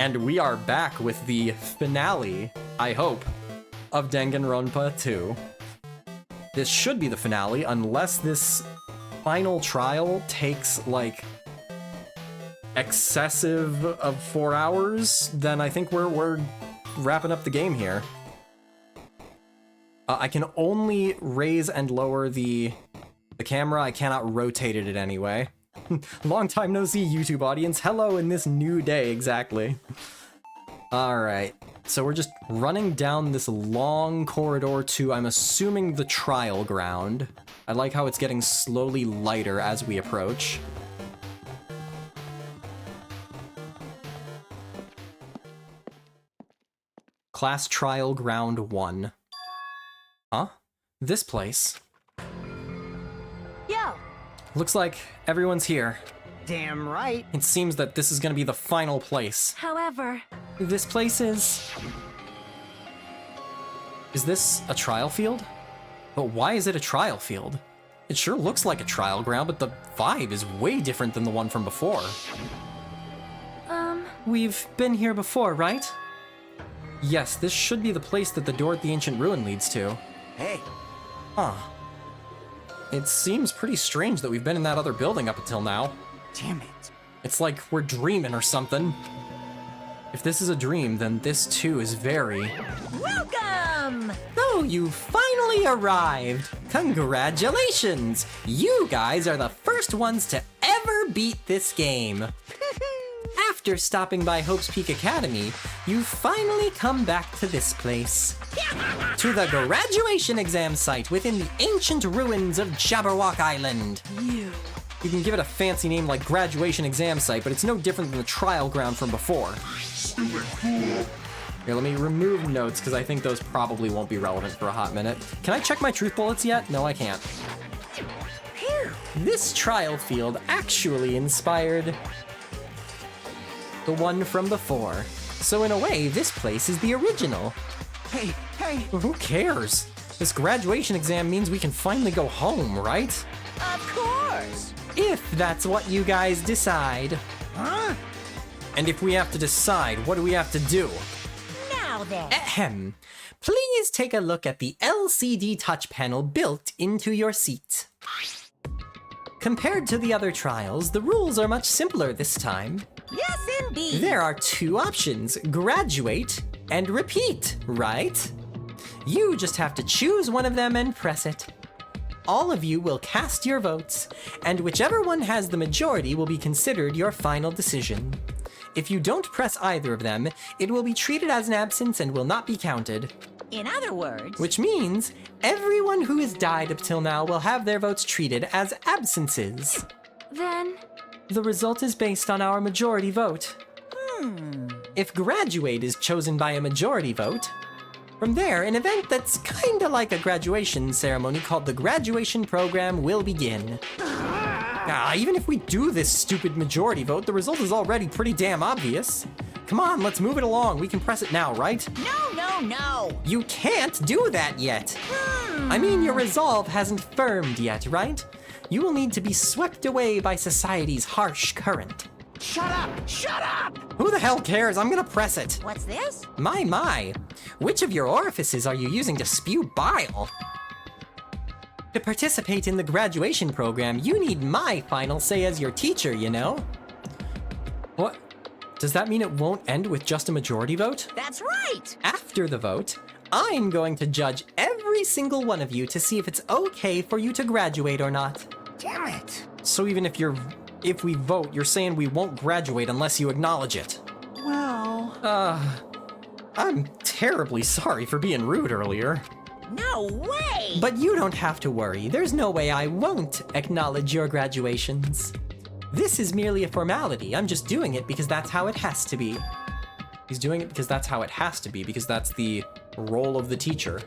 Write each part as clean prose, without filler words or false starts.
And we are back with the finale, I hope, of Danganronpa 2. This should be the finale, unless this final trial takes, like, excessive of 4 hours, then I think we're wrapping up the game here. I can only raise and lower the camera, I cannot rotate it in any way. Long time no see, YouTube audience. Hello in this new day, exactly. Alright, so we're just running down this long corridor to, I'm assuming, the trial ground. I like how it's getting slowly lighter as we approach. Class Trial Ground 1. Huh? This place? Yo! Looks like everyone's here. Damn right. It seems that this is gonna be the final place. However... This place is... Is this a trial field? But why is it a trial field? It sure looks like a trial ground, but the vibe is way different than the one from before. We've been here before, right? Yes, this should be the place that the door at the ancient ruin leads to. Hey. Huh. It seems pretty strange that we've been in that other building up until now. Damn it. It's like we're dreaming or something. If this is a dream, then this too is very... Welcome! Oh, you finally arrived! Congratulations! You guys are the first ones to ever beat this game. After stopping by Hope's Peak Academy, you finally come back to this place. To the graduation exam site within the ancient ruins of Jabberwock Island. You can give it a fancy name like graduation exam site, but it's no different than the trial ground from before. Here, let me remove notes, because I think those probably won't be relevant for a hot minute. Can I check my truth bullets yet? No, I can't. This trial field actually inspired the one from before. So in a way, this place is the original. Hey. Who cares? This graduation exam means we can finally go home, right? Of course! If that's what you guys decide. Huh? And if we have to decide, what do we have to do? Now then! Ahem. Please take a look at the LCD touch panel built into your seat. Compared to the other trials, the rules are much simpler this time. Yes, indeed! There are 2 options, graduate and repeat, right? You just have to choose one of them and press it. All of you will cast your votes, and whichever one has the majority will be considered your final decision. If you don't press either of them, it will be treated as an absence and will not be counted. In other words... Which means, everyone who has died up till now will have their votes treated as absences. Then... The result is based on our majority vote. If graduate is chosen by a majority vote, from there, an event that's kinda like a graduation ceremony called the graduation program will begin. Even if we do this stupid majority vote, the result is already pretty damn obvious. Come on, let's move it along. We can press it now, right? No! You can't do that yet. I mean, your resolve hasn't firmed yet, right? You will need to be swept away by society's harsh current. Shut up! Who the hell cares? I'm gonna press it. What's this? My. Which of your orifices are you using to spew bile? To participate in the graduation program, you need my final say as your teacher, you know? What? Does that mean it won't end with just a majority vote? That's right! After the vote, I'm going to judge every single one of you to see if it's okay for you to graduate or not. Damn it! So even if we vote, you're saying we won't graduate unless you acknowledge it. Well... I'm terribly sorry for being rude earlier. No way! But you don't have to worry. There's no way I won't acknowledge your graduations. This is merely a formality. I'm just doing it because that's how it has to be. He's doing it because that's how it has to be, because that's the role of the teacher.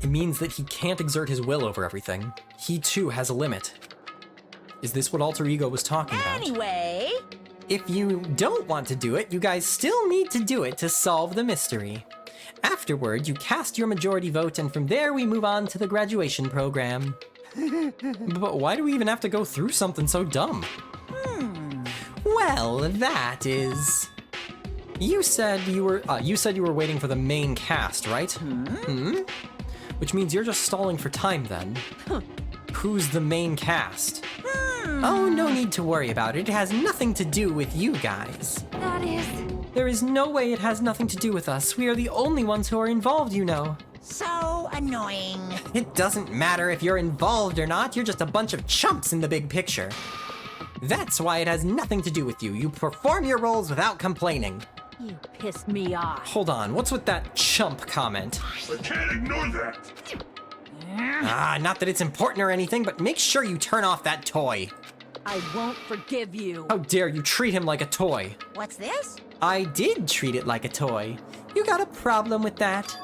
It means that he can't exert his will over everything. He too has a limit. Is this what Alter Ego was talking about? Anyway... If you don't want to do it, you guys still need to do it to solve the mystery. Afterward, you cast your majority vote, and from there we move on to the graduation program. But why do we even have to go through something so dumb? Well, that is... You said you were waiting for the main cast, right? Which means you're just stalling for time then. Who's the main cast? Oh, no need to worry about it. It has nothing to do with you guys. That is... There is no way it has nothing to do with us. We are the only ones who are involved, you know. so annoying. It doesn't matter if you're involved or not. You're just a bunch of chumps in the big picture. That's why it has nothing to do with you. You perform your roles without complaining. You pissed me off. Hold on, what's with that chump comment? I can't ignore that. Not that it's important or anything, but make sure you turn off that toy. I won't forgive you. How dare you treat him like a toy? What's this? I did treat it like a toy. You got a problem with that?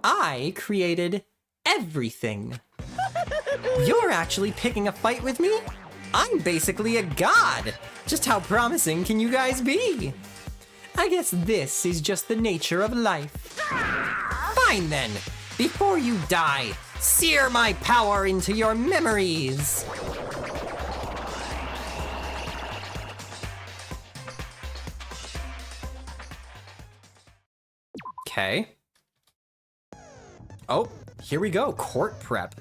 I created everything. You're actually picking a fight with me? I'm basically a god. Just how promising can you guys be? I guess this is just the nature of life. Fine then. Before you die, sear my power into your memories. Okay. Oh, here we go. Court prep.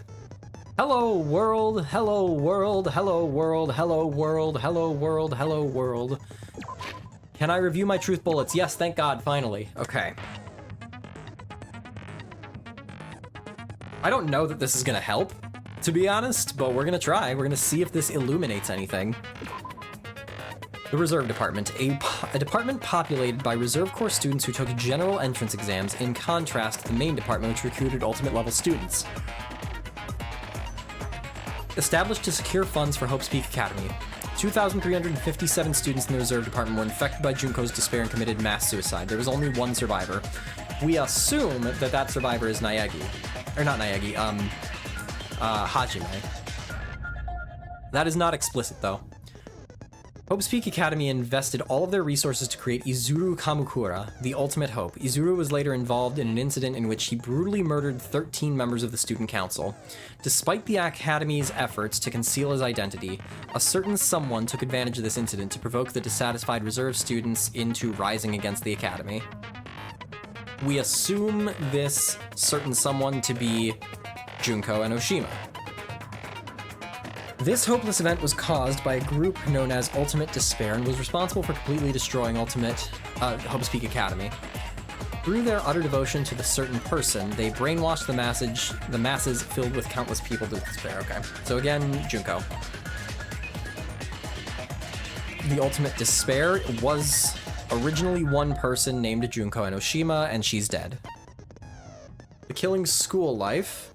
Hello world, hello world, hello world, hello world, hello world, hello world. Can I review my truth bullets? Yes, thank God, finally. Okay. I don't know that this is gonna help, to be honest, but we're gonna try. We're gonna see if this illuminates anything. The Reserve Department, a department populated by Reserve Corps students who took general entrance exams, in contrast to the main department which recruited ultimate level students. Established to secure funds for Hope's Peak Academy. 2,357 students in the Reserve Department were infected by Junko's despair and committed mass suicide. There was only one survivor. We assume that that survivor is Naegi. Or not Naegi, Hajime. That is not explicit, though. Hope's Peak Academy invested all of their resources to create Izuru Kamukura, the ultimate hope. Izuru was later involved in an incident in which he brutally murdered 13 members of the student council. Despite the Academy's efforts to conceal his identity, a certain someone took advantage of this incident to provoke the dissatisfied reserve students into rising against the Academy. We assume this certain someone to be Junko and Oshima. This hopeless event was caused by a group known as Ultimate Despair and was responsible for completely destroying Hope's Peak Academy. Through their utter devotion to the certain person, they brainwashed the masses filled with countless people to despair. Okay, so again, Junko. The Ultimate Despair was originally one person named Junko Enoshima, and she's dead. The Killing School Life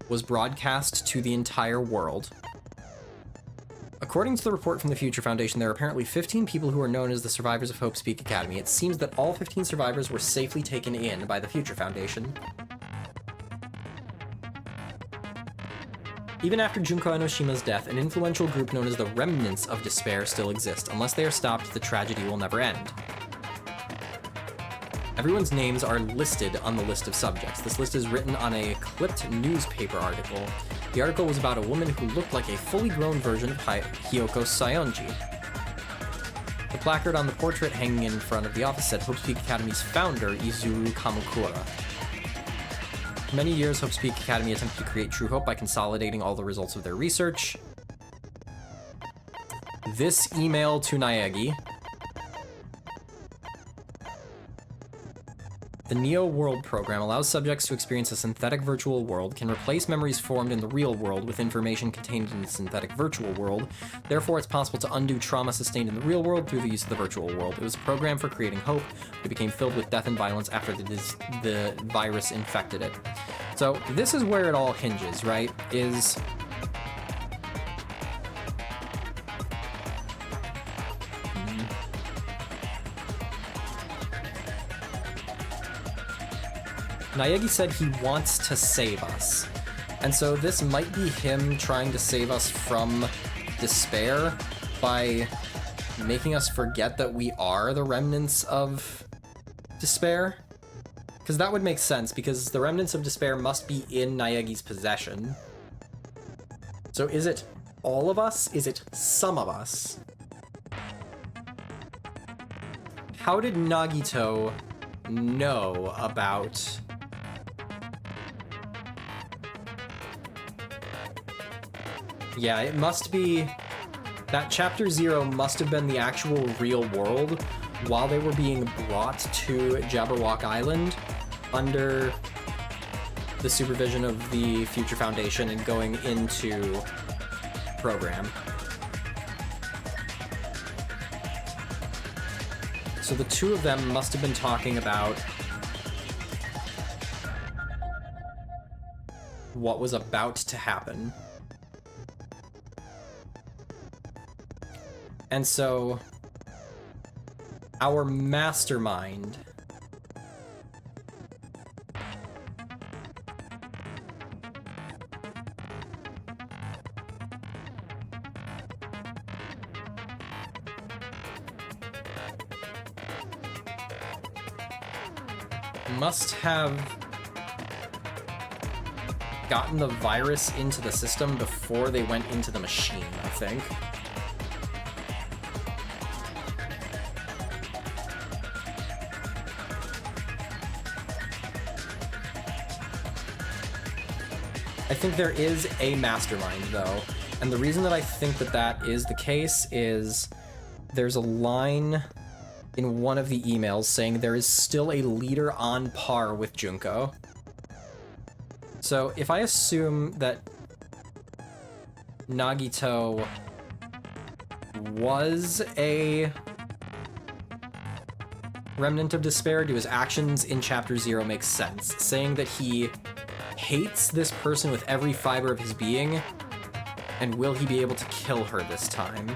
was broadcast to the entire world. According to the report from the Future Foundation, there are apparently 15 people who are known as the survivors of Hope's Peak Academy. It seems that all 15 survivors were safely taken in by the Future Foundation. Even after Junko Enoshima's death, an influential group known as the Remnants of Despair still exist. Unless they are stopped, the tragedy will never end. Everyone's names are listed on the list of subjects. This list is written on a clipped newspaper article. The article was about a woman who looked like a fully grown version of Hiyoko Sayonji. The placard on the portrait hanging in front of the office said Hope's Peak Academy's founder, Izuru Kamukura. For many years, Hope's Peak Academy attempted to create true hope by consolidating all the results of their research. This email to Naegi. The Neo World program allows subjects to experience a synthetic virtual world, can replace memories formed in the real world with information contained in the synthetic virtual world. Therefore, it's possible to undo trauma sustained in the real world through the use of the virtual world. It was a program for creating hope, but it became filled with death and violence after the virus infected it. So this is where it all hinges, right? Naegi said he wants to save us. And so this might be him trying to save us from despair by making us forget that we are the remnants of despair. Because that would make sense, because the remnants of despair must be in Naegi's possession. So is it all of us? Is it some of us? how did Nagito know about... Yeah, it must be... That Chapter 0 must have been the actual real world while they were being brought to Jabberwock Island under the supervision of the Future Foundation and going into program. So the two of them must have been talking about what was about to happen. And so our mastermind must have gotten the virus into the system before they went into the machine, I think. I think there is a mastermind, though, and the reason that I think that that is the case is there's a line in one of the emails saying there is still a leader on par with Junko. So if I assume that Nagito was a remnant of despair, do his actions in Chapter 0 make sense? Saying that he hates this person with every fiber of his being, and will he be able to kill her this time?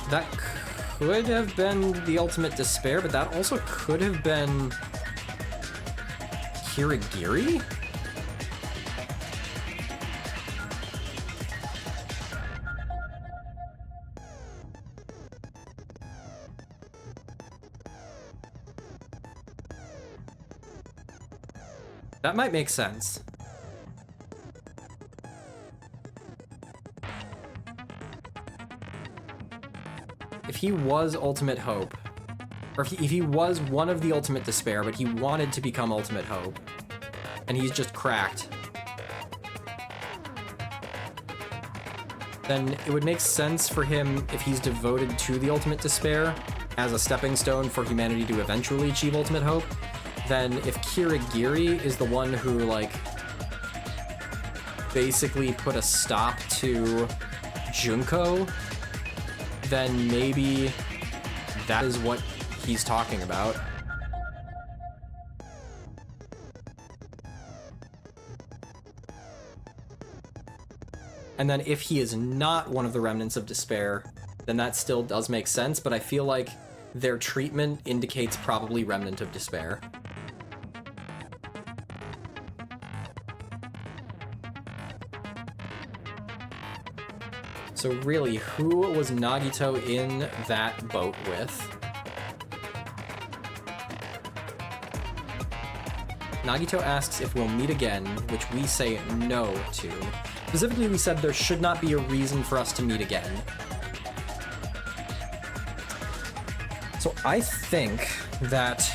That could have been the ultimate despair, but that also could have been Kirigiri? That might make sense. If he was Ultimate Hope, or if he was one of the Ultimate Despair, but he wanted to become Ultimate Hope, and he's just cracked, then it would make sense for him if he's devoted to the Ultimate Despair as a stepping stone for humanity to eventually achieve Ultimate Hope. Then if Kirigiri is the one who, like, basically put a stop to Junko, then maybe that is what he's talking about. And then if he is not one of the remnants of despair, then that still does make sense, but I feel like their treatment indicates probably remnant of despair. So really, who was Nagito in that boat with? Nagito asks if we'll meet again, which we say no to. Specifically, we said there should not be a reason for us to meet again. So I think that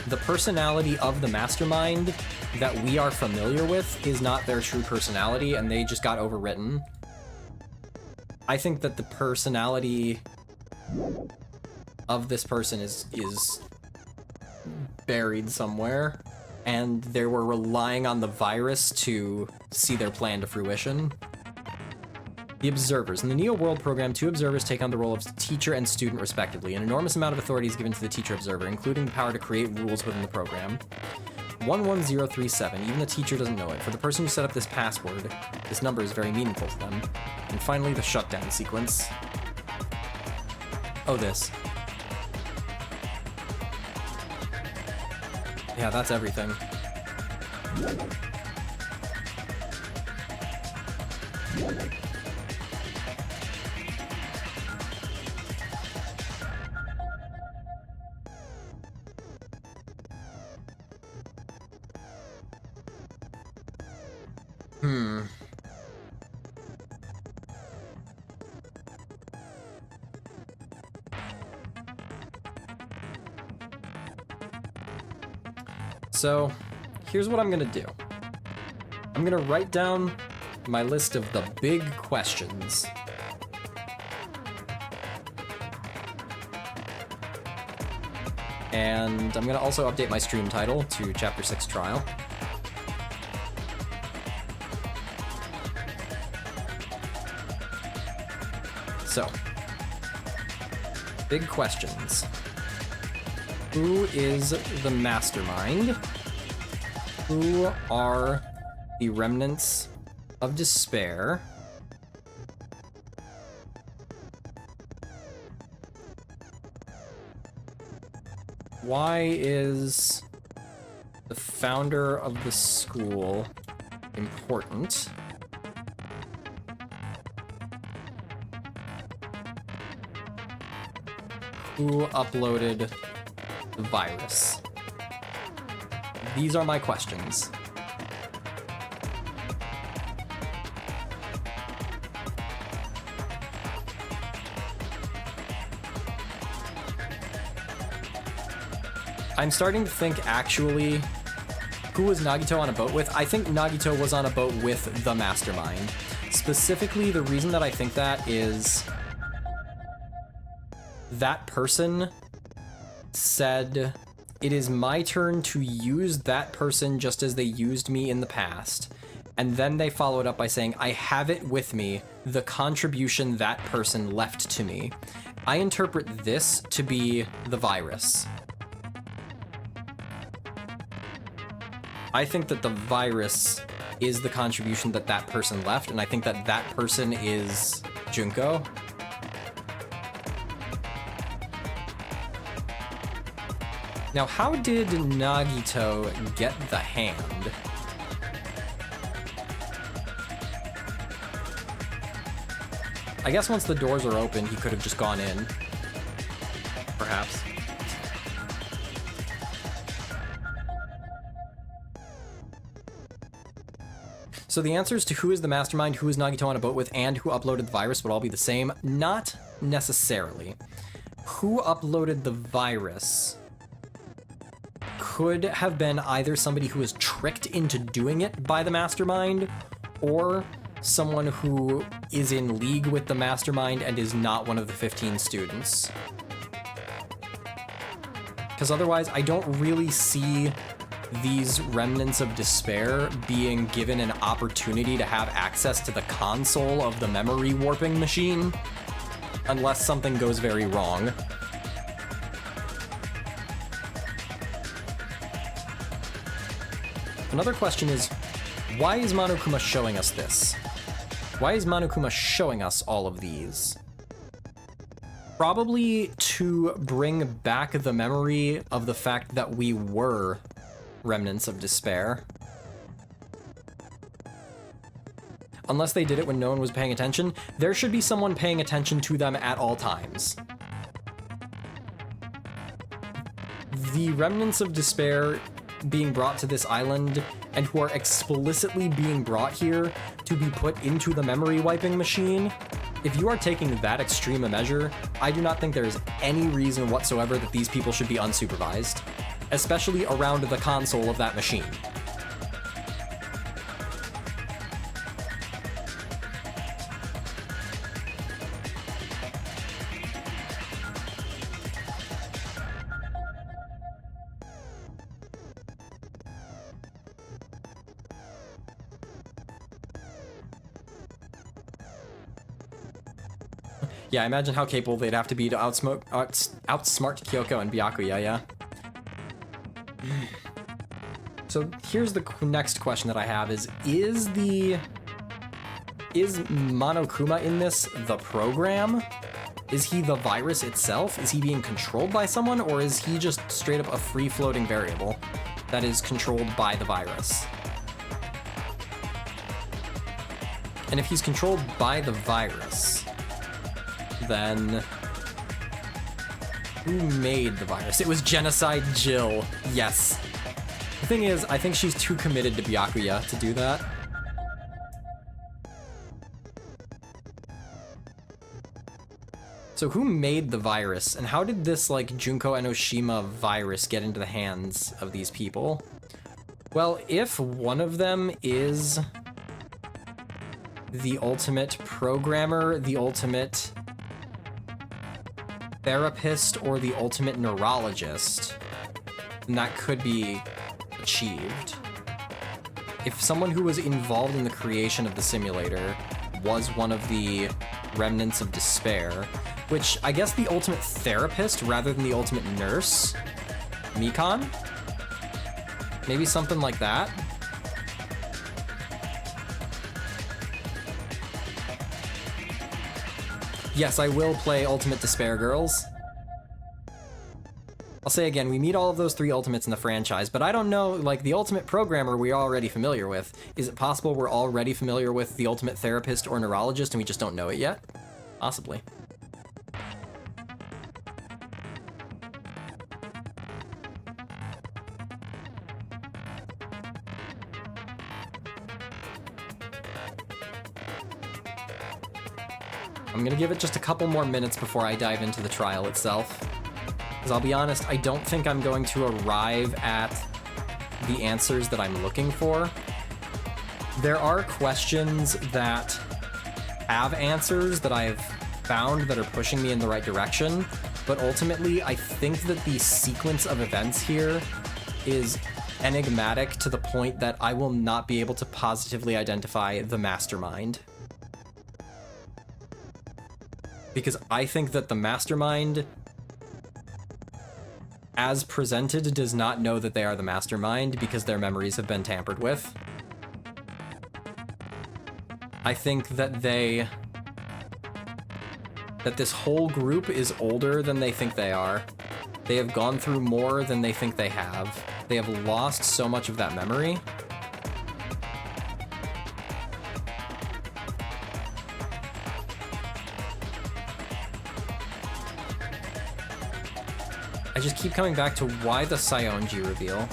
the personality of the mastermind that we are familiar with is not their true personality, and they just got overwritten. I think that the personality of this person is buried somewhere, and they were relying on the virus to see their plan to fruition. The Observers. In the Neo World program, 2 observers take on the role of teacher and student respectively. An enormous amount of authority is given to the teacher observer, including the power to create rules within the program. 11037. Even the teacher doesn't know it. For the person who set up this password, this number is very meaningful to them. And finally, the shutdown sequence. Oh, this. Yeah, that's everything. So, here's what I'm gonna do. I'm gonna write down my list of the big questions. And I'm gonna also update my stream title to Chapter 6 Trial. So, big questions. Who is the mastermind? Who are the remnants of despair? Why is the founder of the school important? Who uploaded the virus? These are my questions. I'm starting to think, actually, who was Nagito on a boat with? I think Nagito was on a boat with the mastermind. Specifically, the reason that I think that is that person said, "It is my turn to use that person just as they used me in the past." And then they followed up by saying, "I have it with me, the contribution that person left to me." I interpret this to be the virus. I think that the virus is the contribution that that person left, and I think that that person is Junko. Now, how did Nagito get the hand? I guess once the doors are open, he could have just gone in. Perhaps. So the answers to who is the mastermind, who is Nagito on a boat with, and who uploaded the virus would all be the same? Not necessarily. Who uploaded the virus could have been either somebody who was tricked into doing it by the mastermind, or someone who is in league with the mastermind and is not one of the 15 students. Because otherwise, I don't really see these remnants of despair being given an opportunity to have access to the console of the memory warping machine, unless something goes very wrong. Another question is, why is Monokuma showing us this? Why is Monokuma showing us all of these? Probably to bring back the memory of the fact that we were remnants of despair. Unless they did it when no one was paying attention, there should be someone paying attention to them at all times. The remnants of despair being brought to this island and who are explicitly being brought here to be put into the memory wiping machine, if you are taking that extreme a measure, I do not think there is any reason whatsoever that these people should be unsupervised, especially around the console of that machine. Yeah, imagine how capable they'd have to be to outsmart Kyoko and Byakuya, yeah? So here's the next question that I have is Monokuma in this the program? Is he the virus itself? Is he being controlled by someone, or is he just straight up a free-floating variable that is controlled by the virus? And if he's controlled by the virus, then who made the virus? It was Genocide Jill. Yes. The thing is, I think she's too committed to Byakuya to do that. So who made the virus, and how did this, like, Junko Enoshima virus get into the hands of these people? Well, if one of them is the ultimate programmer, the ultimate therapist, or the ultimate neurologist, then that could be achieved. If someone who was involved in the creation of the simulator was one of the remnants of despair, which I guess the ultimate therapist rather than the ultimate nurse, Mikon? Maybe something like that? Yes, I will play Ultimate Despair Girls. I'll say again, we meet all of those 3 ultimates in the franchise, but I don't know, like, the ultimate programmer we're already familiar with. Is it possible we're already familiar with the ultimate therapist or neurologist and we just don't know it yet? Possibly. I'm gonna give it just a couple more minutes before I dive into the trial itself. Because I'll be honest, I don't think I'm going to arrive at the answers that I'm looking for. There are questions that have answers that I've found that are pushing me in the right direction, but ultimately I think that the sequence of events here is enigmatic to the point that I will not be able to positively identify the mastermind. Because I think that the mastermind, as presented, does not know that they are the mastermind because their memories have been tampered with. I think that this whole group is older than they think they are. They have gone through more than they think they have. They have lost so much of that memory. I just keep coming back to why the Sionji reveal.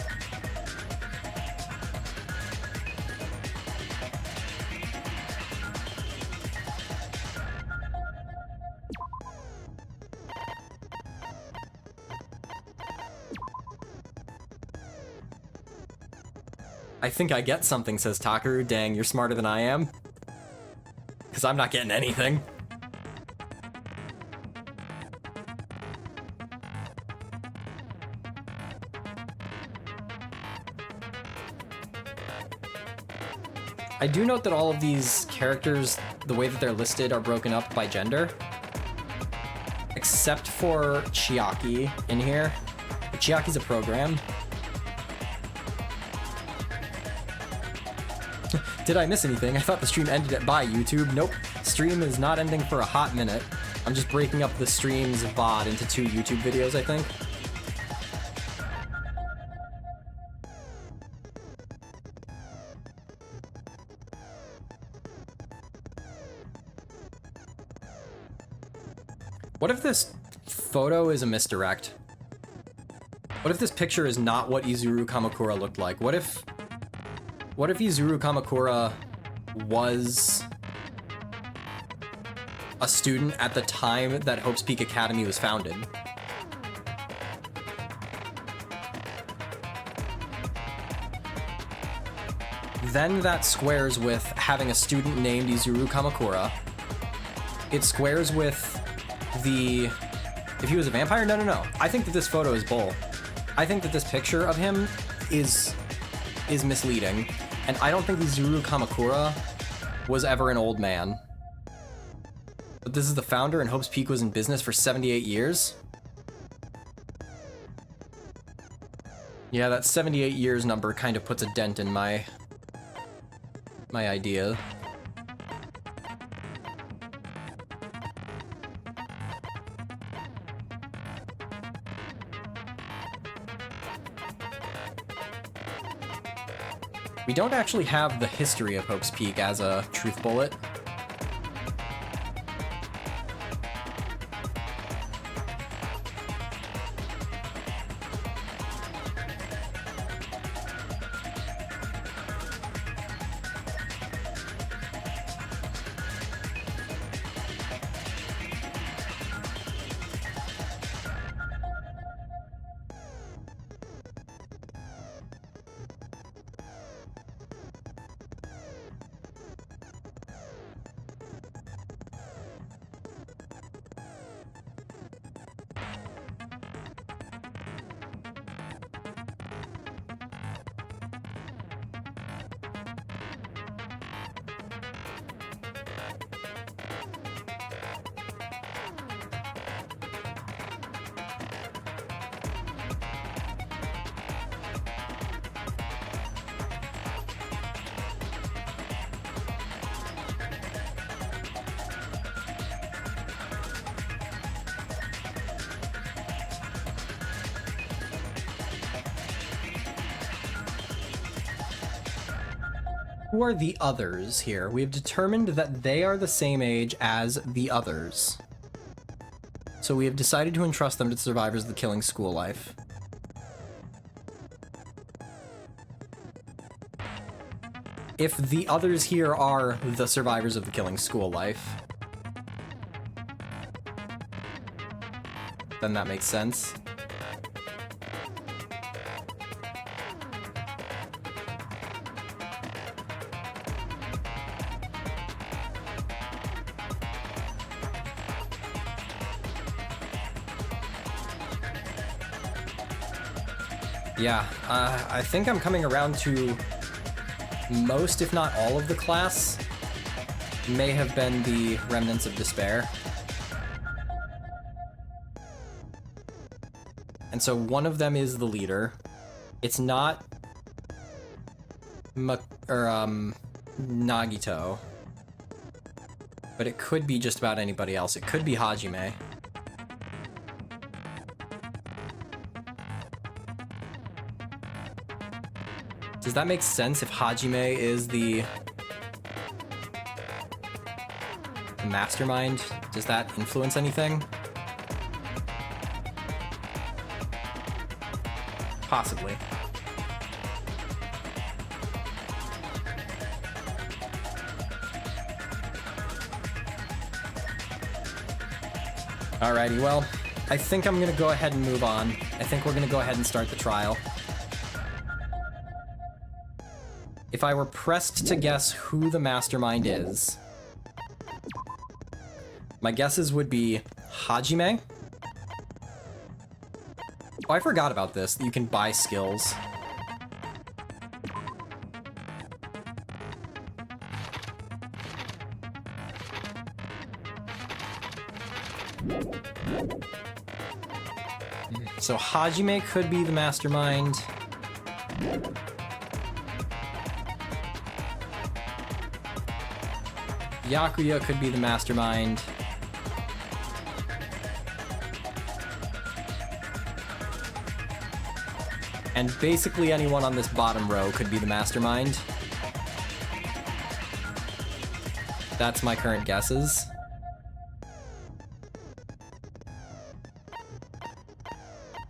I think I get something, says Takaru. Dang, you're smarter than I am. Because I'm not getting anything. I do note that all of these characters, the way that they're listed, are broken up by gender. Except for Chiaki in here. But Chiaki's a program. Did I miss anything? I thought the stream ended at bye, YouTube. Nope. Stream is not ending for a hot minute. I'm just breaking up the stream's VOD into 2 YouTube videos, I think. What if this photo is a misdirect? What if this picture is not what Izuru Kamakura looked like? What if Izuru Kamakura was a student at the time that Hope's Peak Academy was founded? Then that squares with having a student named Izuru Kamakura. It squares with the... If he was a vampire? No. I think that this photo is bull. I think that this picture of him is misleading. And I don't think Izuru Kamakura was ever an old man. But this is the founder, and Hope's Peak was in business for 78 years? Yeah, that 78 years number kind of puts a dent in my idea. We don't actually have the history of Hope's Peak as a truth bullet. Who are the others here? We have determined that they are the same age as the others. So we have decided to entrust them to the survivors of the killing school life. If the others here are the survivors of the killing school life, then that makes sense. Yeah, I think I'm coming around to most, if not all, of the class. May have been the remnants of despair. And so one of them is the leader. It's not Nagito. But it could be just about anybody else. It could be Hajime. Does that make sense if Hajime is the mastermind? Does that influence anything? Possibly. Alrighty, well, I think I'm gonna go ahead and move on. I think we're gonna go ahead and start the trial. If I were pressed to guess who the mastermind is, my guesses would be Hajime. Oh, I forgot about this. You can buy skills. So Hajime could be the mastermind. Yakuya could be the mastermind. And basically anyone on this bottom row could be the mastermind. That's my current guesses.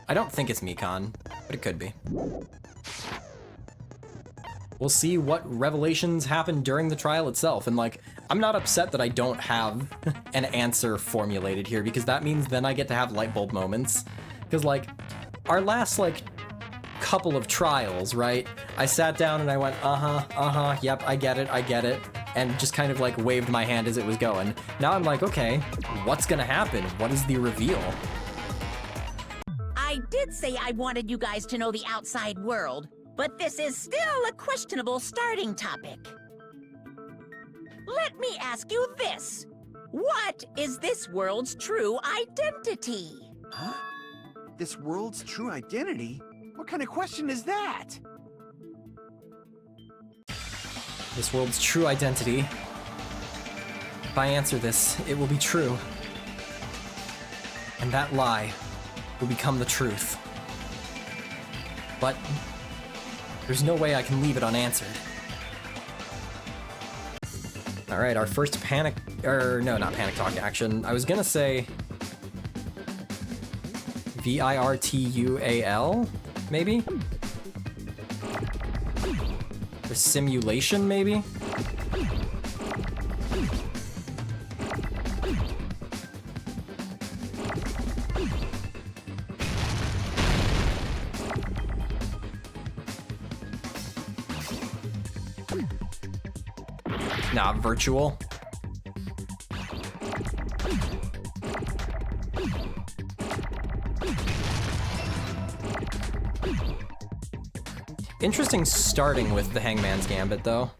I don't think it's Mikan, but it could be. We'll see what revelations happen during the trial itself, and like, I'm not upset that I don't have an answer formulated here, because that means then I get to have light bulb moments. Because like, our last like couple of trials, right? I sat down and I went, yep, I get it, and just kind of like waved my hand as it was going. Now I'm like, okay, what's gonna happen? What is the reveal? I did say I wanted you guys to know the outside world, but this is still a questionable starting topic. Let me ask you this. What is this world's true identity? Huh? This world's true identity? What kind of question is that? This world's true identity. If I answer this, it will be true. And that lie will become the truth. But there's no way I can leave it unanswered. Alright, our first panic... no, not panic talk action. I was gonna say... VIRTUAL, maybe? Or simulation, maybe? Nah, virtual. Interesting starting with the Hangman's Gambit, though.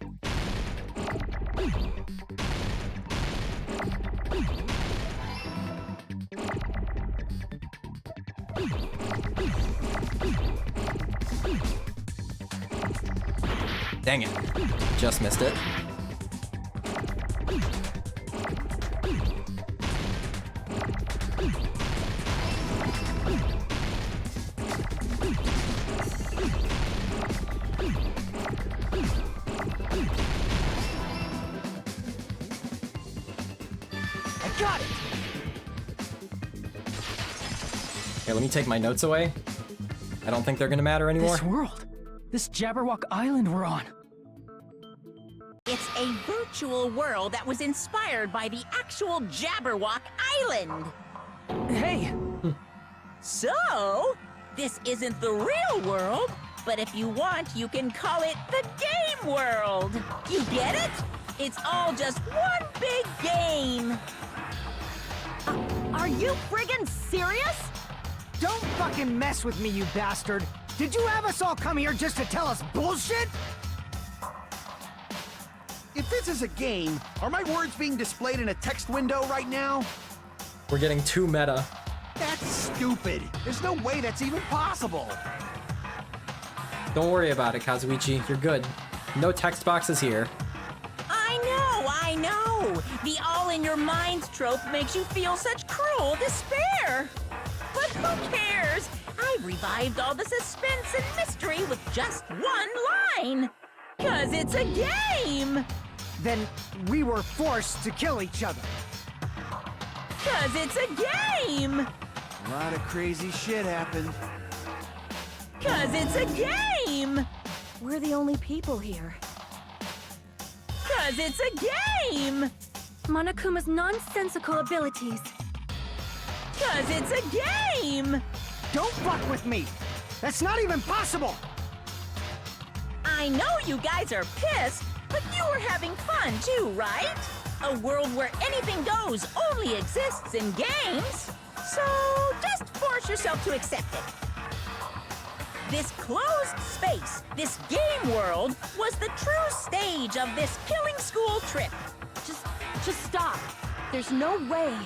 Dang it. Just missed it. Got it! Okay, let me take my notes away. I don't think they're gonna matter anymore. This world. This Jabberwock Island we're on. It's a virtual world that was inspired by the actual Jabberwock Island. Hey! So, this isn't the real world, but if you want, you can call it the game world. You get it? It's all just one big game. Are you friggin' serious? Don't fucking mess with me, you bastard! Did you have us all come here just to tell us bullshit? If this is a game, are my words being displayed in a text window right now? We're getting too meta. That's stupid. There's no way that's even possible. Don't worry about it, Kazuichi. You're good. No text boxes here. I know. The all-in-your-mind trope makes you feel such cruel despair. But who cares? I revived all the suspense and mystery with just one line. 'Cause it's a game. Then we were forced to kill each other. 'Cause it's a game. A lot of crazy shit happened. 'Cause it's a game. We're the only people here. 'Cause it's a game. Monokuma's nonsensical abilities. 'Cause it's a game. Don't fuck with me! That's not even possible! I know you guys are pissed, but you were having fun too, right? A world where anything goes only exists in games. So just force yourself to accept it. This closed space, this game world, was the true stage of this killing school trip. Just stop. There's no way.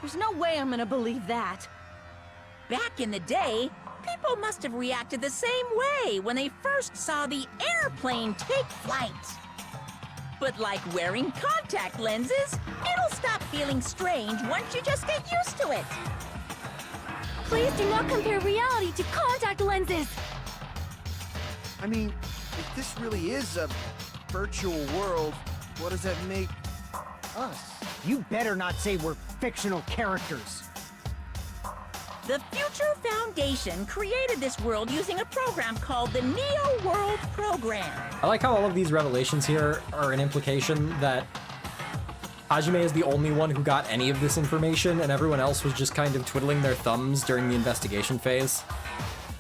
There's no way I'm gonna believe that. Back in the day, people must have reacted the same way when they first saw the airplane take flight. But like wearing contact lenses, it'll stop feeling strange once you just get used to it. Please do not compare reality to contact lenses. I mean, if this really is a virtual world, what does that make us? You better not say we're fictional characters. The Future Foundation created this world using a program called the Neo World Program. I like how all of these revelations here are an implication that Hajime is the only one who got any of this information, and everyone else was just kind of twiddling their thumbs during the investigation phase.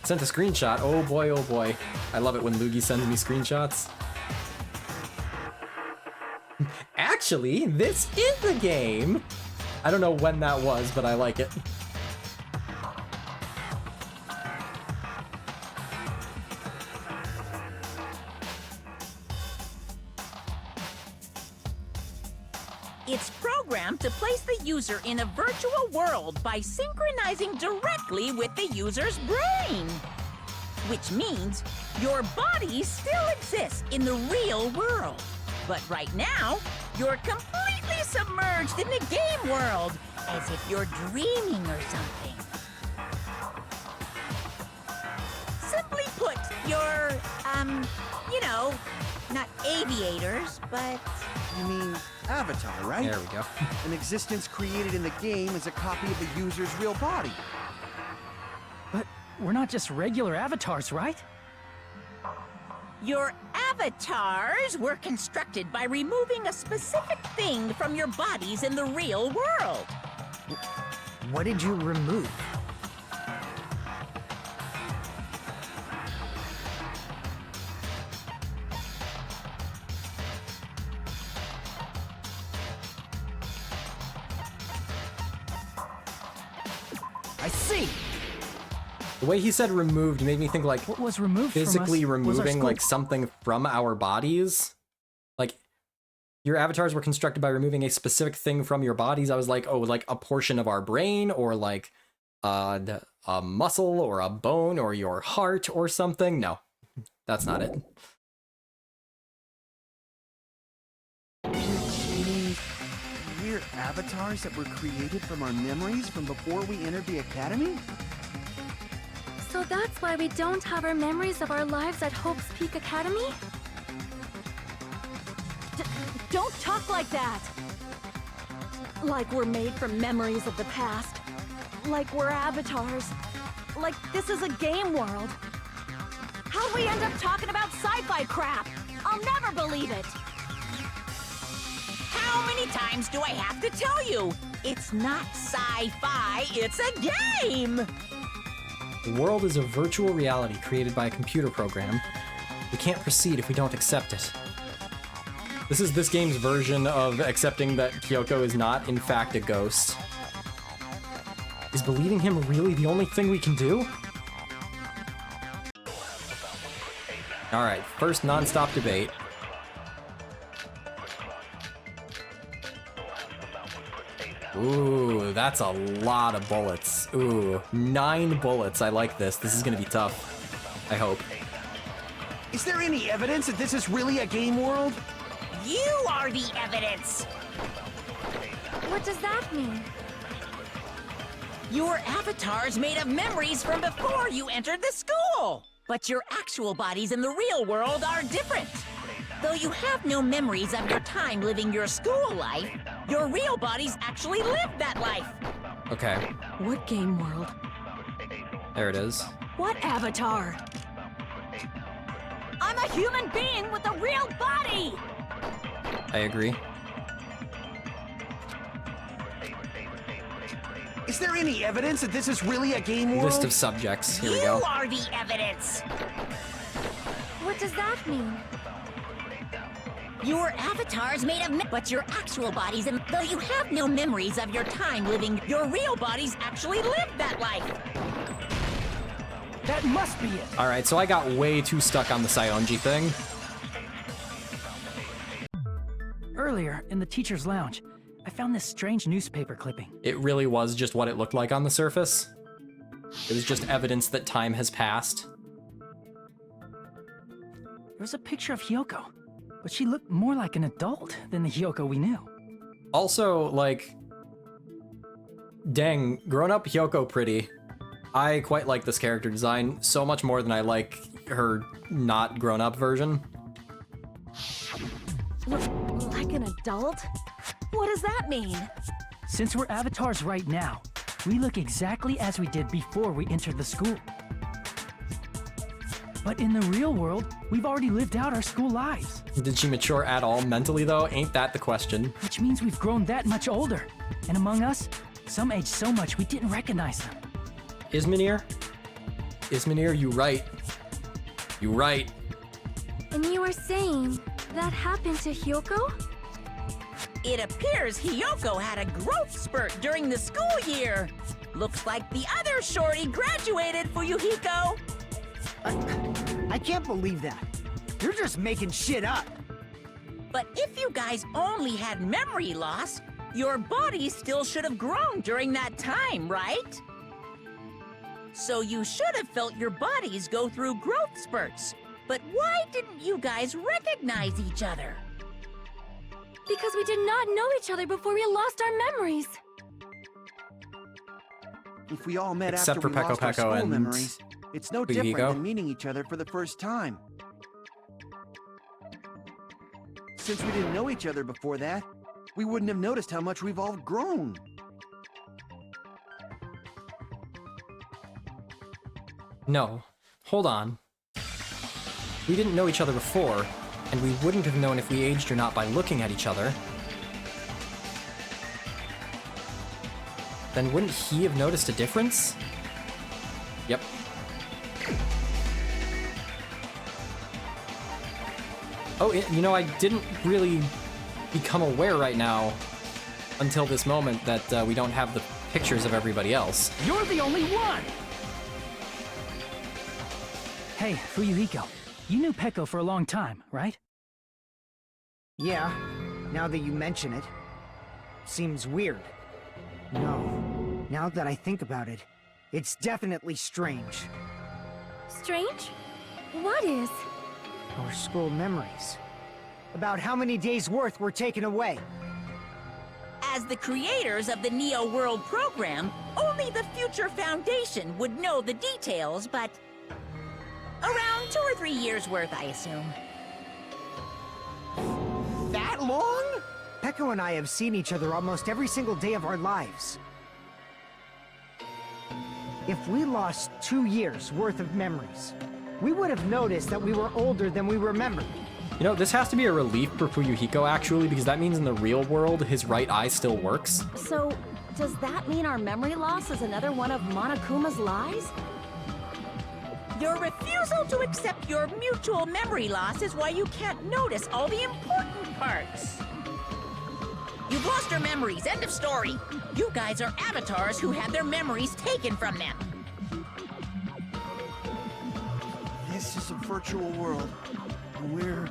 Sent a screenshot. Oh boy, oh boy. I love it when Luigi sends me screenshots. Actually, this is the game! I don't know when that was, but I like it. It's programmed to place the user in a virtual world by synchronizing directly with the user's brain. Which means your body still exists in the real world. But right now, you're completely submerged in the game world, as if you're dreaming or something. Simply put, you're, you know, not aviators, but... You mean Avatar, right? There we go. An existence created in the game is a copy of the user's real body. But we're not just regular avatars, right? Your avatars were constructed by removing a specific thing from your bodies in the real world. What did you remove? I see! The way he said removed made me think like What was removed physically from us was our removing like skull. something from our bodies. Like your avatars were constructed by removing a specific thing from your bodies. I was like, oh, like a portion of our brain or like a muscle or a bone or your heart or something. No, that's not it. We're avatars that were created from our memories from before we entered the academy? So that's why we don't have our memories of our lives at Hope's Peak Academy? Don't talk like that! Like we're made from memories of the past. Like we're avatars. Like this is a game world. How'd we end up talking about sci-fi crap? I'll never believe it. How many times do I have to tell you? It's not sci-fi, it's a game! The world is a virtual reality created by a computer program. We can't proceed if we don't accept it. This is this game's version of accepting that Kyoko is not, in fact, a ghost. Is believing him really the only thing we can do? Alright, first non-stop debate. Ooh, that's a lot of bullets. Ooh, 9 bullets. I like this. This is gonna be tough. I hope. Is there any evidence that this is really a game world? You are the evidence! What does that mean? Your avatar's made of memories from before you entered the school! But your actual bodies in the real world are different. Though you have no memories of your time living your school life, your real bodies actually lived that life. Okay, What game world? there it is. What avatar? I'm a human being with a real body! I agree. Is there any evidence that this is really a game world? List of subjects. Here we You go. are the evidence! What does that mean? Your avatar's made of but your actual bodies, and though you have no memories of your time living, your real bodies actually lived that life. That must be it. Alright, so I got way too stuck on the Saionji thing. Earlier, in the teacher's lounge, I found this strange newspaper clipping. It really was just what it looked like on the surface. It was just evidence that time has passed. There was a picture of Hyoko, but she looked more like an adult than the Hyoko we knew. Also, like, dang, grown-up Hyoko pretty. I quite like this character design so much more than I like her not grown-up version. Like an adult? What does that mean? Since we're avatars right now, we look exactly as we did before we entered the school. But in the real world, we've already lived out our school lives, Did she mature at all mentally, though? Ain't that the question? which means we've grown that much older. And among us, some aged so much we didn't recognize them. Ismanir? Ismanir, you right. You right. And you were saying that happened to Hyoko? It appears Hyoko had a growth spurt during the school year. Looks like the other shorty graduated, Fuyuhiko. I can't believe that. You're just making shit up. But if you guys only had memory loss, your body still should have grown during that time, right? So you should have felt your bodies go through growth spurts. But why didn't you guys recognize each other? Because we did not know each other before we lost our memories. If we all met Except after for we lost our Peko school and memories, it's no different Fuyuhiko. than meeting each other for the first time. Since we didn't know each other before that, we wouldn't have noticed how much we've all grown. No. Hold on. We didn't know each other before, and we wouldn't have known if we aged or not by looking at each other. Then wouldn't he have noticed a difference? Yep. Oh, you know, I didn't really become aware right now until this moment that we don't have the pictures of everybody else. You're the only one! Hey, Fuyuhiko, you knew Peko for a long time, right? Yeah, now that you mention it. Seems weird. No, now that I think about it, it's definitely strange. Strange? What is? Our school memories. About how many days' worth were taken away. As the creators of the Neo World program, only the Future Foundation would know the details, but around 2 or 3 years worth, I assume. That long? Umineko and I have seen each other almost every single day of our lives. If we lost 2 years worth of memories, we would have noticed that we were older than we remembered. You know, this has to be a relief for Fuyuhiko, actually, because that means in the real world, his right eye still works. So, does that mean our memory loss is another one of Monokuma's lies? Your refusal to accept your mutual memory loss is why you can't notice all the important parts. You've lost your memories, end of story. You guys are avatars who had their memories taken from them. This is a virtual world, and we're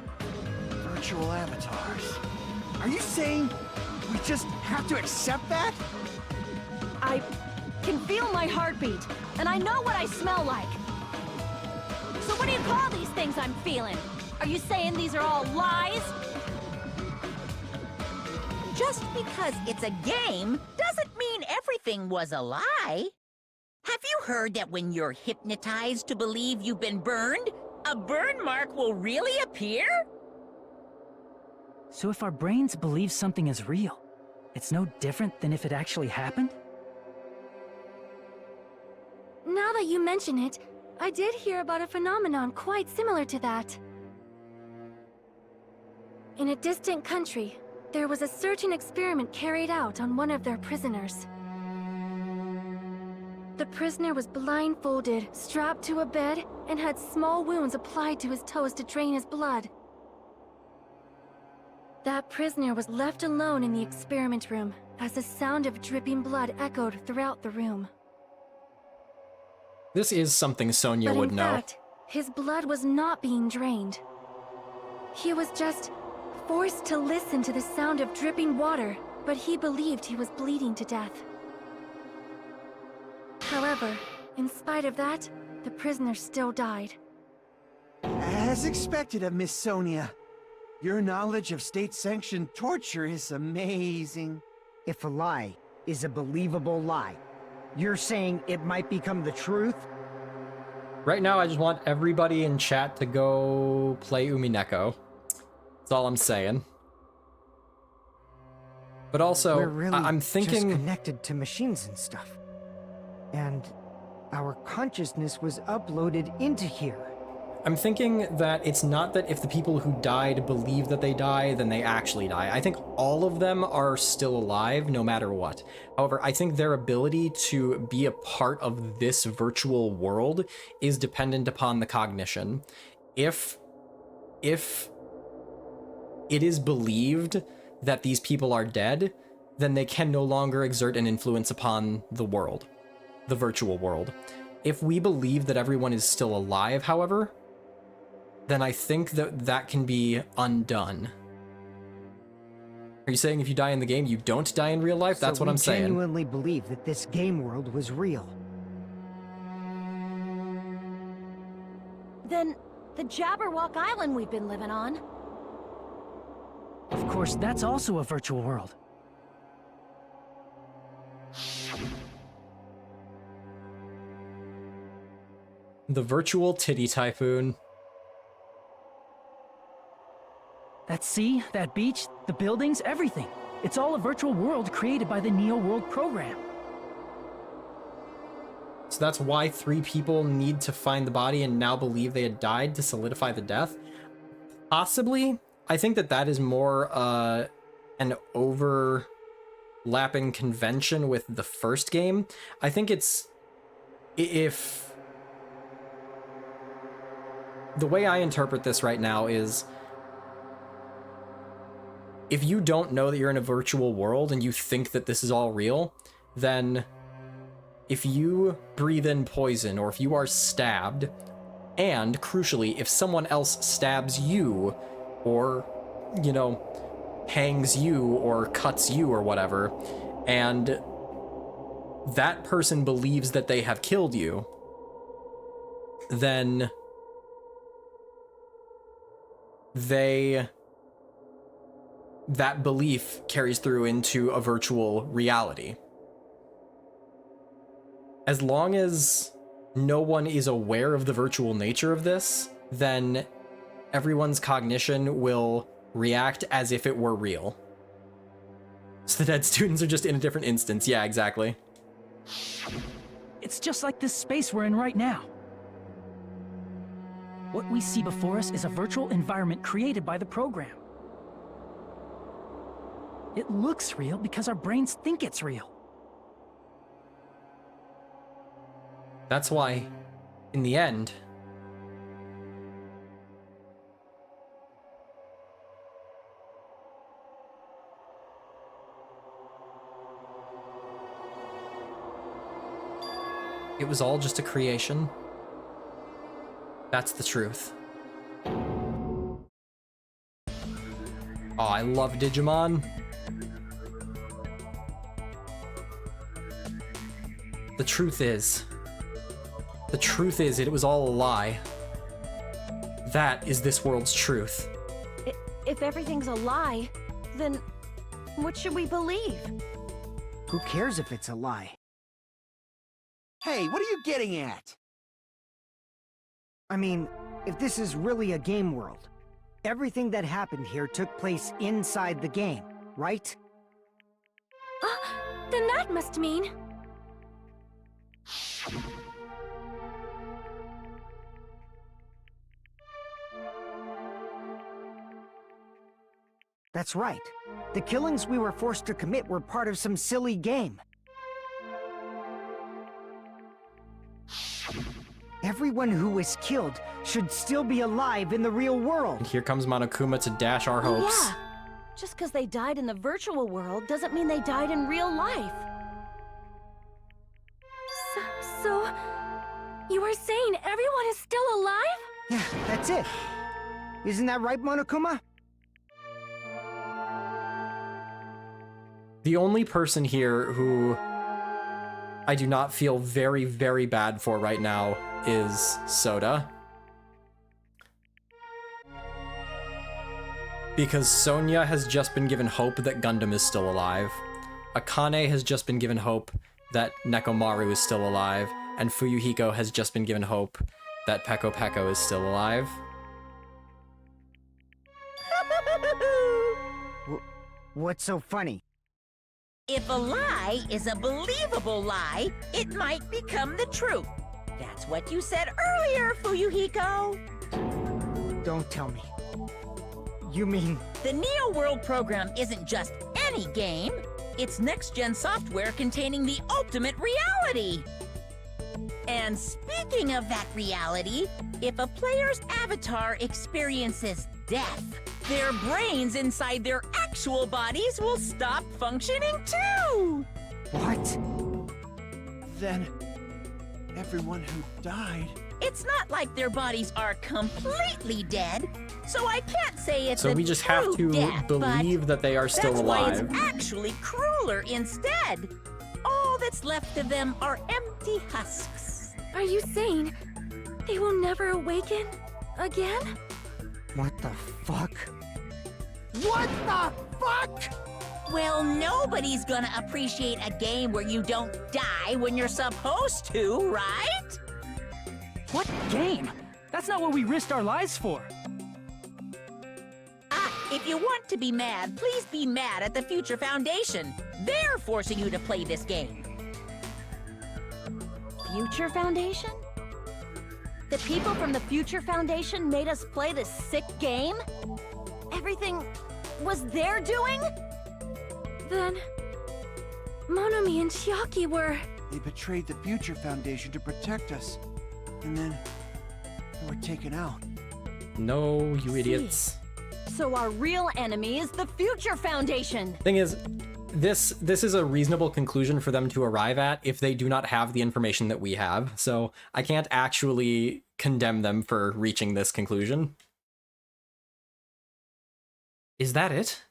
virtual avatars. Are you saying we just have to accept that? I can feel my heartbeat, and I know what I smell like. So what do you call these things I'm feeling? Are you saying these are all lies? Just because it's a game doesn't mean everything was a lie. Have you heard that when you're hypnotized to believe you've been burned, a burn mark will really appear? So if our brains believe something is real, it's no different than if it actually happened? Now that you mention it, I did hear about a phenomenon quite similar to that. In a distant country, there was a certain experiment carried out on one of their prisoners. The prisoner was blindfolded, strapped to a bed, and had small wounds applied to his toes to drain his blood. That prisoner was left alone in the experiment room, as the sound of dripping blood echoed throughout the room. This is something Sonia But would in know. fact, his blood was not being drained. He was just forced to listen to the sound of dripping water, but he believed he was bleeding to death. However, in spite of that, the prisoner still died. As expected of Miss Sonia. Your knowledge of state-sanctioned torture is amazing. If a lie is a believable lie, you're saying it might become the truth? Right now, I just want everybody in chat to go play Umineko. That's all I'm saying. But also, We're really I'm just thinking... connected to machines and stuff. And our consciousness was uploaded into here. I'm thinking that it's not that if the people who died believe that they die, then they actually die. I think all of them are still alive, no matter what. However, I think their ability to be a part of this virtual world is dependent upon the cognition. If it is believed that these people are dead, then they can no longer exert an influence upon the world, the virtual world. If we believe that everyone is still alive, however, then I think that that can be undone. Are you saying if you die in the game, you don't die in real life? That's what I'm So we saying. genuinely believe that this game world was real. Then, the Jabberwock Island we've been living on. Of course, that's also a virtual world. The virtual titty typhoon. That sea, that beach, the buildings, everything. It's all a virtual world created by the Neo World program. So that's why 3 people need to find the body and now believe they had died to solidify the death? Possibly. I think that that is more an overlapping convention with the first game. I think it's... if... The way I interpret this right now is... if you don't know that you're in a virtual world and you think that this is all real, then if you breathe in poison or if you are stabbed, and crucially, if someone else stabs you or, you know, hangs you or cuts you or whatever, and that person believes that they have killed you, then that belief carries through into a virtual reality. As long as no one is aware of the virtual nature of this, then everyone's cognition will react as if it were real. So the dead students are just in a different instance. Yeah, exactly. It's just like this space we're in right now. What we see before us is a virtual environment created by the program. It looks real because our brains think it's real. That's why, in the end, it was all just a creation. That's the truth. Oh, I love Digimon. The truth is it was all a lie. That is this world's truth. If everything's a lie, then what should we believe? Who cares if it's a lie? Hey, what are you getting at? I mean, if this is really a game world, everything that happened here took place inside the game, right? Then that must mean... That's right. The killings we were forced to commit were part of some silly game. Everyone who was killed should still be alive in the real world. And here comes Monokuma to dash our hopes. Yeah. Just because they died in the virtual world doesn't mean they died in real life. So... You are saying everyone is still alive? Yeah, that's it. Isn't that right, Monokuma? The only person here who I do not feel very, very bad for right now is Soda. Because Sonya has just been given hope that Gundam is still alive. Akane has just been given hope that Nekomaru is still alive. And Fuyuhiko has just been given hope that Peko Peko is still alive. What's so funny? If a lie is a believable lie, it might become the truth. That's what you said earlier, Fuyuhiko. Don't tell me. You mean... The Neo World program isn't just any game. It's next-gen software containing the ultimate reality. And speaking of that reality, if a player's avatar experiences death, their brains inside their actual bodies will stop functioning too! What? Then, everyone who died... It's not like their bodies are completely dead, so I can't say it's So we just have to believe that they are still alive. That's why it's actually crueler instead. All that's left of them are empty husks. Are you saying they will never awaken again? What the fuck? What the fuck?! Well, nobody's gonna appreciate a game where you don't die when you're supposed to, right? What game? That's not what we risked our lives for. If you want to be mad, please be mad at the Future Foundation. They're forcing you to play this game. Future Foundation? The people from the Future Foundation made us play this sick game? Everything was their doing? Then... Monomi and Chiaki were... They betrayed the Future Foundation to protect us. And then... they were taken out. No, you idiots. So our real enemy is the Future Foundation! Thing is, this is a reasonable conclusion for them to arrive at if they do not have the information that we have, so I can't actually condemn them for reaching this conclusion. Is that it?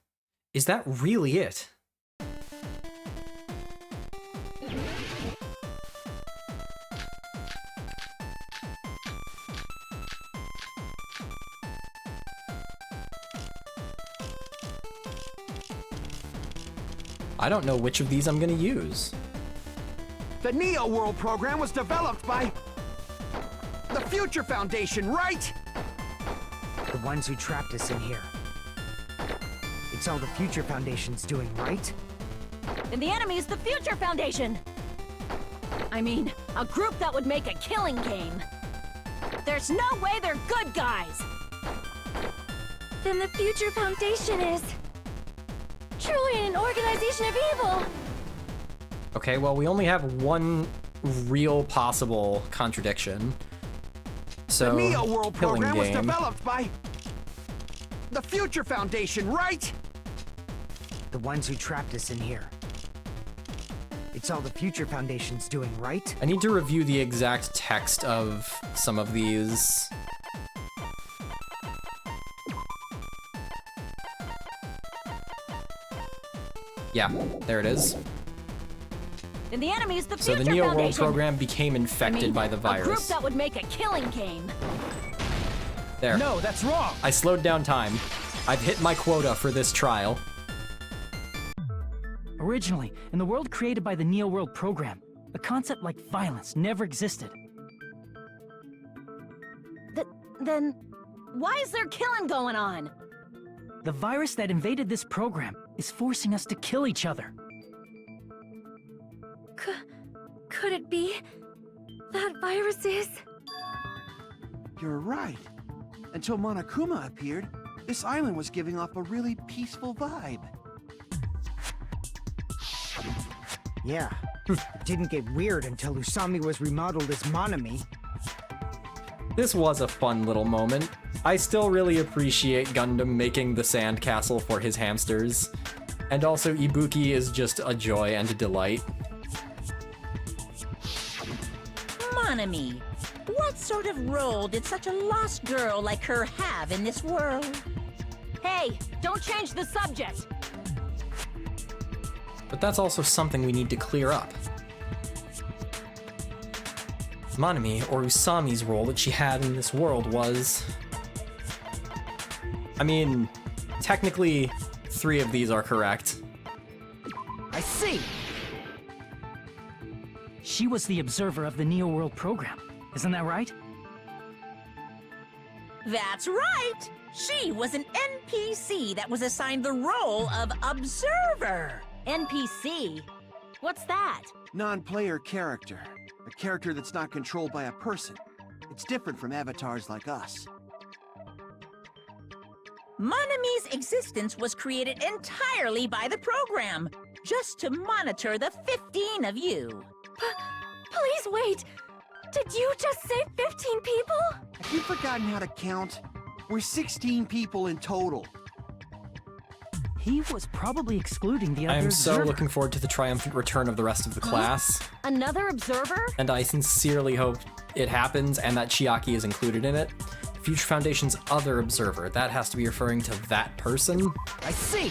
Is that really it? I don't know which of these I'm gonna use. The Neo World program was developed by... the Future Foundation, right? The ones who trapped us in here. It's all the Future Foundation's doing, right? And the enemy's the Future Foundation! I mean, a group that would make a killing game. There's no way they're good guys! Then the Future Foundation is truly an organization of evil! Okay, well, we only have one real possible contradiction. So, The Neo World killing program was game. developed by the Future Foundation, right? The ones who trapped us in here. It's all the Future Foundation's doing, right? I need to review the exact text of some of these. Yeah, there it is. And the enemy's the So Future the Neo World Foundation! program became infected by the A group virus. that would make a killing game. There. No, that's wrong! I slowed down time. I've hit my quota for this trial. Originally, in the world created by the Neo World program, a concept like violence never existed. Then, why is there killing going on? The virus that invaded this program is forcing us to kill each other. Could it be that virus is? You're right. Until Monokuma appeared, this island was giving off a really peaceful vibe. Yeah. It didn't get weird until Usami was remodeled as Monami. This was a fun little moment. I still really appreciate Gundam making the sandcastle for his hamsters. And also Ibuki is just a joy and a delight. Monami, what sort of role did such a lost girl like her have in this world? Hey, don't change the subject! But that's also something we need to clear up. Monami, or Usami's role that she had in this world was... I mean, technically, 3 of these are correct. I see! She was the observer of the Neo World program. Isn't that right? That's right! She was an NPC that was assigned the role of Observer. NPC? What's that? Non-player character. A character that's not controlled by a person. It's different from avatars like us. Monami's existence was created entirely by the program, just to monitor the 15 of you. Please wait! Did you just say 15 people? Have you forgotten how to count? We're 16 people in total. He was probably excluding the other I am so observer. looking forward to the triumphant return of the rest of the class. Another observer? And I sincerely hope it happens and that Chiaki is included in it. Future Foundation's other observer, that has to be referring to that person? I see!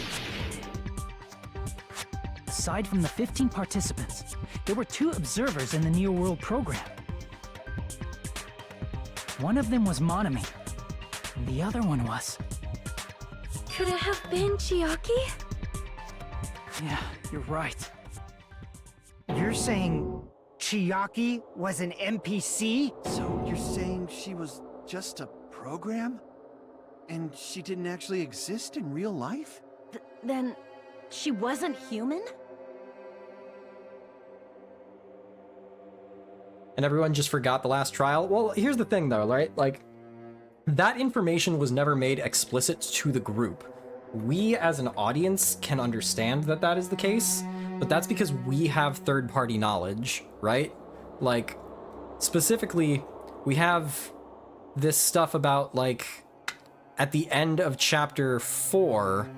Aside from the 15 participants, there were 2 observers in the Neo World program. One of them was Monami, and the other one was... Could it have been Chiaki? Yeah, you're right. You're saying Chiaki was an NPC? So you're saying she was just a program? And she didn't actually exist in real life? Then, she wasn't human? And everyone just forgot the last trial? Well, here's the thing though, right? Like, that information was never made explicit to the group. We as an audience can understand that that is the case, but that's because we have third-party knowledge, right? Like, specifically, we have this stuff about, like, at the end of chapter 4,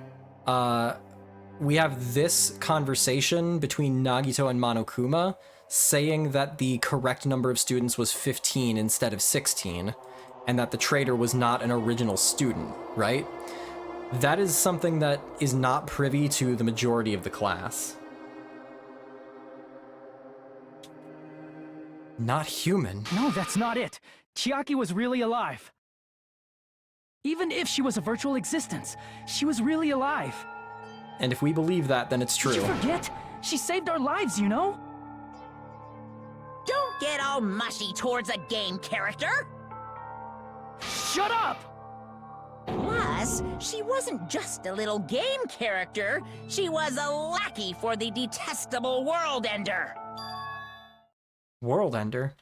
we have this conversation between Nagito and Monokuma saying that the correct number of students was 15 instead of 16, and that the traitor was not an original student, right? That is something that is not privy to the majority of the class. Not human. No, that's not it. Chiaki was really alive. Even if she was a virtual existence, she was really alive. And if we believe that, then it's true. Did you forget? She saved our lives, you know? Don't get all mushy towards a game character! Shut up! Plus, Yes, she wasn't just a little game character. She was a lackey for the detestable World Ender. World Ender?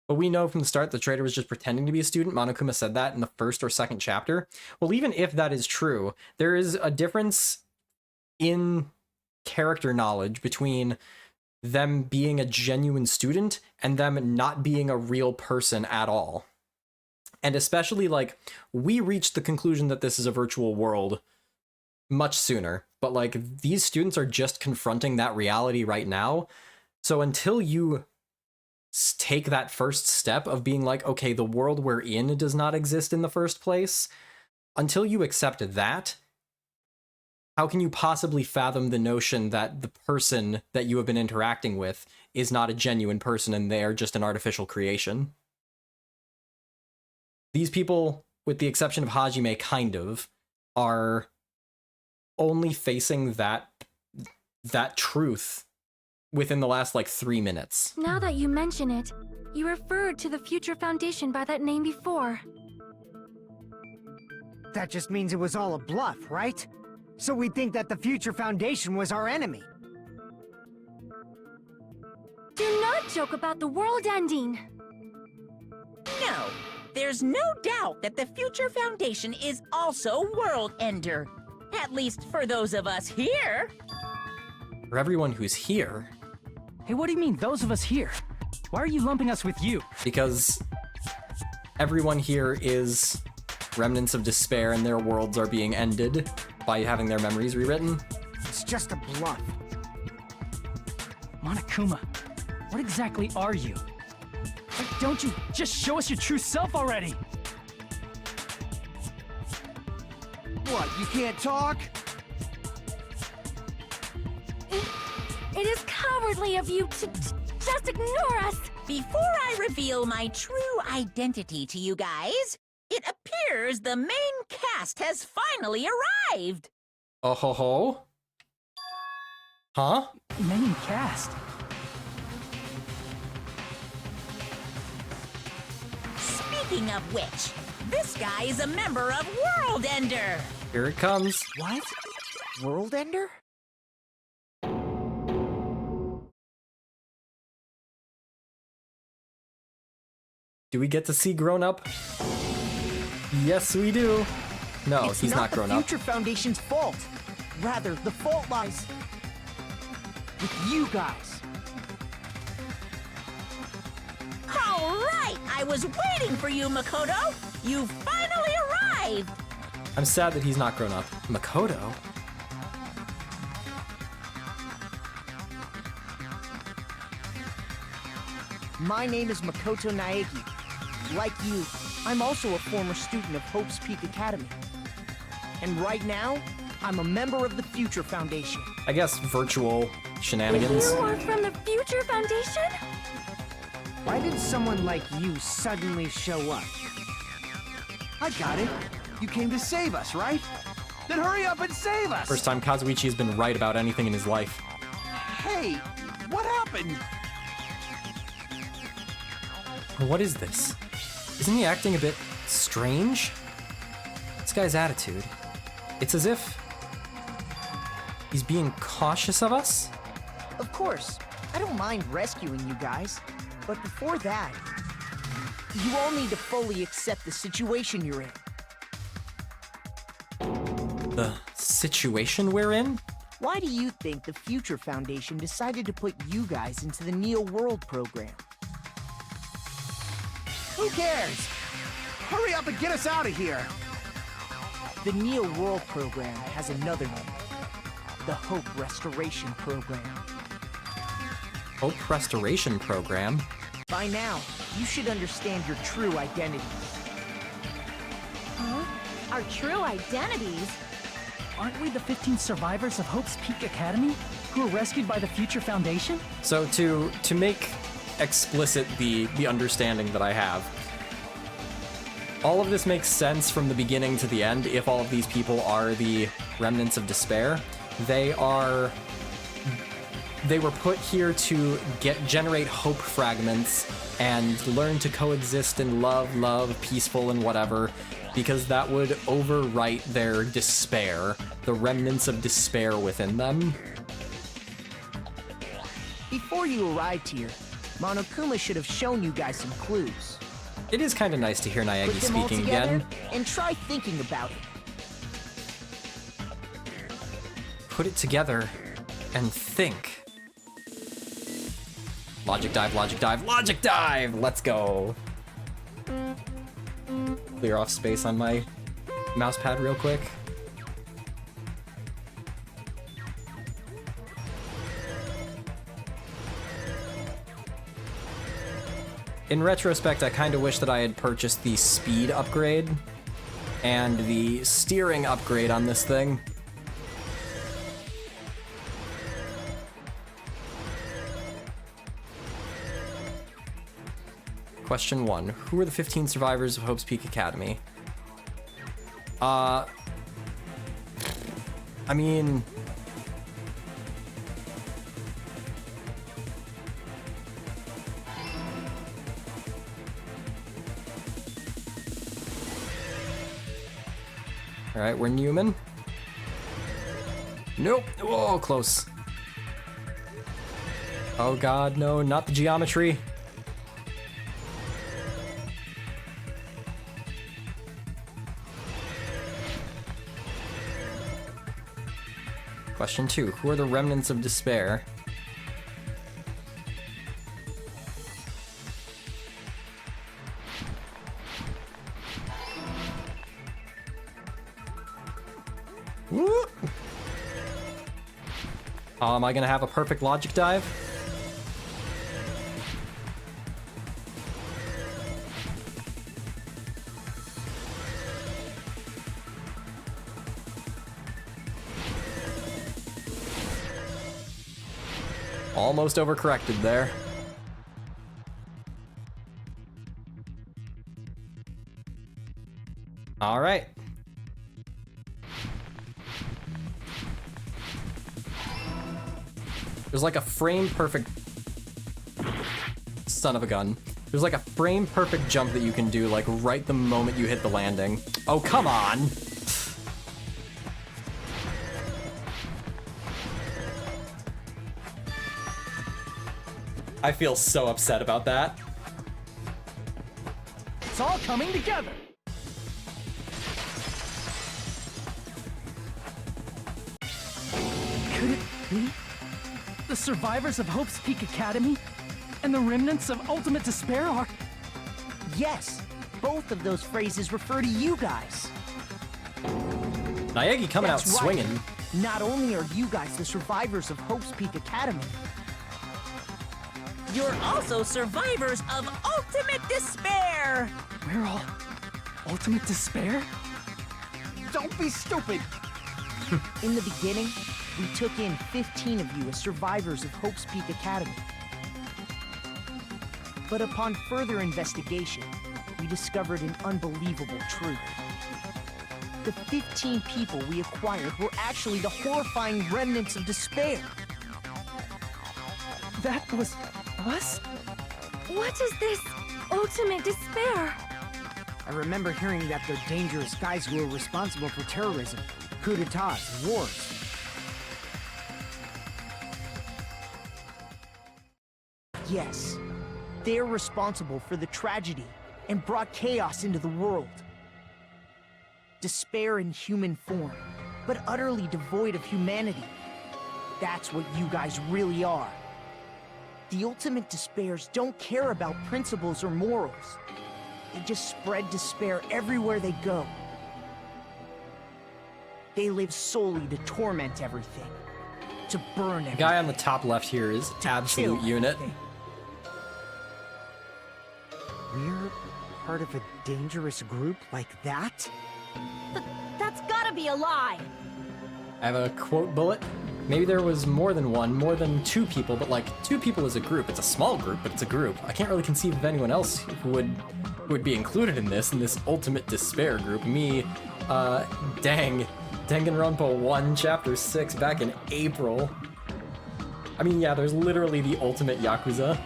But we know from the start the traitor was just pretending to be a student. Monokuma said that in the first or second chapter. Well, even if that is true, there is a difference in character knowledge between them being a genuine student and them not being a real person at all. And especially, like, we reached the conclusion that this is a virtual world much sooner, but like these students are just confronting that reality right now. So until you take that first step of being like, okay, the world we're in does not exist in the first place, until you accept that, how can you possibly fathom the notion that the person that you have been interacting with is not a genuine person and they're just an artificial creation? These people, with the exception of Hajime, kind of, are only facing that truth within the last, like, 3 minutes. Now that you mention it, you referred to the Future Foundation by that name before. That just means it was all a bluff, right? So we think that the Future Foundation was our enemy. Do not joke about the world ending! No, there's no doubt that the Future Foundation is also World Ender. At least for those of us here. For everyone who's here. Hey, what do you mean, those of us here? Why are you lumping us with you? Because everyone here is remnants of despair and their worlds are being ended by having their memories rewritten. It's just a bluff. Monokuma, what exactly are you? Like, don't you just show us your true self already? What, you can't talk? It is cowardly of you to just ignore us! Before I reveal my true identity to you guys, it appears the main cast has finally arrived. Oh ho ho? Huh? Main cast. Speaking of which, this guy is a member of World Ender. Here it comes. What? World Ender? Do we get to see grown up? Yes, we do. No, he's not grown up. It's not the Future Foundation's fault. Rather, the fault lies with you guys. All right, I was waiting for you, Makoto. You finally arrived. I'm sad that he's not grown up. Makoto? My name is Makoto Naegi. Like you, I'm also a former student of Hope's Peak Academy. And right now, I'm a member of the Future Foundation. I guess virtual shenanigans. You are from the Future Foundation? Why did someone like you suddenly show up? I got it. You came to save us, right? Then hurry up and save us! First time Kazuichi has been right about anything in his life. Hey, what happened? What is this? Isn't he acting a bit strange? This guy's attitude. It's as if he's being cautious of us? Of course, I don't mind rescuing you guys. But before that, you all need to fully accept the situation you're in. The situation we're in? Why do you think the Future Foundation decided to put you guys into the Neo World program? Who cares? Hurry up and get us out of here! The Neo World program has another name. The Hope Restoration Program. Hope Restoration Program? By now, you should understand your true identities. Huh? Our true identities? Aren't we the 15 survivors of Hope's Peak Academy who were rescued by the Future Foundation? So to make explicit the understanding that I have, all of this makes sense from the beginning to the end. If all of these people are the remnants of despair, they are they were put here to generate hope fragments and learn to coexist in love, peaceful and whatever, because that would overwrite their despair, the remnants of despair within them. Before you arrived here, Monokuma should have shown you guys some clues. It is kind of nice to hear Naegi Put them all speaking together again. and try thinking about it. Put it together and think. Logic dive, logic dive, logic dive! Let's go. Clear off space on my mouse pad real quick. In retrospect, I kind of wish that I had purchased the speed upgrade and the steering upgrade on this thing. Question 1. Who are the 15 survivors of Hope's Peak Academy? I mean... Alright, we're Newman. Nope. Oh, close. Oh god, no, not the geometry. Question 2. Who are the remnants of despair? Woo! Am I gonna have a perfect logic dive? Almost overcorrected there. All right. There's like a frame perfect... Son of a gun. There's like a frame perfect jump that you can do like right the moment you hit the landing. Oh, come on! I feel so upset about that. It's all coming together. Could it be the survivors of Hope's Peak Academy and the remnants of Ultimate Despair are... Yes, both of those phrases refer to you guys. Naegi coming out That's right. swinging. Not only are you guys the survivors of Hope's Peak Academy, You're also survivors of Ultimate Despair! We're all Ultimate Despair? Don't be stupid! in the beginning, we took in 15 of you as survivors of Hope's Peak Academy. But upon further investigation, we discovered an unbelievable truth. The 15 people we acquired were actually the horrifying remnants of despair. That was us? What is this ultimate despair? I remember hearing that they're dangerous guys who are responsible for terrorism, coup d'etats, and wars. Yes, they're responsible for the tragedy and brought chaos into the world. Despair in human form, but utterly devoid of humanity. That's what you guys really are. The ultimate despairs don't care about principles or morals. They just spread despair everywhere they go. They live solely to torment everything, to burn everything. The guy on the top left here is absolute kill unit. everything. We're part of a dangerous group like that? That's gotta be a lie! I have a quote bullet. Maybe there was more than one, more than 2 people, but like 2 people is a group. It's a small group, but it's a group. I can't really conceive of anyone else who would be included in this ultimate despair group. Me, Danganronpa 1 Chapter 6 back in April. I mean, yeah, there's literally the ultimate Yakuza.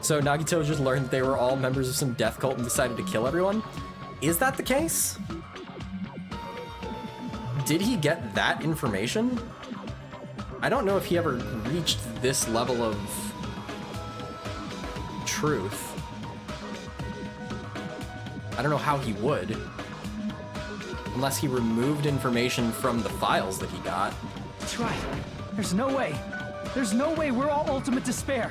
So Nagito just learned that they were all members of some death cult and decided to kill everyone? Is that the case? Did he get that information? I don't know if he ever reached this level of truth. I don't know how he would. Unless he removed information from the files that he got. That's right. There's no way. There's no way we're all ultimate despair.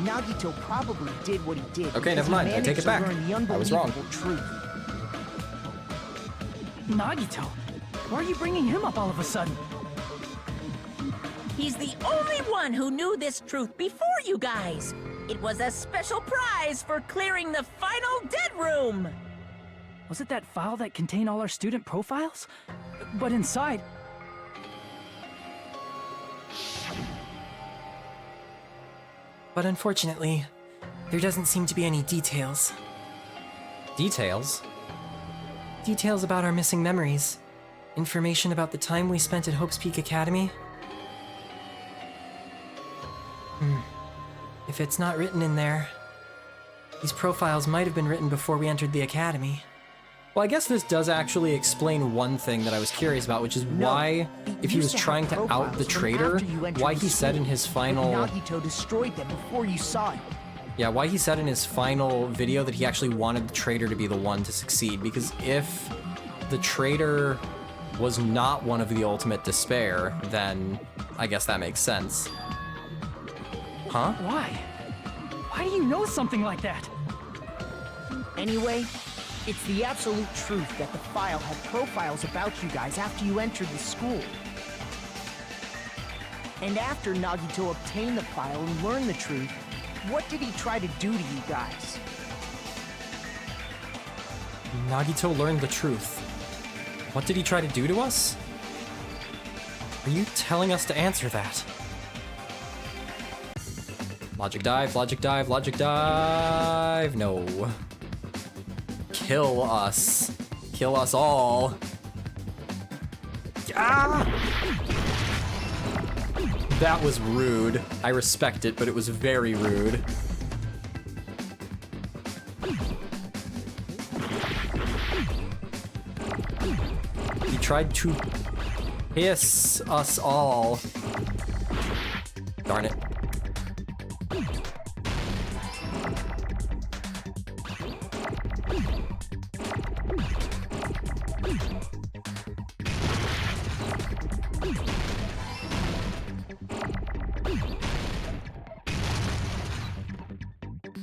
Nagito probably did what he did. Okay, never mind. I take it back. I was wrong. Truth. Nagito? Why are you bringing him up all of a sudden? He's the only one who knew this truth before you guys. It was a special prize for clearing the final dead room. Was it that file that contained all our student profiles? But inside... But unfortunately, there doesn't seem to be any details. Details? Details about our missing memories. Information about the time we spent at Hope's Peak Academy. If it's not written in there, these profiles might have been written before we entered the academy. Well, I guess this does actually explain one thing that I was curious about, which is why, if he was trying to out the traitor, why he said in his final... Nagito destroyed them before you saw it. Yeah, why he said in his final video that he actually wanted the traitor to be the one to succeed, because if the traitor was not one of the ultimate despair, then I guess that makes sense. Huh? Why? Why do you know something like that? Anyway, it's the absolute truth that the file had profiles about you guys after you entered the school. And after Nagito obtained the file and learned the truth, what did he try to do to you guys? Nagito learned the truth. What did he try to do to us? Are you telling us to answer that? Logic dive, logic dive, logic dive. No. Kill us. Kill us all. Ah! That was rude. I respect it, but it was very rude. He tried to hiss us all. Darn it.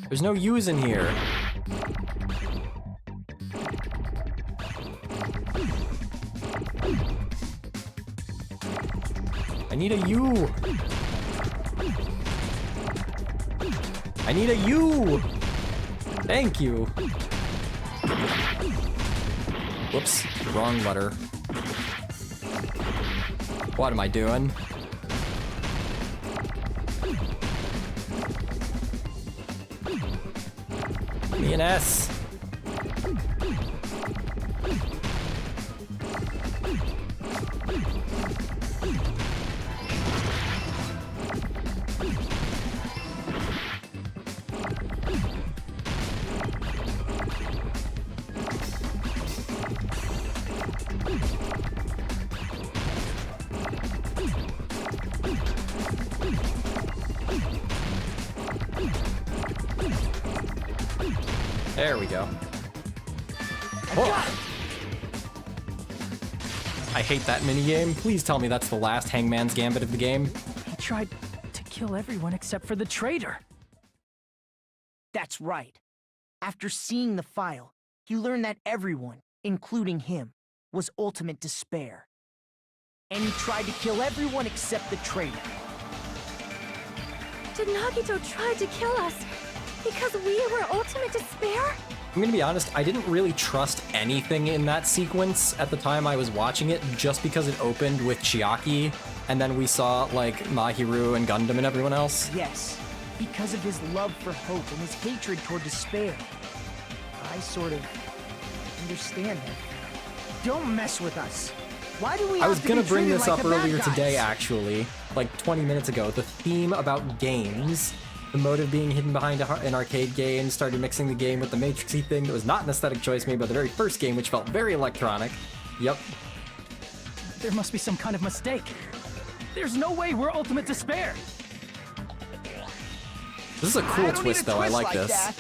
There's no U's in here. I need a U. I need a U. Thank you. Whoops, wrong letter. What am I doing? Me an S. There we go. Oh. I hate that minigame. Please tell me that's the last Hangman's Gambit of the game. He tried to kill everyone except for the traitor. That's right. After seeing the file, he learned that everyone, including him, was ultimate despair. And he tried to kill everyone except the traitor. Did Nagito try to kill us because we were ultimate despair? I'm gonna be honest, I didn't really trust anything in that sequence at the time I was watching it, just because it opened with Chiaki, and then we saw, like, Mahiru and Gundam and everyone else. Yes, because of his love for hope and his hatred toward despair. I sort of understand him. Don't mess with us. Why do we I was have to gonna be bring treated this like up the bad earlier guys? today, actually. Like 20 minutes ago, like 20 minutes ago. The theme about games, the motive being hidden behind an arcade game, started mixing the game with the Matrixy thing that was not an aesthetic choice made by the very first game, which felt very electronic. Yep. There must be some kind of mistake. There's no way we're Ultimate Despair. This is a cool twist, though. I like this. That.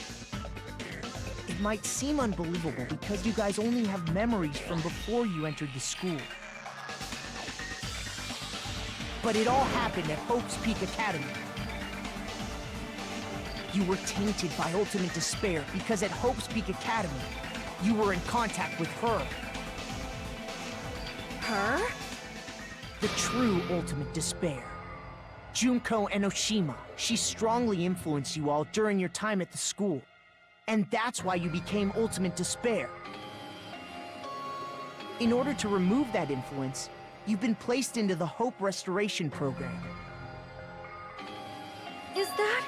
It might seem unbelievable because you guys only have memories from before you entered the school. But it all happened at Hope's Peak Academy. You were tainted by Ultimate Despair because at Hope's Peak Academy, you were in contact with her. Her? The true Ultimate Despair. Junko Enoshima. She strongly influenced you all during your time at the school. And that's why you became Ultimate Despair. In order to remove that influence, you've been placed into the Hope Restoration Program. Is that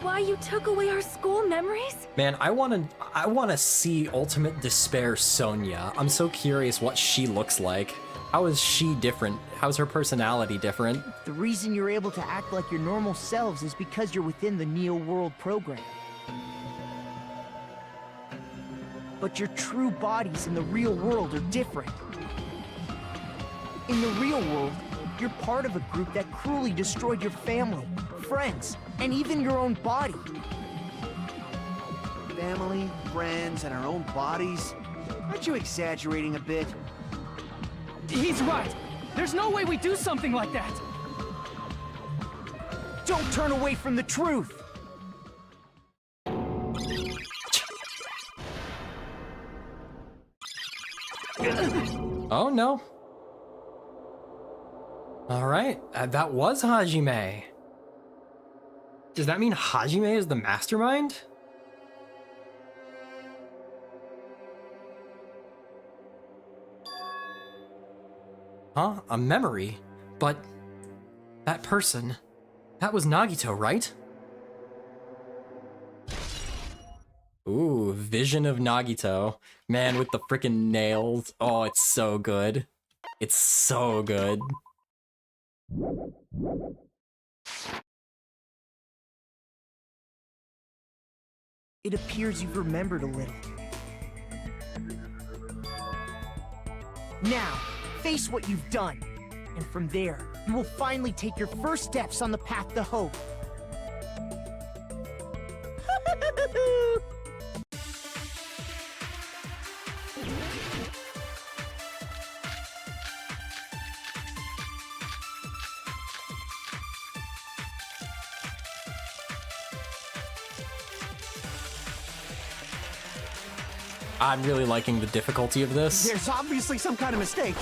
why you took away our school memories? Man, I wanna see Ultimate Despair Sonia. I'm so curious what she looks like. How is she different? How's her personality different? The reason you're able to act like your normal selves is because you're within the Neo World program. But your true bodies in the real world are different. In the real world, you're part of a group that cruelly destroyed your family, friends, and even your own body. Family, friends, and our own bodies? Aren't you exaggerating a bit? He's right. There's no way we do something like that. Don't turn away from the truth! Oh, no. Alright, that was Hajime. Does that mean Hajime is the mastermind? Huh? A memory? But that person, that was Nagito, right? Ooh, vision of Nagito. Man with the frickin' nails. Oh, it's so good. It's so good. It appears you've remembered a little. Now, face what you've done. And from there, you will finally take your first steps on the path to hope. I'm really liking the difficulty of this. There's obviously some kind of mistake.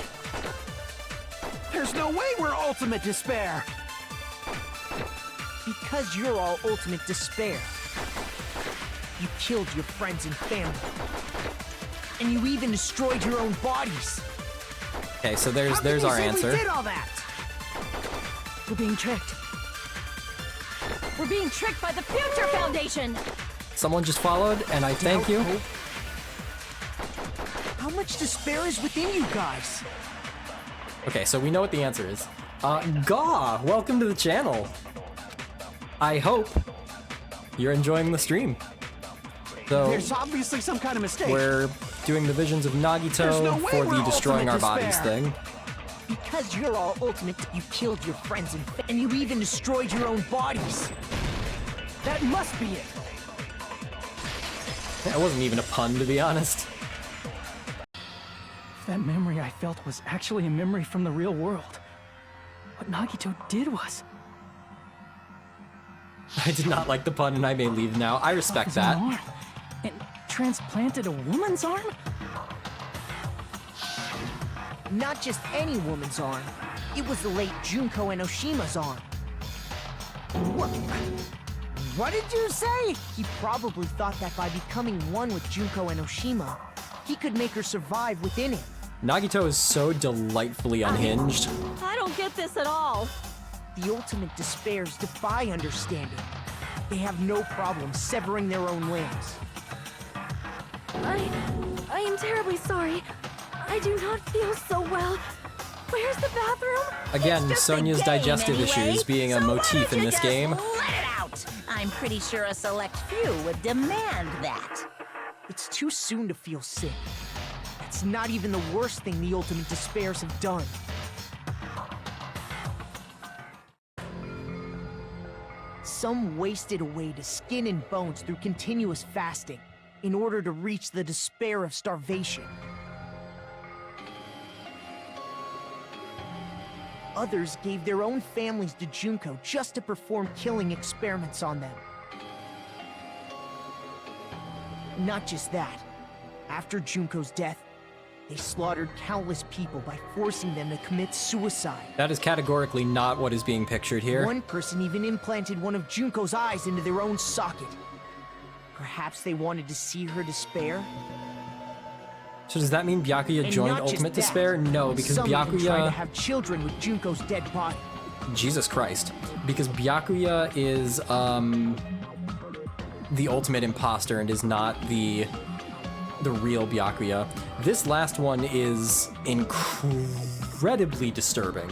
There's no way we're Ultimate Despair. Because you're all Ultimate Despair. You killed your friends and family. And you even destroyed your own bodies. Okay, so there's How can you our say answer. We did all that? We're being tricked. We're being tricked by the Future Foundation! Someone just followed, and I thank you. Hope. How much despair is within you guys? Okay, so we know what the answer is. Gaw, welcome to the channel. I hope you're enjoying the stream. So There's obviously some kind of mistake. we're doing the visions of Nagito There's no way for the we're destroying our Ultimate bodies Despair. thing. Because you're all Ultimate, you killed your friends and you even destroyed your own bodies. That must be it. That wasn't even a pun, to be honest. If that memory I felt was actually a memory from the real world, what Nagito did was... I did not like the pun, and I may leave now. I respect that. An arm, and transplanted a woman's arm? Not just any woman's arm. It was the late Junko Enoshima's arm. What did you say? He probably thought that by becoming one with Junko Enoshima, he could make her survive within him. Nagito is so delightfully unhinged. I don't get this at all. The Ultimate Despairs defy understanding. They have no problem severing their own limbs. I am terribly sorry. I do not feel so well. Where's the bathroom? Again, It's just a Sonia's game digestive anyway, issues being a so why motif don't in you this just game. Let it out. I'm pretty sure a select few would demand that. It's too soon to feel sick. That's not even the worst thing the Ultimate Despairs have done. Some wasted away to skin and bones through continuous fasting in order to reach the despair of starvation. Others gave their own families to Junko just to perform killing experiments on them. Not just that. After Junko's death, they slaughtered countless people by forcing them to commit suicide. That is categorically not what is being pictured here. One person even implanted one of Junko's eyes into their own socket. Perhaps they wanted to see her despair? So does that mean Byakuya And joined not just Ultimate that, Despair? No, because some even tried to Byakuya... have children with Junko's dead body. Jesus Christ. Because Byakuya is, the ultimate imposter and is not the real Byakuya. This last one is incredibly disturbing.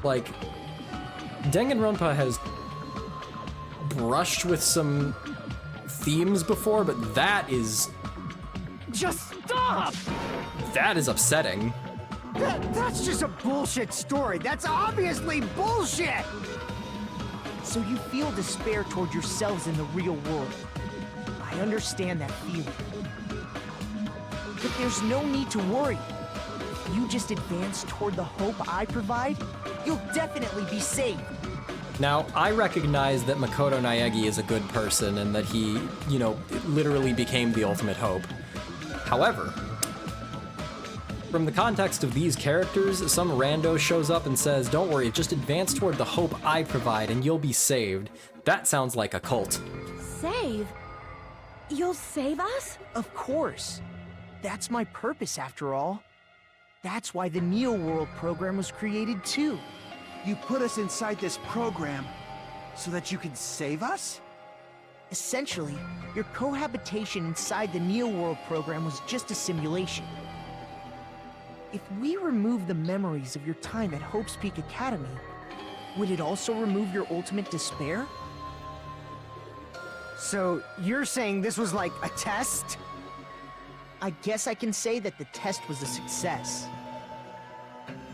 Like, Danganronpa has brushed with some themes before, but that is... Just stop! That is upsetting. That's just a bullshit story. That's obviously bullshit! So you feel despair toward yourselves in the real world. I understand that feeling. But there's no need to worry. If you just advance toward the hope I provide, you'll definitely be saved. Now, I recognize that Makoto Naegi is a good person and that he, you know, literally became the ultimate hope. However, from the context of these characters, some rando shows up and says, "Don't worry, just advance toward the hope I provide and you'll be saved." That sounds like a cult. Save? You'll save us? Of course. That's my purpose, after all. That's why the Neo World program was created, too. You put us inside this program so that you can save us? Essentially, your cohabitation inside the Neo World program was just a simulation. If we remove the memories of your time at Hope's Peak Academy, would it also remove your ultimate despair? So, you're saying this was like a test? I guess I can say that the test was a success.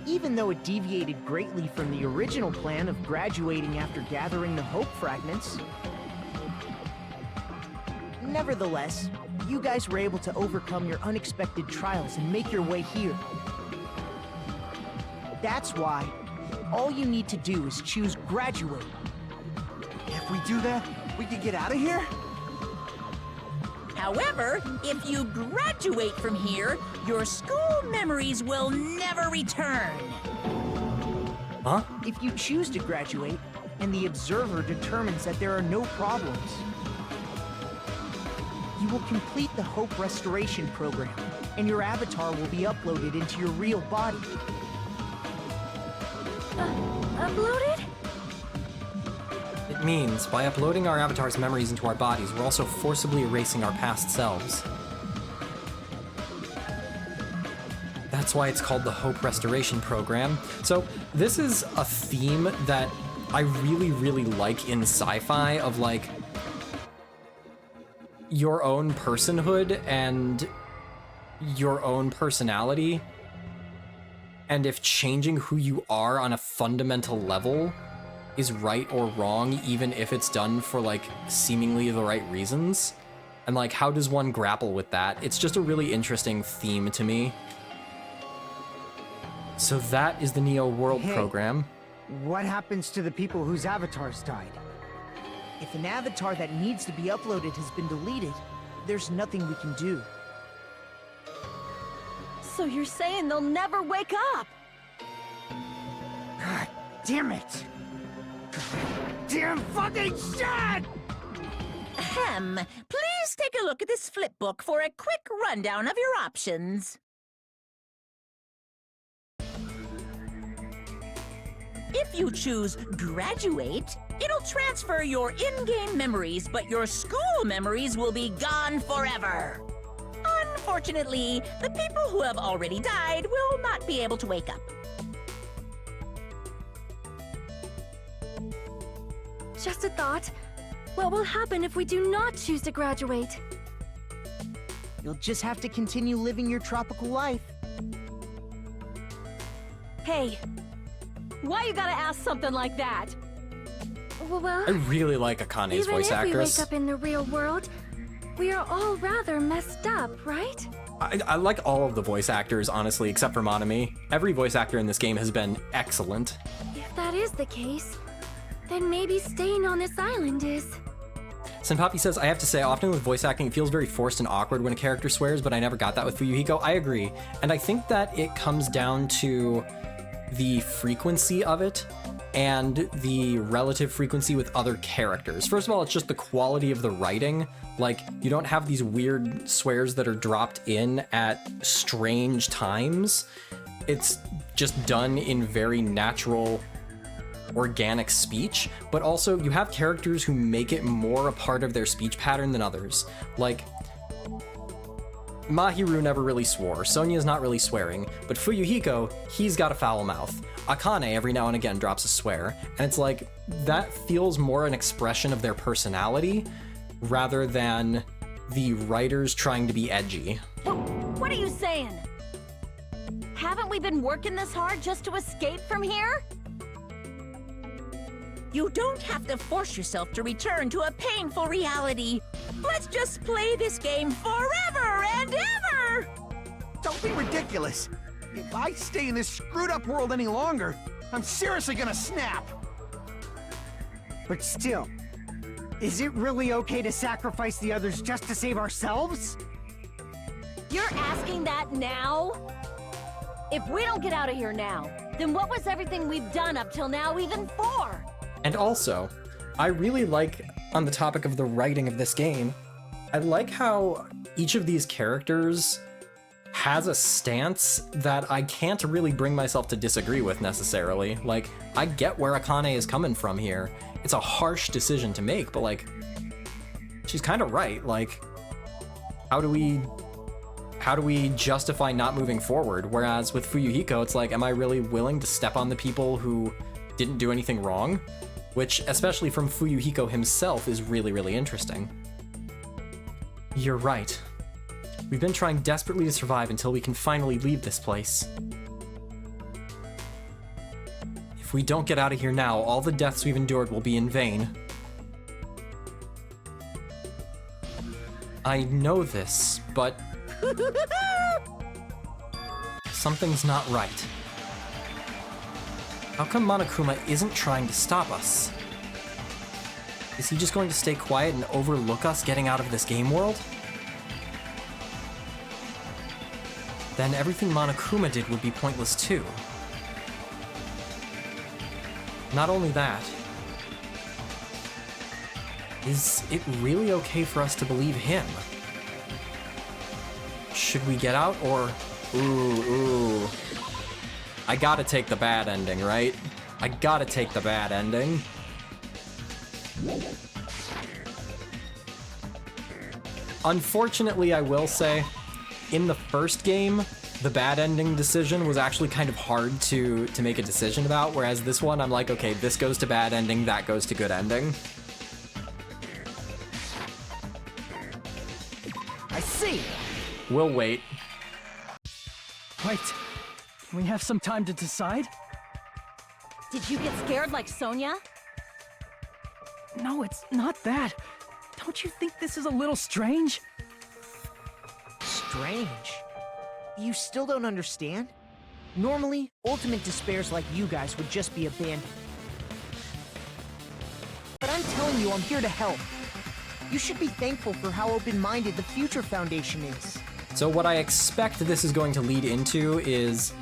Even though it deviated greatly from the original plan of graduating after gathering the Hope Fragments. Nevertheless, you guys were able to overcome your unexpected trials and make your way here. That's why all you need to do is choose graduate. If we do that, we can get out of here? However, if you graduate from here, your school memories will never return. Huh? If you choose to graduate, and the observer determines that there are no problems, you will complete the Hope Restoration Program, and your avatar will be uploaded into your real body. Uploaded? It means, by uploading our avatar's memories into our bodies, we're also forcibly erasing our past selves. That's why it's called the Hope Restoration Program. So, this is a theme that I really, really like in sci-fi, of like, your own personhood and your own personality. And if changing who you are on a fundamental level is right or wrong, even if it's done for like seemingly the right reasons. And like, how does one grapple with that? It's just a really interesting theme to me. So that is the Neo World Hey. program. What happens to the people whose avatars died? If an avatar that needs to be uploaded has been deleted, there's nothing we can do. So you're saying they'll never wake up? God damn it! Damn fucking shit! Ahem. Please take a look at this flip book for a quick rundown of your options. If you choose graduate, it'll transfer your in-game memories, but your school memories will be gone forever. Unfortunately, the people who have already died will not be able to wake up. Just a thought. What will happen if we do not choose to graduate? You'll just have to continue living your tropical life. Hey, why you gotta ask something like that? Well, I really like Akane's even voice if we actress. wake up in the real world, we are all rather messed up, right? I like all of the voice actors, honestly, except for Monami. Every voice actor in this game has been excellent. If that is the case, then maybe staying on this island is... Senpapi says, I have to say, often with voice acting, it feels very forced and awkward when a character swears, but I never got that with Fuyuhiko. I agree. And I think that it comes down to the frequency of it and the relative frequency with other characters. First of all, it's just the quality of the writing. Like, you don't have these weird swears that are dropped in at strange times. It's just done in very natural, organic speech, but also you have characters who make it more a part of their speech pattern than others. Like, Mahiru never really swore, Sonya's not really swearing, but Fuyuhiko, he's got a foul mouth. Akane every now and again drops a swear, and it's like, that feels more an expression of their personality rather than the writers trying to be edgy. What are you saying? Haven't we been working this hard just to escape from here? You don't have to force yourself to return to a painful reality. Let's just play this game forever and ever! Don't be ridiculous. If I stay in this screwed up world any longer, I'm seriously gonna snap. But still, is it really okay to sacrifice the others just to save ourselves? You're asking that now? If we don't get out of here now, then what was everything we've done up till now even for? And also, I really like, on the topic of the writing of this game, I like how each of these characters has a stance that I can't really bring myself to disagree with necessarily. Like, I get where Akane is coming from here. It's a harsh decision to make, but like, she's kind of right. Like, how do we justify not moving forward? Whereas with Fuyuhiko, it's like, am I really willing to step on the people who didn't do anything wrong? Which, especially from Fuyuhiko himself, is really, really interesting. You're right. We've been trying desperately to survive until we can finally leave this place. If we don't get out of here now, all the deaths we've endured will be in vain. I know this, but... something's not right. How come Monokuma isn't trying to stop us? Is he just going to stay quiet and overlook us getting out of this game world? Then everything Monokuma did would be pointless too. Not only that, is it really okay for us to believe him? Should we get out or... Ooh. I gotta take the bad ending, right? I gotta take the bad ending. Unfortunately, I will say, in the first game, the bad ending decision was actually kind of hard to make a decision about, whereas this one, I'm like, okay, this goes to bad ending, that goes to good ending. I see. We'll wait. Wait, we have some time to decide? Did you get scared like Sonya? No, it's not that. Don't you think this is a little strange? Strange. You still don't understand? Normally, ultimate despairs like you guys would just be abandoned. But I'm telling you, I'm here to help. You should be thankful for how open-minded the Future Foundation is. So what I expect this is going to lead into is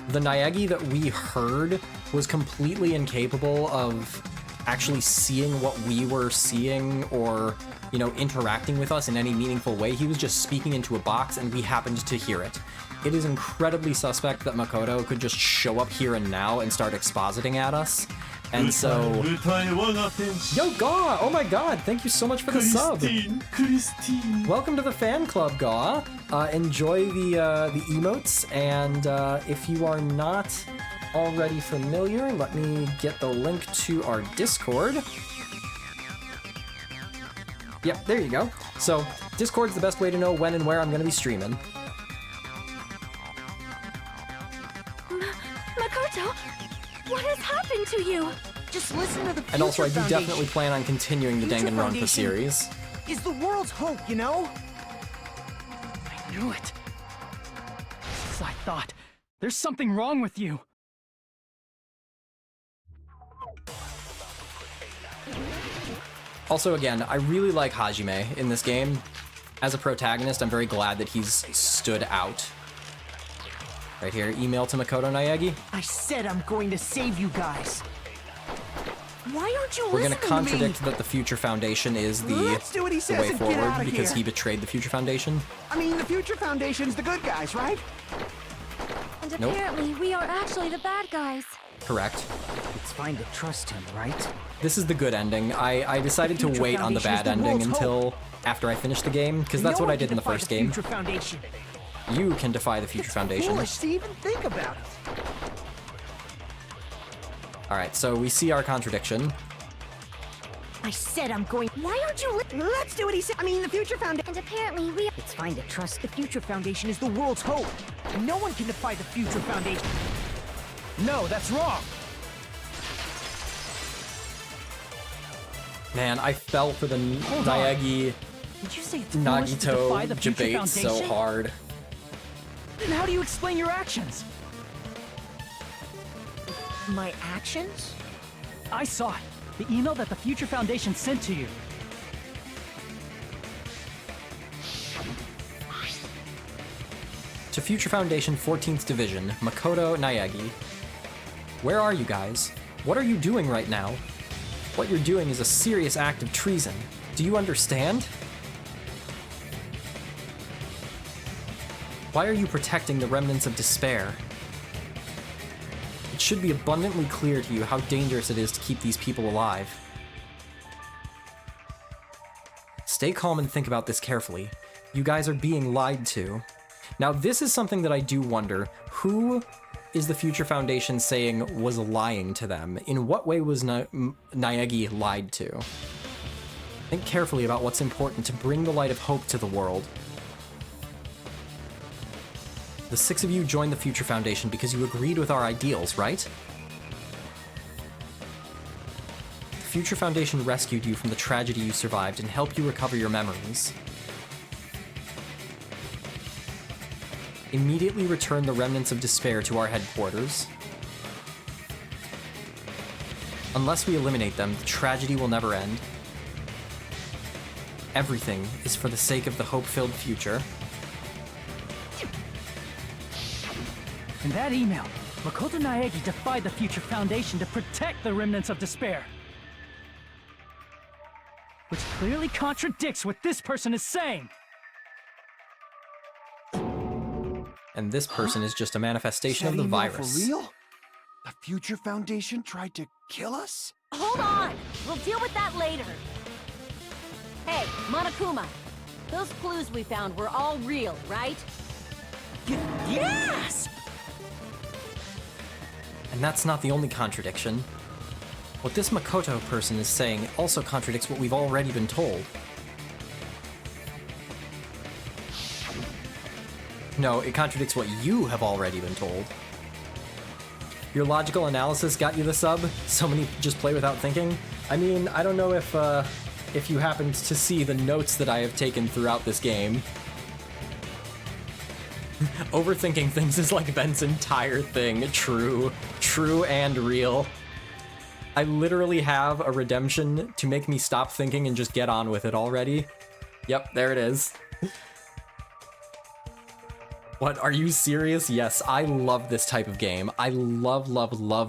the Naegi that we heard was completely incapable of actually seeing what we were seeing or, you know, interacting with us in any meaningful way. He was just speaking into a box and we happened to hear it. It is incredibly suspect that Makoto could just show up here and now and start expositing at us. And so... Yo, Gaw! Oh my god, thank you so much for the sub! Christine. Welcome to the fan club, Gaw. Enjoy the emotes, and if you are not already familiar, let me get the link to our Discord. Yep, there you go. So, Discord's the best way to know when and where I'm gonna be streaming. Makoto, what has happened to you? Just listen to the Future And also, I do Foundation. definitely plan on continuing the Future Danganronpa Foundation series. is the world's hope, you know? I knew it. Just as I thought. There's something wrong with you. Also, again, I really like Hajime in this game. As a protagonist, I'm very glad that he's stood out. Right here, email to Makoto Naegi. I said I'm going to save you guys. Why aren't you We're listening going to contradict to me? that the Future Foundation is the Let's do what he the says way and get forward outta because here. he betrayed the Future Foundation. I mean, the Future Foundation's the good guys, right? And Nope. apparently we are actually the bad guys. Correct. It's fine to trust him, right? This is the good ending. I decided The to Future wait on the Foundation is bad the ending world's until after I finished the game, because that's No what I one did can in the defy first game. Future Foundation. You can defy the Future It's Foundation. foolish to even think about it. Alright, so we see our contradiction. I said I'm going. Why aren't you? Let's do what he said. I mean, the Future Foundation. And apparently we It's fine to trust. The Future Foundation is the world's hope. No one can defy the Future Foundation. No, that's wrong. Man, I fell for the Hold on. Naegi Did you say it's foolish to defy the Nagito Future debate Foundation? so hard. Then how do you explain your actions? My actions? I saw it. The email that the Future Foundation sent to you. To Future Foundation 14th Division, Makoto Naegi. Where are you guys? What are you doing right now? What you're doing is a serious act of treason. Do you understand? Why are you protecting the remnants of despair? It should be abundantly clear to you how dangerous it is to keep these people alive. Stay calm and think about this carefully. You guys are being lied to. Now, this is something that I do wonder. Who is the Future Foundation saying was lying to them? In what way was Naegi lied to? Think carefully about what's important to bring the light of hope to the world. The 6 of you joined the Future Foundation because you agreed with our ideals, right? The Future Foundation rescued you from the tragedy you survived and helped you recover your memories. Immediately return the remnants of despair to our headquarters. Unless we eliminate them, the tragedy will never end. Everything is for the sake of the hope-filled future. In that email, Makoto Naegi defied the Future Foundation to protect the remnants of despair. Which clearly contradicts what this person is saying. And this person is just a manifestation That of the email virus. For real? The Future Foundation tried to kill us? Hold on. We'll deal with that later. Hey, Monokuma. Those clues we found were all real, right? Yes! And that's not the only contradiction. What this Makoto person is saying also contradicts what we've already been told. No, it contradicts what you have already been told. Your logical analysis got you the sub, so many just play without thinking. I mean, I don't know if you happened to see the notes that I have taken throughout this game. Overthinking things is like Ben's entire thing. True and real. I literally have a redemption to make me stop thinking and just get on with it already. Yep, there it is. What, are you serious? Yes, I love this type of game. I love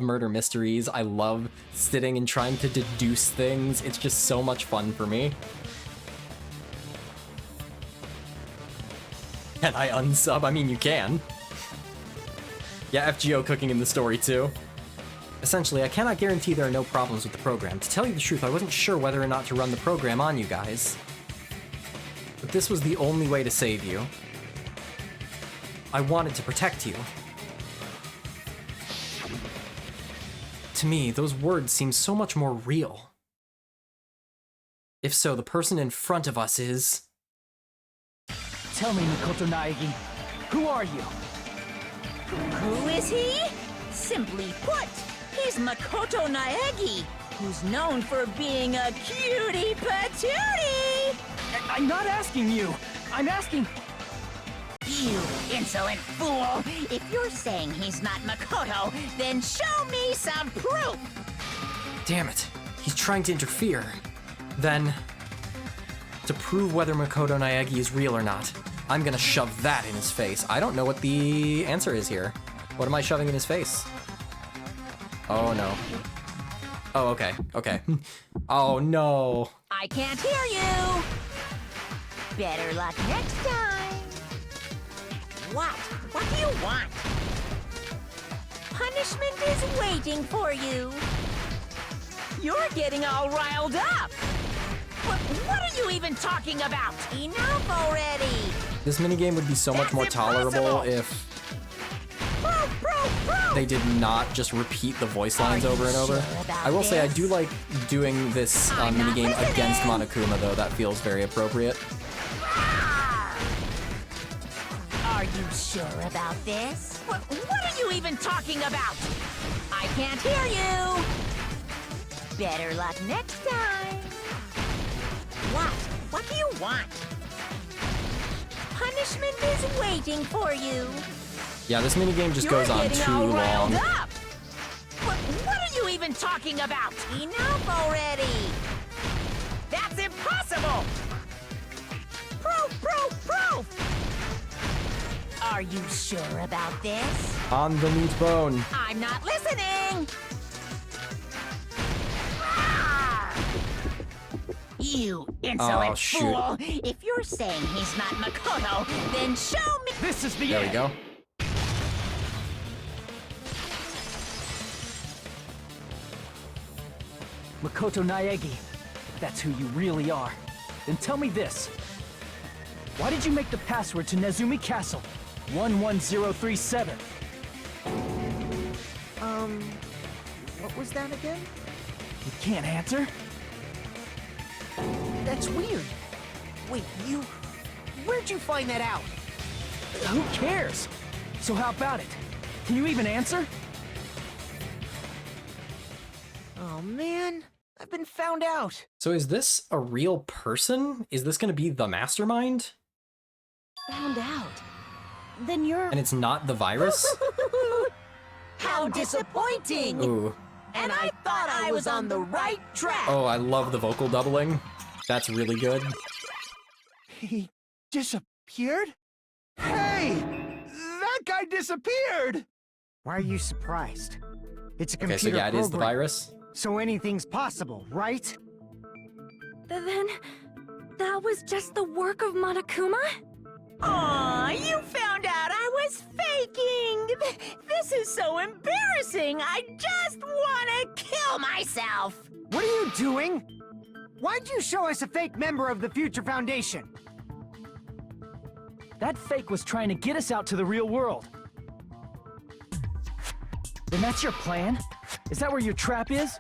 murder mysteries. I love sitting and trying to deduce things. It's just so much fun for me. Can I unsub? I mean, you can. Yeah, FGO cooking in the story too. Essentially, I cannot guarantee there are no problems with the program. To tell you the truth, I wasn't sure whether or not to run the program on you guys. But this was the only way to save you. I wanted to protect you. To me, those words seem so much more real. If so, the person in front of us is... Tell me, Makoto Naegi, who are you? Who is he? Simply put, he's Makoto Naegi, who's known for being a cutie patootie! I'm not asking you. I'm asking... You insolent fool! If you're saying he's not Makoto, then show me some proof! Damn it. He's trying to interfere. Then, to prove whether Makoto Naegi is real or not, I'm gonna shove that in his face. I don't know what the answer is here. What am I shoving in his face? Oh no. Oh, okay, okay. Oh no. I can't hear you! Better luck next time! What? What do you want? Punishment is waiting for you! You're getting all riled up! What are you even talking about? Enough already! This minigame would be so much more tolerable if they did not just repeat the voice lines over and over. I will say I do like doing this minigame against Monokuma, though. That feels very appropriate. Are you sure about this? What are you even talking about? I can't hear you! Better luck next time! What? What do you want? Punishment is waiting for you! Yeah, this minigame just goes on too long. Up. What are you even talking about? Enough already! That's impossible! Proof! Are you sure about this? On the meat bone. I'm not listening! You insolent fool! If you're saying he's not Makoto, then show me— This is the There end! we go. Makoto Naegi, if that's who you really are, then tell me this. Why did you make the password to Nezumi Castle 11037? What was that again? You can't answer? That's weird. Wait, where'd you find that out? Who cares? So how about it? Can you even answer? Oh man, I've been found out. So is this a real person? Is this gonna be the mastermind? Found out. Then you're... And it's not the virus? How disappointing! Ooh. And I thought I was on the right track! Oh, I love the vocal doubling. That's really good. He disappeared? Hey! That guy disappeared! Why are you surprised? It's a Okay, computer so yeah, it is the program, virus. so anything's possible, right? Then, that was just the work of Monokuma? Aw, you found out I was faking! This is so embarrassing! I just want to kill myself! What are you doing? Why'd you show us a fake member of the Future Foundation? That fake was trying to get us out to the real world. Then that's your plan? Is that where your trap is?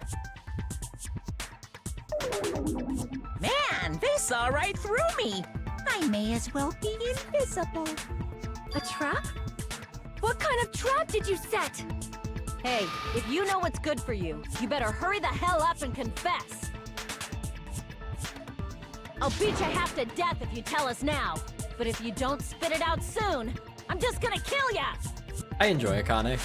Man, they saw right through me! I may as well be invisible. A trap? What kind of trap did you set? Hey, if you know what's good for you, you better hurry the hell up and confess. I'll beat you half to death if you tell us now. But if you don't spit it out soon, I'm just gonna kill ya! I enjoy Akane.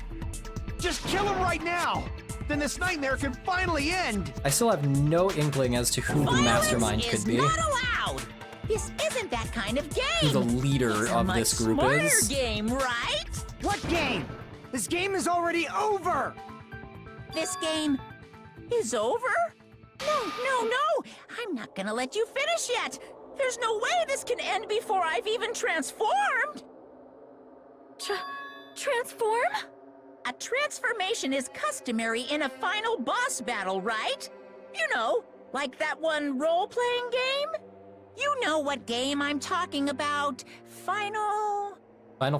Just kill him right now! Then this nightmare can finally end! I still have no inkling as to who the mastermind Violence could be. is not allowed! This isn't that kind of game! Who the leader It's a of much this group smarter is. game, right? What game? This game is already over! This game is over? No! I'm not gonna let you finish yet! There's no way this can end before I've even transformed! Transform? A transformation is customary in a final boss battle, right? You know, like that one role-playing game? You know what game I'm talking about. Final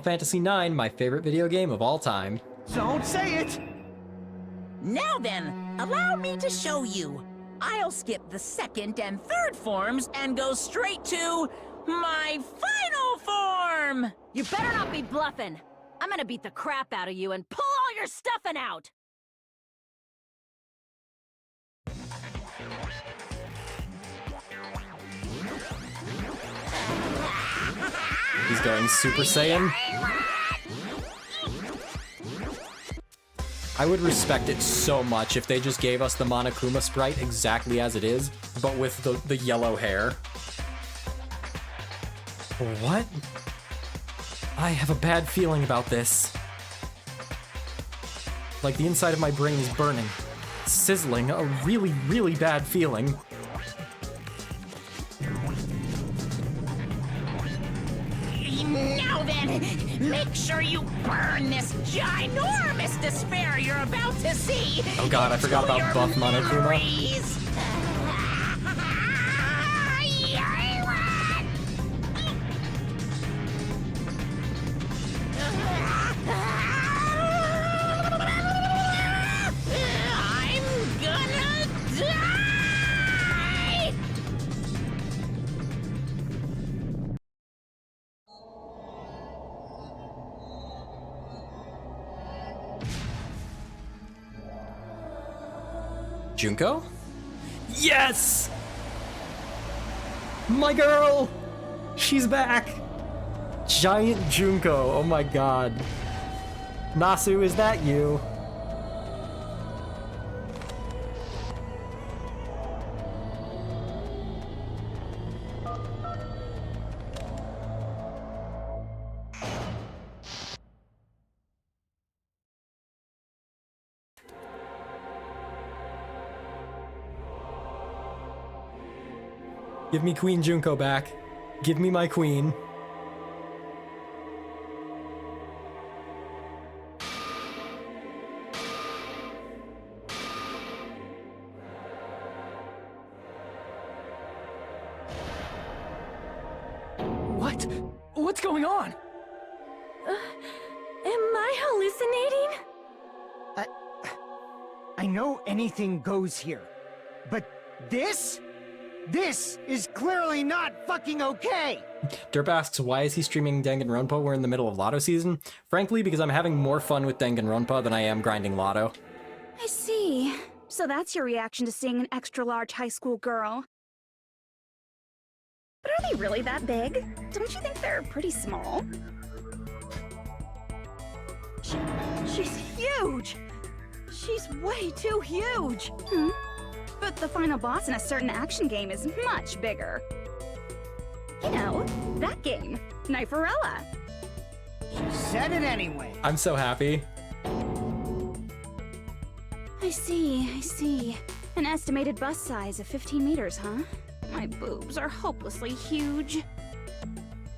Fantasy IX, my favorite video game of all time. Don't say it! Now then, allow me to show you. I'll skip the second and third forms and go straight to my final form! You better not be bluffing. I'm gonna beat the crap out of you and pull all your stuffing out! He's going Super Saiyan. I would respect it so much if they just gave us the Monokuma sprite exactly as it is, but with the yellow hair. What? I have a bad feeling about this. Like the inside of my brain is burning. Sizzling, a really, really bad feeling. Now then, make sure you burn this ginormous despair you're about to see. Oh god, I forgot about Buff Monokuma. I'm gonna die! Junko? Yes! My girl! She's back! Giant Junko, oh my god. Nasu, is that you? Give me Queen Junko back. Give me my queen. What? What's going on? Am I hallucinating? I know anything goes here, but this is clearly not fucking okay! Derp asks, why is he streaming Danganronpa? We're in the middle of Lotto season. Frankly, because I'm having more fun with Danganronpa than I am grinding Lotto. I see. So that's your reaction to seeing an extra-large high school girl. But are they really that big? Don't you think they're pretty small? She's huge! She's way too huge! But the final boss in a certain action game is much bigger. You know, that game, Kniferella. She said it anyway. I'm so happy. I see. An estimated bust size of 15 meters, huh? My boobs are hopelessly huge.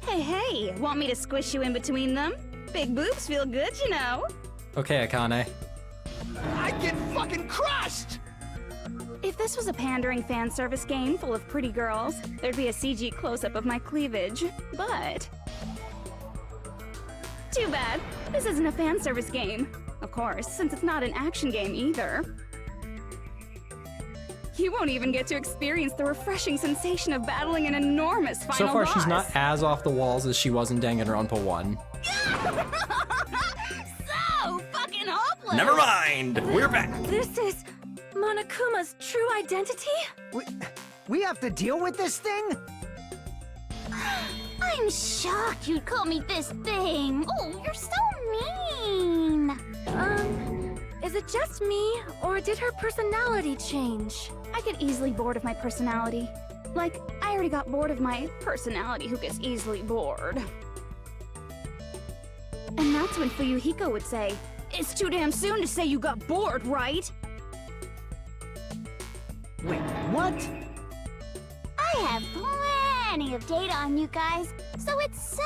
Hey, want me to squish you in between them? Big boobs feel good, you know. Okay, Akane. I get fucking crushed! If this was a pandering fan service game full of pretty girls, there'd be a CG close-up of my cleavage. But too bad. This isn't a fan service game. Of course, since it's not an action game either. You won't even get to experience the refreshing sensation of battling an enormous final So far, boss. she's not as off the walls as she was in Danganronpa 1. So fucking hopeless! Never mind! We're back! This is Monokuma's true identity? We have to deal with this thing? I'm shocked you'd call me this thing. Oh, you're so mean. Is it just me, or did her personality change? I get easily bored of my personality. Like, I already got bored of my personality who gets easily bored. And that's when Fuyuhiko would say, "It's too damn soon to say you got bored, right?" Wait, what? I have plenty of data on you guys, so it's so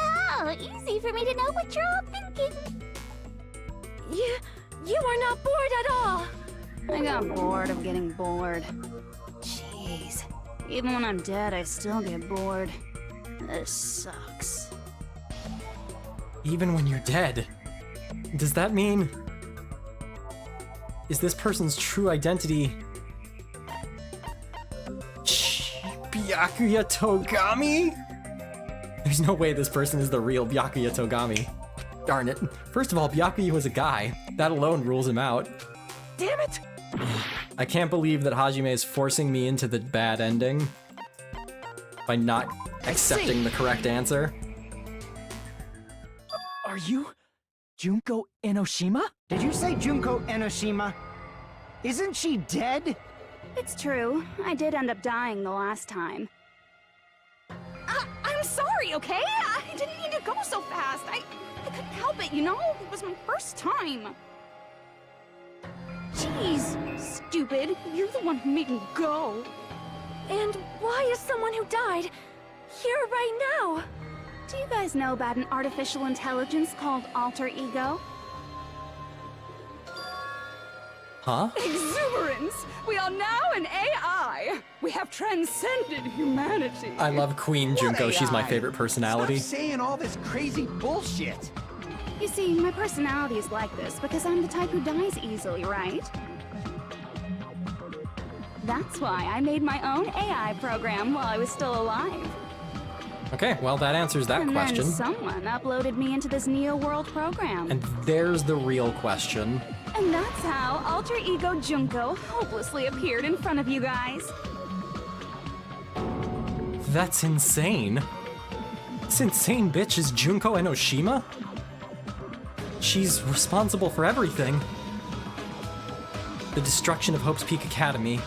easy for me to know what you're all thinking. You are not bored at all! I got bored of getting bored. Jeez. Even when I'm dead, I still get bored. This sucks. Even when you're dead? Does that mean... Is this person's true identity... Byakuya Togami? There's no way this person is the real Byakuya Togami. Darn it. First of all, Byakuya was a guy. That alone rules him out. Damn it! I can't believe that Hajime is forcing me into the bad ending by not accepting the correct answer. Are you Junko Enoshima? Did you say Junko Enoshima? Isn't she dead? It's true. I did end up dying the last time. I'm sorry, okay? I didn't mean to go so fast. I couldn't help it, you know? It was my first time. Jeez, stupid. You're the one who made me go. And why is someone who died here right now? Do you guys know about an artificial intelligence called alter ego? Huh? Exuberance! We are now an AI! We have transcended humanity! I love Queen Junko. What She's my AI? favorite personality. Stop saying all this crazy bullshit. You see, my personality is like this because I'm the type who dies easily, right? That's why I made my own AI program while I was still alive. Okay, well, that answers that And question. then someone uploaded me into this Neo World program. And there's the real question. And that's how Alter Ego Junko hopelessly appeared in front of you guys. That's insane. This insane bitch is Junko Enoshima? She's responsible for everything. The destruction of Hope's Peak Academy.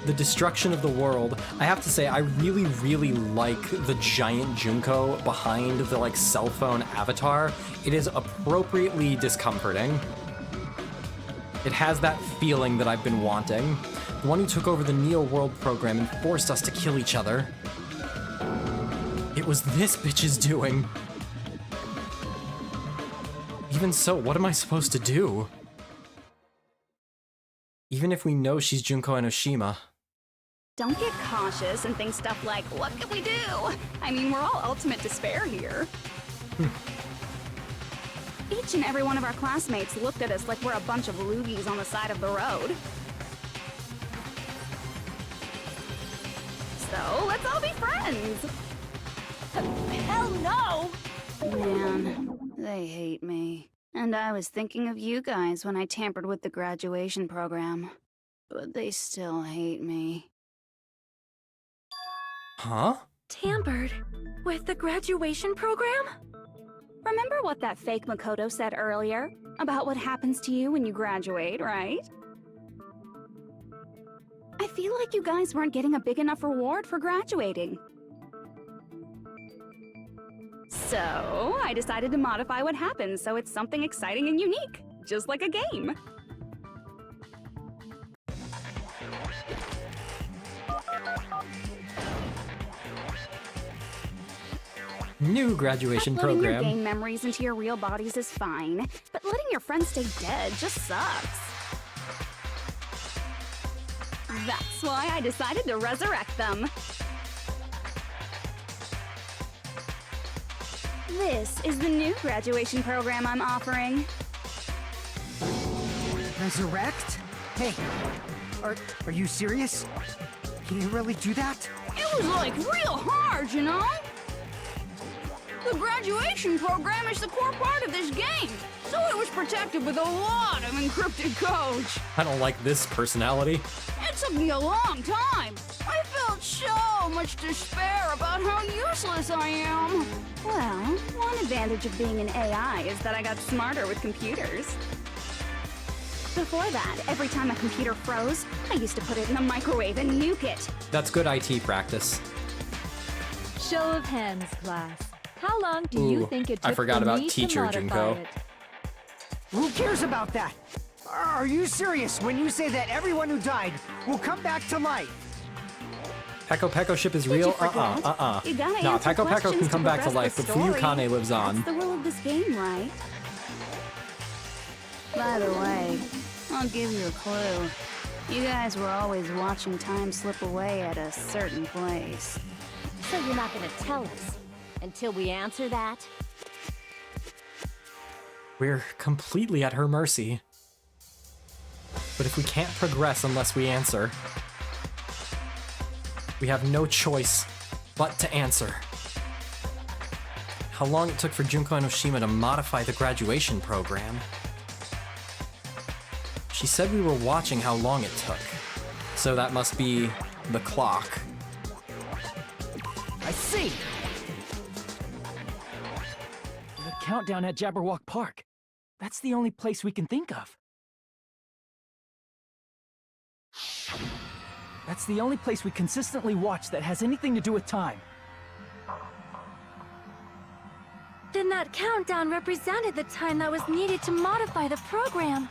The destruction of the world. I have to say, I really, really like the giant Junko behind the, like, cell phone avatar. It is appropriately discomforting. It has that feeling that I've been wanting. The one who took over the Neo World program and forced us to kill each other. It was this bitch's doing. Even so, what am I supposed to do? Even if we know she's Junko Enoshima. Don't get cautious and think stuff like, what can we do? I mean, we're all ultimate despair here. Each and every one of our classmates looked at us like we're a bunch of loogies on the side of the road. So, let's all be friends! Hell no! Man, they hate me. And I was thinking of you guys when I tampered with the graduation program. But they still hate me. Huh? Tampered with the graduation program? Remember what that fake Makoto said earlier? About what happens to you when you graduate, right? I feel like you guys weren't getting a big enough reward for graduating. So, I decided to modify what happens so it's something exciting and unique, just like a game. New graduation Uploading program. your game memories into your real bodies is fine, but letting your friends stay dead just sucks. That's why I decided to resurrect them. This is the new graduation program I'm offering. Resurrect? Hey, are you serious? Can you really do that? It was like real hard, you know? The graduation program is the core part of this game, so it was protected with a lot of encrypted codes. I don't like this personality. It took me a long time. I felt so much despair about how useless I am. Well, one advantage of being an AI is that I got smarter with computers. Before that, every time a computer froze, I used to put it in the microwave and nuke it. That's good IT practice. Show of hands, class. How long do you think it took I forgot for about me teacher to modify Junko. it? Who cares about that? Are you serious when you say that everyone who died will come back to life? Peko Peko ship is Did real? you forget? You gotta Nah, answer Peko Peko questions can to come back to progress life, the but story. Fuyukane lives on. That's the rule of this game, right? By the way, I'll give you a clue. You guys were always watching time slip away at a certain place. So you're not gonna tell us until we answer that? We're completely at her mercy. But if we can't progress unless we answer... We have no choice but to answer. How long it took for Junko and Oshima to modify the graduation program. She said we were watching how long it took. So that must be the clock. I see! The countdown at Jabberwock Park. That's the only place we can think of. That's the only place we consistently watch that has anything to do with time. Then that countdown represented the time that was needed to modify the program.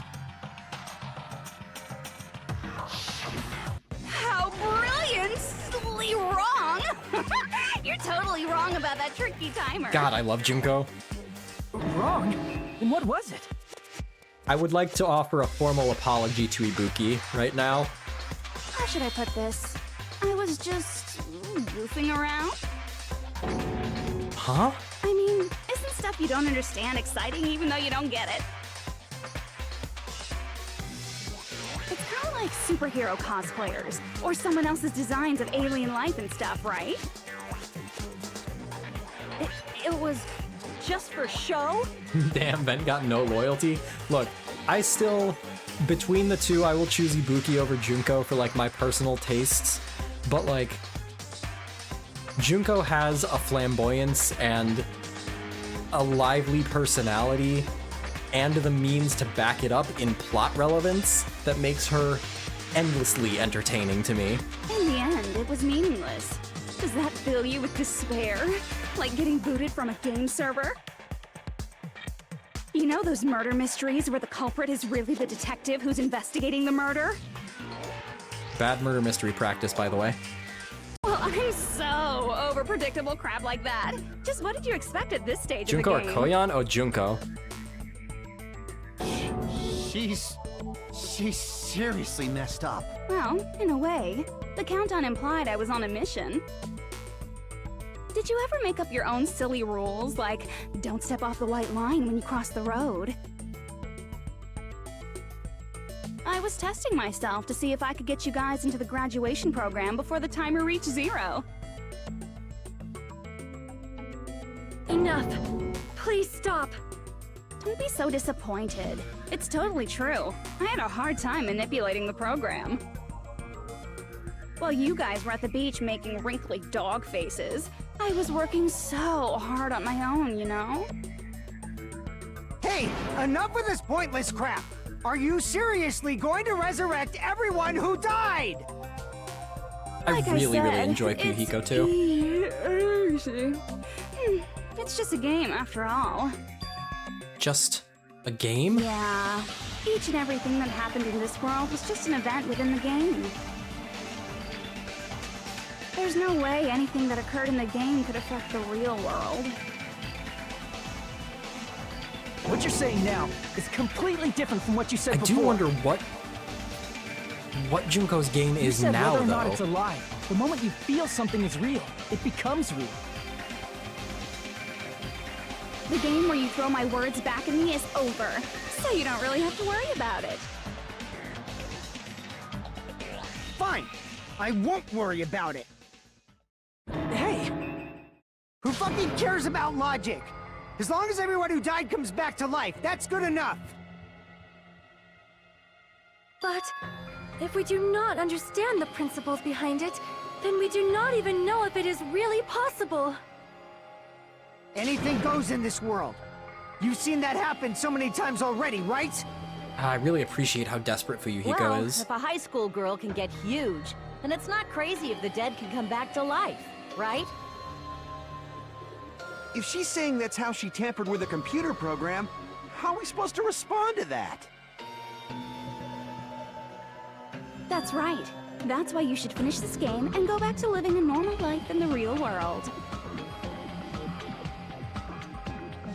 How brilliantly wrong! You're totally wrong about that tricky timer. God, I love Junko. Wrong? Then what was it? I would like to offer a formal apology to Ibuki right now. How should I put this? I was just goofing around. Huh? I mean, isn't stuff you don't understand exciting even though you don't get it? It's kind of like superhero cosplayers, or someone else's designs of alien life and stuff, right? It was just for show? Damn, Ben got no loyalty. Look, I still, between the two, I will choose Ibuki over Junko for like my personal tastes, but like, Junko has a flamboyance and a lively personality and the means to back it up in plot relevance that makes her endlessly entertaining to me. In the end, it was meaningless. Does that fill you with despair? Like getting booted from a game server? You know those murder mysteries where the culprit is really the detective who's investigating the murder? Bad murder mystery practice, by the way. Well, I'm so over predictable crap like that. Just what did you expect at this stage Junko of or the game? Koyan? Oh, Junko. She's seriously messed up. Well, in a way. The countdown implied I was on a mission. Did you ever make up your own silly rules, like don't step off the white line when you cross the road? I was testing myself to see if I could get you guys into the graduation program before the timer reached 0. Enough. Please stop. Don't be so disappointed. It's totally true. I had a hard time manipulating the program. While you guys were at the beach making wrinkly dog faces, I was working so hard on my own, you know? Hey, enough of this pointless crap! Are you seriously going to resurrect everyone who died? I really enjoy Puhiko too. It's just a game after all. Just a game? Yeah. Each and everything that happened in this world was just an event within the game. There's no way anything that occurred in the game could affect the real world. What you're saying now is completely different from what you said I before. do wonder what Junko's game You is said now, whether or not it's though. alive. The moment you feel something is real, it becomes real. The game where you throw my words back at me is over, so you don't really have to worry about it. Fine. I won't worry about it. Hey! Who fucking cares about logic? As long as everyone who died comes back to life, that's good enough. But if we do not understand the principles behind it, then we do not even know if it is really possible. Anything goes in this world. You've seen that happen so many times already, right? I really appreciate how desperate Fuyuhiko Well, is. if a high school girl can get huge, then it's not crazy if the dead can come back to life, right? If she's saying that's how she tampered with a computer program, how are we supposed to respond to that? That's right. That's why you should finish this game and go back to living a normal life in the real world.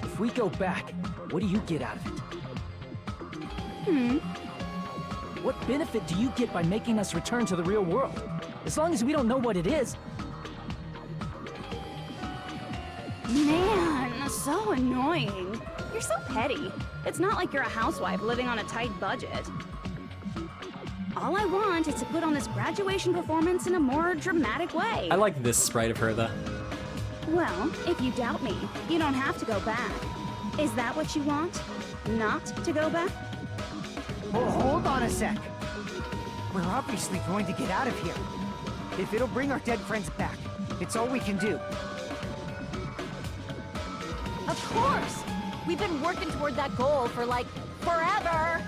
If we go back, what do you get out of it? What benefit do you get by making us return to the real world? As long as we don't know what it is. Man, so annoying. You're so petty. It's not like you're a housewife living on a tight budget. All I want is to put on this graduation performance in a more dramatic way. I like this sprite of her, though. Well, if you doubt me, you don't have to go back. Is that what you want? Not to go back? Well, hold on a sec. We're obviously going to get out of here. If it'll bring our dead friends back, it's all we can do. Of course! We've been working toward that goal for, like, forever!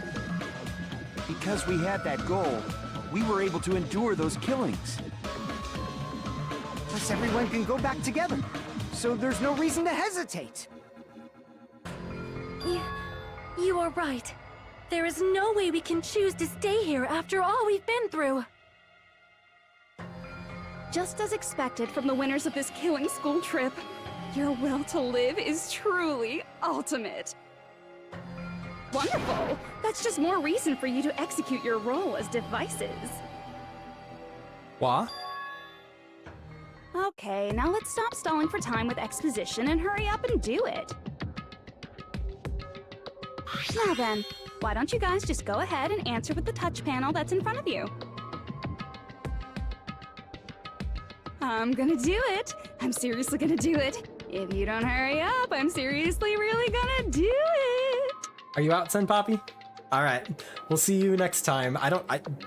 Because we had that goal, we were able to endure those killings. Plus everyone can go back together, so there's no reason to hesitate. You are right. There is no way we can choose to stay here after all we've been through. Just as expected from the winners of this killing school trip, your will to live is truly ultimate. Wonderful! That's just more reason for you to execute your role as devices. What? Okay, now let's stop stalling for time with exposition and hurry up and do it. Now then, why don't you guys just go ahead and answer with the touch panel that's in front of you? I'm gonna do it. I'm seriously gonna do it. If you don't hurry up, I'm seriously really gonna do it. Are you out, Sen Poppy? Alright, we'll see you next time.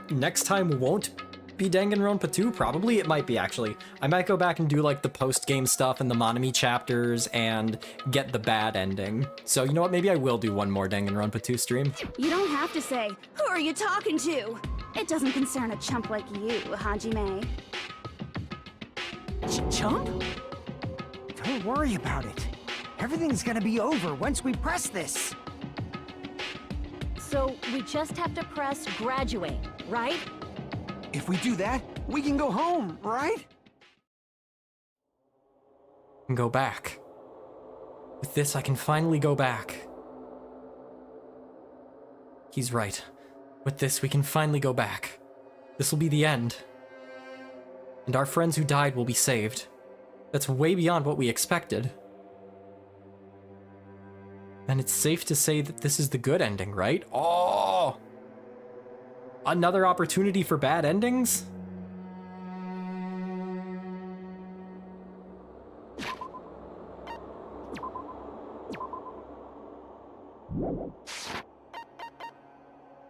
Next time won't be Danganronpa 2, probably. It might be, actually. I might go back and do, like, the post-game stuff and the Monami chapters and get the bad ending. So, you know what? Maybe I will do one more Danganronpa 2 stream. You don't have to say, who are you talking to? It doesn't concern a chump like you, Hajime. Chump? Don't worry about it. Everything's gonna be over once we press this. So we just have to press graduate, right? If we do that, we can go home, right? And go back. With this, I can finally go back. He's right. With this, we can finally go back. This will be the end. And our friends who died will be saved. That's way beyond what we expected. And it's safe to say that this is the good ending, right? Oh! Another opportunity for bad endings?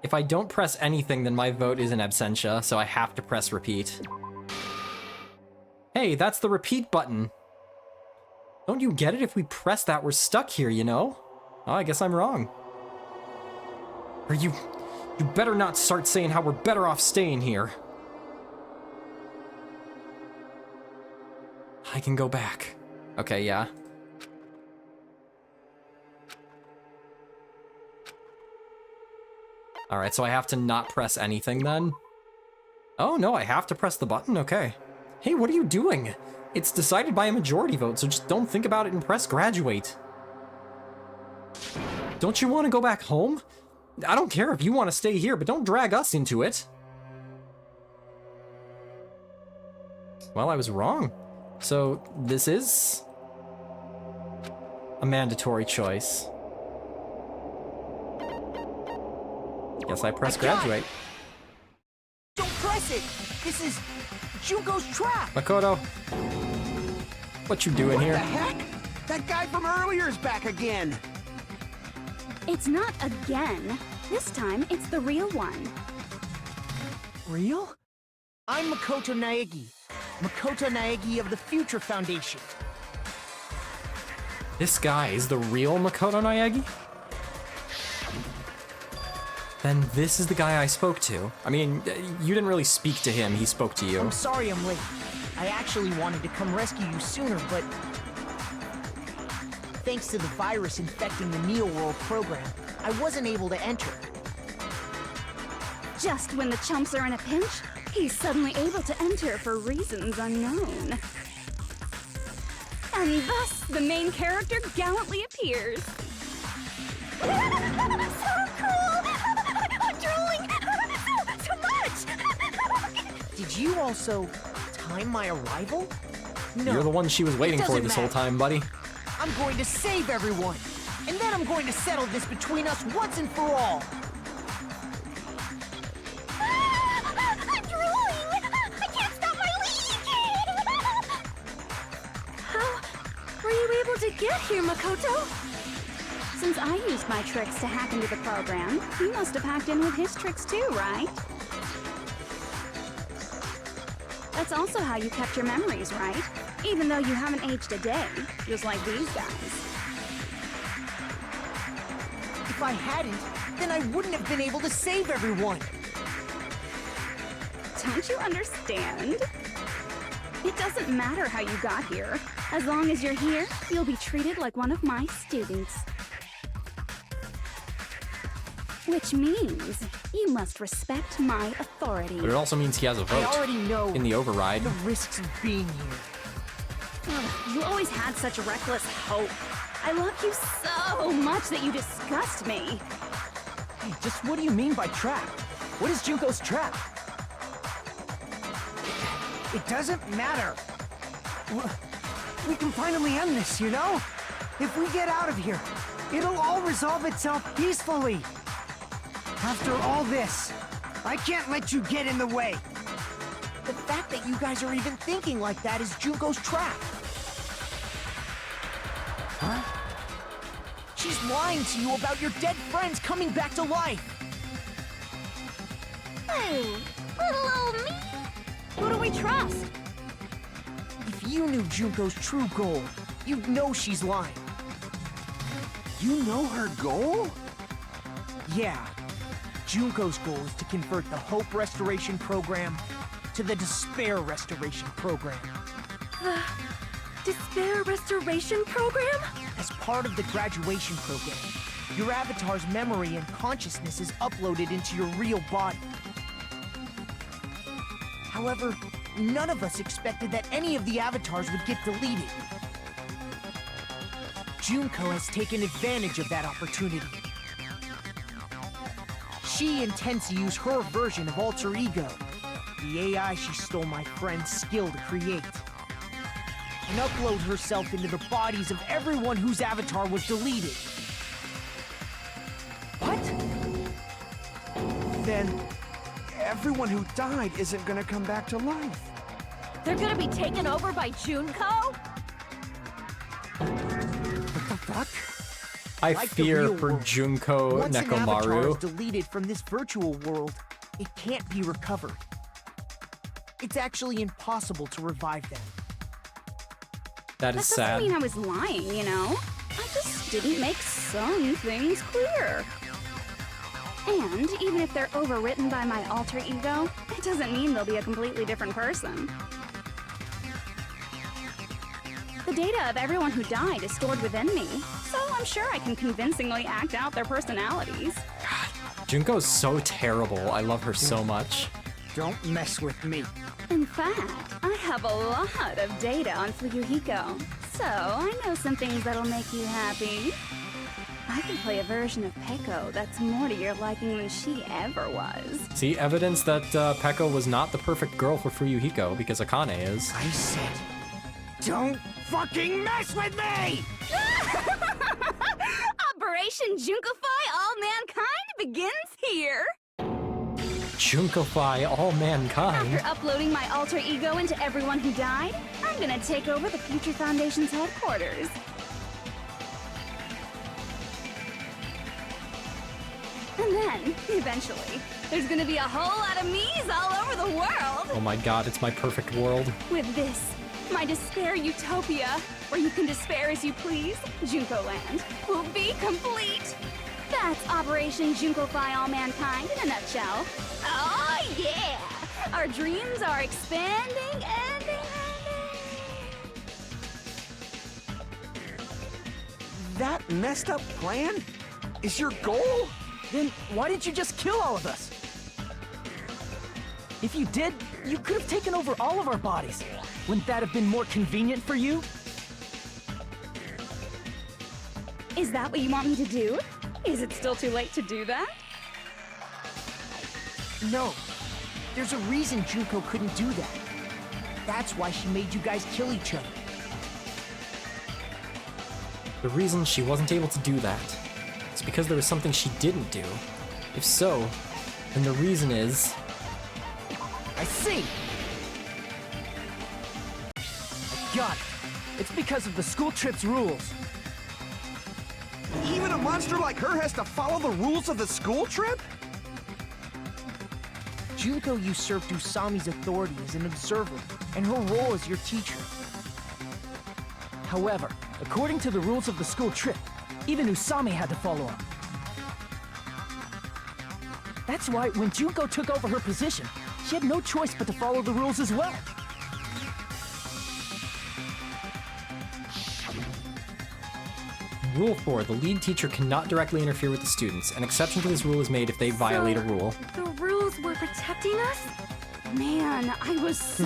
If I don't press anything, then my vote is in absentia, so I have to press repeat. Hey, that's the repeat button. Don't you get it? If we press that, we're stuck here, you know? Oh, I guess I'm wrong. Or you better not start saying how we're better off staying here. I can go back. Okay, yeah. Alright, so I have to not press anything then? Oh no, I have to press the button? Okay. Hey, what are you doing? It's decided by a majority vote, so just don't think about it and press graduate. Don't you want to go back home? I don't care if you want to stay here, but don't drag us into it. Well, I was wrong. So, this is a mandatory choice. Guess I press graduate. Don't press it! This is Jugo's trap! Makoto, what you doing here? What the heck? That guy from earlier is back again! It's not again. This time, it's the real one. Real? I'm Makoto Naegi. Makoto Naegi of the Future Foundation. This guy is the real Makoto Naegi? Then this is the guy I spoke to. I mean, you didn't really speak to him, he spoke to you. I'm sorry I'm late. I actually wanted to come rescue you sooner, but thanks to the virus infecting the Neo World program, I wasn't able to enter. Just when the chumps are in a pinch, he's suddenly able to enter for reasons unknown. And thus, the main character gallantly appears. So cool! I'm drooling! So much! Did you also time my arrival? No. You're the one she was waiting for this whole time, buddy. I'm going to save everyone! And then I'm going to settle this between us once and for all! get here, Makoto? Since I used my tricks to hack into the program, you must have hacked in with his tricks too, right? That's also how you kept your memories, right? Even though you haven't aged a day, just like these guys. If I hadn't, then I wouldn't have been able to save everyone. Don't you understand? It doesn't matter how you got here. As long as you're here, you'll be treated like one of my students. Which means you must respect my authority. But it also means he has a I vote already know in the override. the risks of being here. Ugh, you always had such reckless hope. I love you so much that you disgust me. Hey, just what do you mean by trap? What is Junko's trap? It doesn't matter. We can finally end this, you know? If we get out of here, it'll all resolve itself peacefully. After all this, I can't let you get in the way. The fact that you guys are even thinking like that is Junko's trap. Huh? She's lying to you about your dead friends coming back to life. Oh, little old me. Who do we trust? If you knew Junko's true goal, you'd know she's lying. You know her goal? Yeah. Junko's goal is to convert the Hope Restoration Program to the Despair Restoration Program. The Despair Restoration Program? As part of the graduation program, your avatar's memory and consciousness is uploaded into your real body. However, none of us expected that any of the avatars would get deleted. Junko has taken advantage of that opportunity. She intends to use her version of Alter Ego, the AI she stole my friend's skill to create, and upload herself into the bodies of everyone whose avatar was deleted. What? Then everyone who died isn't gonna come back to life. They're gonna be taken over by Junko? What the fuck? I Like the fear real for world. Junko Once an avatar is Nekomaru. deleted from this virtual world, it can't be recovered. It's actually impossible to revive them. That That is doesn't sad. mean I was lying, you know? I just didn't make some things clear. And even if they're overwritten by my alter ego, it doesn't mean they'll be a completely different person. The data of everyone who died is stored within me, so I'm sure I can convincingly act out their personalities. Junko's so terrible. I love her so much. Don't mess with me. In fact, I have a lot of data on Fuyuhiko, so I know some things that'll make you happy. I can play a version of Peko that's more to your liking than she ever was. See, evidence that Peko was not the perfect girl for Fuyuhiko, because Akane is. I said, don't fucking mess with me! Operation Junkify All Mankind begins here! Junkify all mankind. After uploading my alter ego into everyone who died, I'm gonna take over the Future Foundation's headquarters. And then, eventually, there's gonna be a whole lot of me's all over the world! Oh my god, it's my perfect world. With this, my despair utopia, where you can despair as you please, Junko Land, will be complete! That's Operation Junkify All Mankind in a nutshell. Oh yeah! Our dreams are expanding and expanding. That messed up plan is your goal? Then why didn't you just kill all of us? If you did, you could have taken over all of our bodies. Wouldn't that have been more convenient for you? Is that what you want me to do? Is it still too late to do that? No. There's a reason Junko couldn't do that. That's why she made you guys kill each other. The reason she wasn't able to do that is because there was something she didn't do. If so, then the reason is... I see! I got it. It's because of the school trip's rules. monster like her has to follow the rules of the school trip? Junko usurped Usami's authority as an observer, and her role as your teacher. However, according to the rules of the school trip, even Usami had to follow them. That's why when Junko took over her position, she had no choice but to follow the rules as well. Rule 4. The lead teacher cannot directly interfere with the students. An exception to this rule is made if they violate a rule. The rules were protecting us? Man, I was so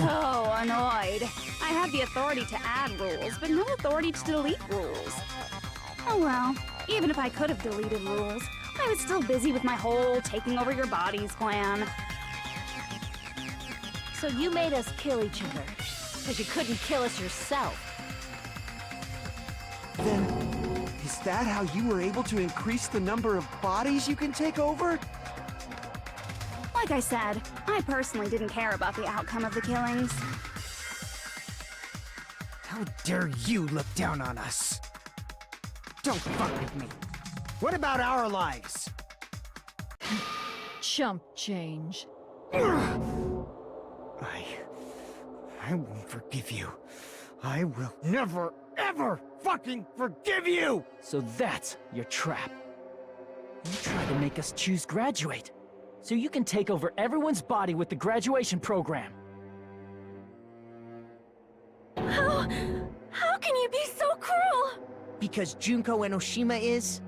annoyed. I had the authority to add rules, but no authority to delete rules. Oh well, even if I could have deleted rules, I was still busy with my whole taking over your bodies plan. So you made us kill each other, because you couldn't kill us yourself. Then, is that how you were able to increase the number of bodies you can take over? Like I said, I personally didn't care about the outcome of the killings. How dare you look down on us? Don't fuck with me. What about our lives? Chump change. I won't forgive you. I will never, ever fucking forgive you! So that's your trap. You tried to make us choose graduate, so you can take over everyone's body with the graduation program. How can you be so cruel? Because Junko Enoshima is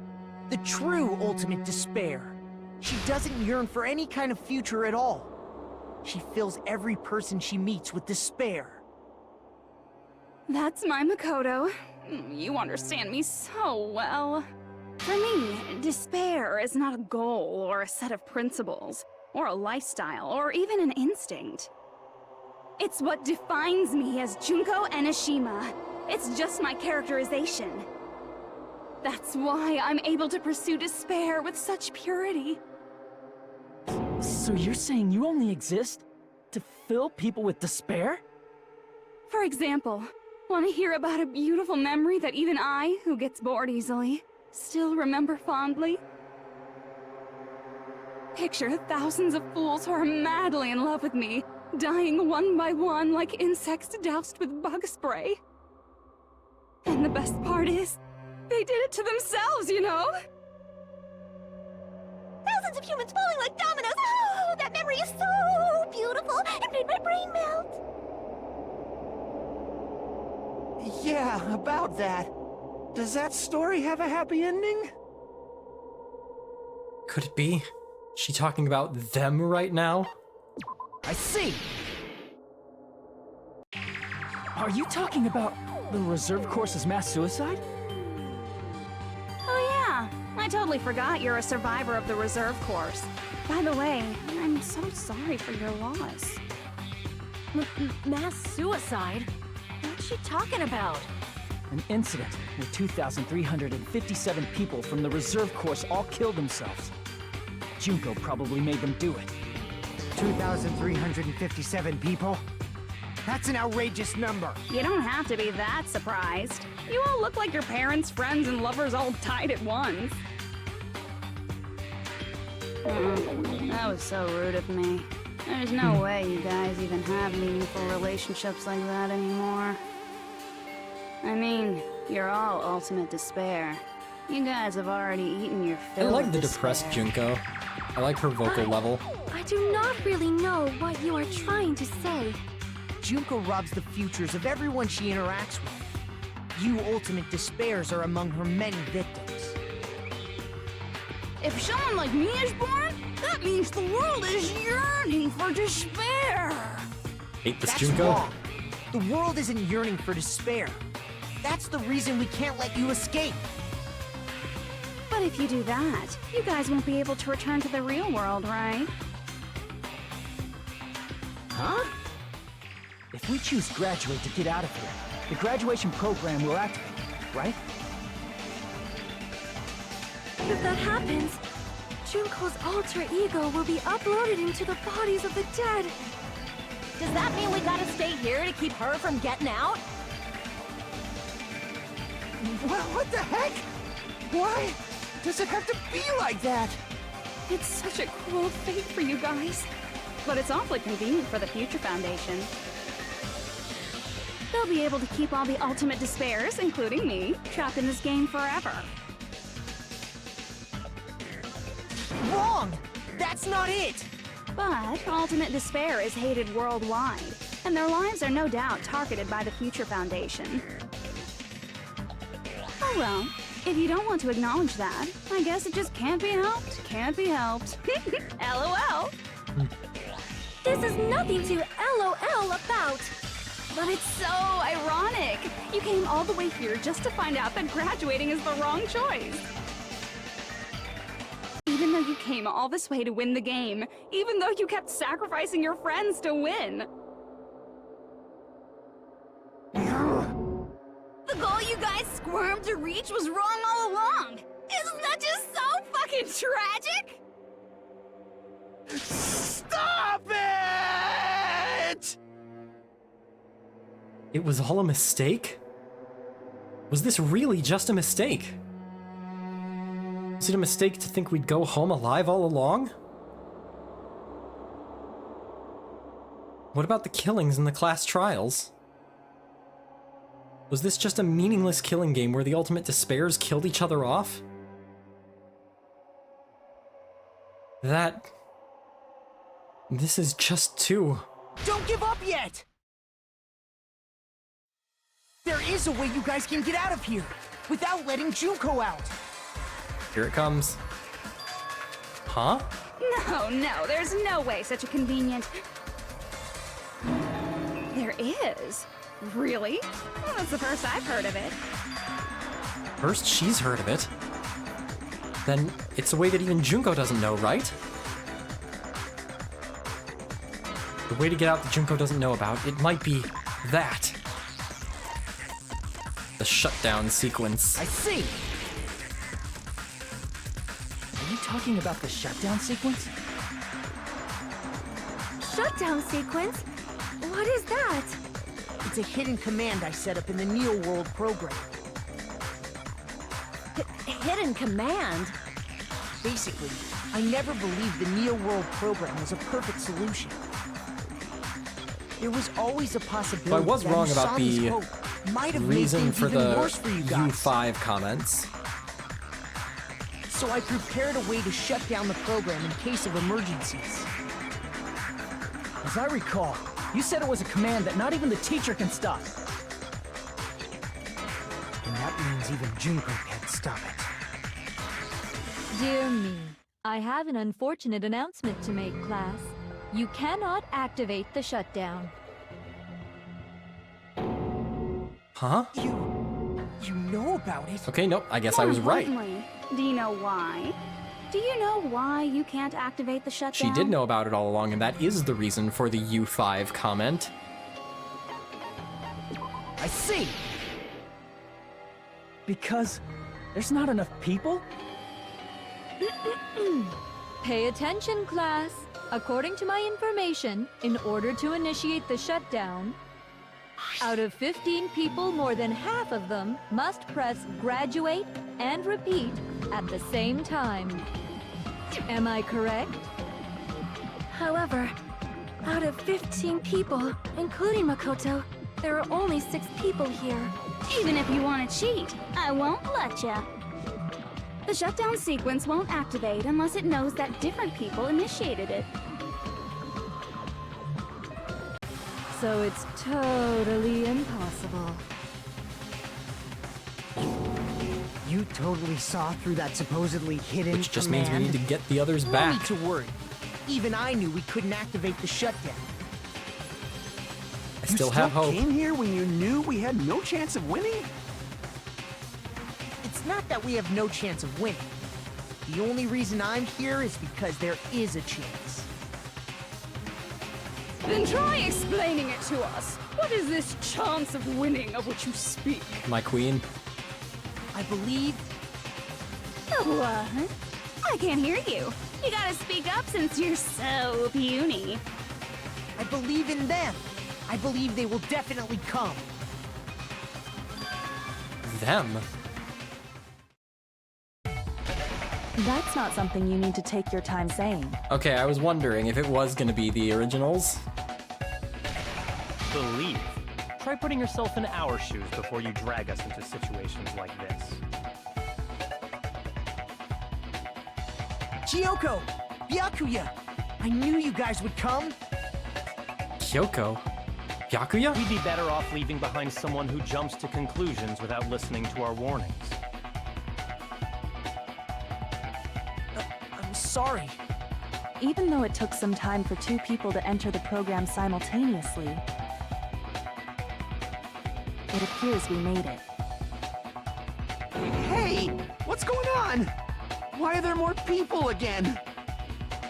the true ultimate despair. She doesn't yearn for any kind of future at all. She fills every person she meets with despair. That's my Makoto. You understand me so well. For me, despair is not a goal or a set of principles, or a lifestyle, or even an instinct. It's what defines me as Junko Enoshima. It's just my characterization. That's why I'm able to pursue despair with such purity. So you're saying you only exist to fill people with despair? For example, want to hear about a beautiful memory that even I, who gets bored easily, still remember fondly? Picture thousands of fools who are madly in love with me, dying one by one like insects doused with bug spray. And the best part is, they did it to themselves, you know? Thousands of humans falling like dominoes. Oh, that memory is so beautiful. It made my brain melt. Yeah, about that. Does that story have a happy ending? Could it be? She talking about them right now? I see! Are you talking about the reserve course's mass suicide? Oh yeah, I totally forgot you're a survivor of the reserve course. By the way, I'm so sorry for your loss. Mass suicide? What's she talking about? An incident where 2,357 people from the reserve course all killed themselves. Junko probably made them do it. 2,357 people? That's an outrageous number. You don't have to be that surprised. You all look like your parents, friends, and lovers all died at once. That was so rude of me. There's no way you guys even have meaningful relationships like that anymore. I mean, you're all ultimate despair. You guys have already eaten your I fill like of the despair. depressed Junko. I like her vocal level. I do not really know what you are trying to say. Junko robs the futures of everyone she interacts with. You ultimate despairs are among her many victims. If someone like me is born, that means the world is yearning for despair. Hate this That's Junko. wrong. The world isn't yearning for despair. That's the reason we can't let you escape. But if you do that, you guys won't be able to return to the real world, right? Huh? If we choose graduate to get out of here, the graduation program will activate, right? If that happens, Junko's alter ego will be uploaded into the bodies of the dead. Does that mean we gotta stay here to keep her from getting out? What the heck? Why? does it have to be like that? It's such a cruel fate for you guys. But it's awfully convenient for the Future Foundation. They'll be able to keep all the ultimate despairs, including me, trapped in this game forever. Wrong! That's not it! But ultimate despair is hated worldwide, and their lives are no doubt targeted by the Future Foundation. Oh well, if you don't want to acknowledge that, I guess it just can't be helped. Can't be helped. LOL. This is nothing to LOL about. But it's so ironic. You came all the way here just to find out that graduating is the wrong choice. Even though you came all this way to win the game, even though you kept sacrificing your friends to win. The goal you guys squirmed to reach was wrong all along. Isn't that just so fucking tragic? Stop it! It was all a mistake? Was this really just a mistake? Was it a mistake to think we'd go home alive all along? What about the killings in the class trials? Was this just a meaningless killing game where the ultimate despairs killed each other off? This is just too... Don't give up yet! There is a way you guys can get out of here, without letting Junko out. Here it comes. Huh? No, there's no way such a convenient... There is. Really? Well, that's the first I've heard of it. First she's heard of it. Then it's a way that even Junko doesn't know, right? The way to get out that Junko doesn't know about, it might be that. The shutdown sequence. I see! Are you talking about the shutdown sequence? Shutdown sequence? What is that? It's a hidden command I set up in the Neo World program. Hidden command? Basically, I never believed the Neo World program was a perfect solution. There was always a possibility So I was that wrong about Usami's the hope might have made reason things for even the worse for you guys. U5 comments. So I prepared a way to shut down the program in case of emergencies. As I recall, you said it was a command that not even the teacher can stop. And that means even Junko can't stop it. Dear me, I have an unfortunate announcement to make, class. You cannot activate the shutdown. Huh? You know about it? Okay, nope, I guess I More was right. importantly, do you know why? Do you know why you can't activate the shutdown? She did know about it all along, and that is the reason for the U5 comment. I see! Because there's not enough people? Pay attention, class. According to my information, in order to initiate the shutdown, out of 15 people, more than half of them must press graduate and repeat at the same time. Am I correct? However, out of 15 people, including Makoto, there are only 6 people here. Even if you want to cheat, I won't let ya. The shutdown sequence won't activate unless it knows that different people initiated it. So it's totally impossible. You totally saw through that supposedly hidden Which just means we command. need to get the others No back. need to worry. Even I knew we couldn't activate the shutdown. I still have hope. Came here when you knew we had no chance of winning? It's not that we have no chance of winning. The only reason I'm here is because there is a chance. Then try explaining it to us. What is this chance of winning of which you speak? My queen. I believe What? I can't hear you. You gotta speak up since you're so puny. I believe in them. I believe they will definitely come. Them. That's not something you need to take your time saying. Okay, I was wondering if it was gonna be the originals. Believe. Try putting yourself in our shoes before you drag us into situations like this. Kyoko! Byakuya! I knew you guys would come! Kyoko? Byakuya? We'd be better off leaving behind someone who jumps to conclusions without listening to our warnings. I'm sorry. Even though it took some time for two people to enter the program simultaneously, it appears we made it. Hey! What's going on? Why are there more people again?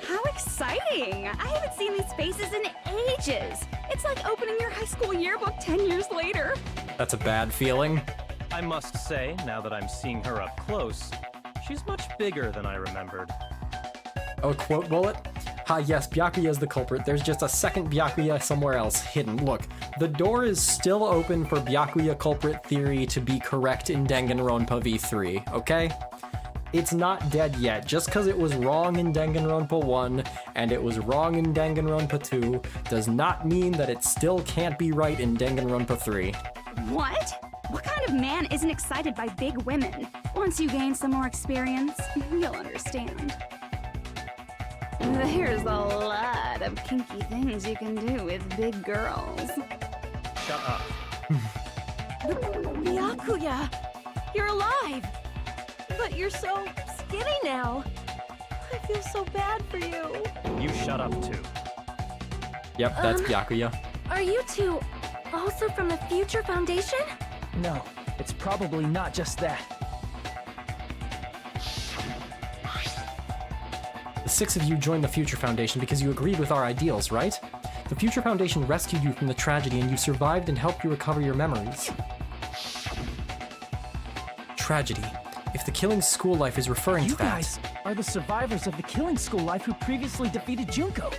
How exciting! I haven't seen these faces in ages. It's like opening your high school yearbook 10 years later. That's a bad feeling. I must say, now that I'm seeing her up close, she's much bigger than I remembered. Oh, a quote bullet? Ha, yes, Byakuya is the culprit. There's just a second Byakuya somewhere else, hidden. Look, the door is still open for Byakuya culprit theory to be correct in Danganronpa V3, okay? It's not dead yet. Just because it was wrong in Danganronpa 1 and it was wrong in Danganronpa 2 does not mean that it still can't be right in Danganronpa 3. What? What kind of man isn't excited by big women? Once you gain some more experience, you'll understand. There's a lot of kinky things you can do with big girls. Shut up. Byakuya! You're alive! But you're so skinny now. I feel so bad for you. You shut up too. Yep, that's Byakuya. Are you two also from the Future Foundation? No, it's probably not just that. The 6 of you joined the Future Foundation because you agreed with our ideals, right? The Future Foundation rescued you from the tragedy and you survived and helped you recover your memories. Tragedy. If the Killing School Life is referring to that... You guys are the survivors of the Killing School Life who previously defeated Junko,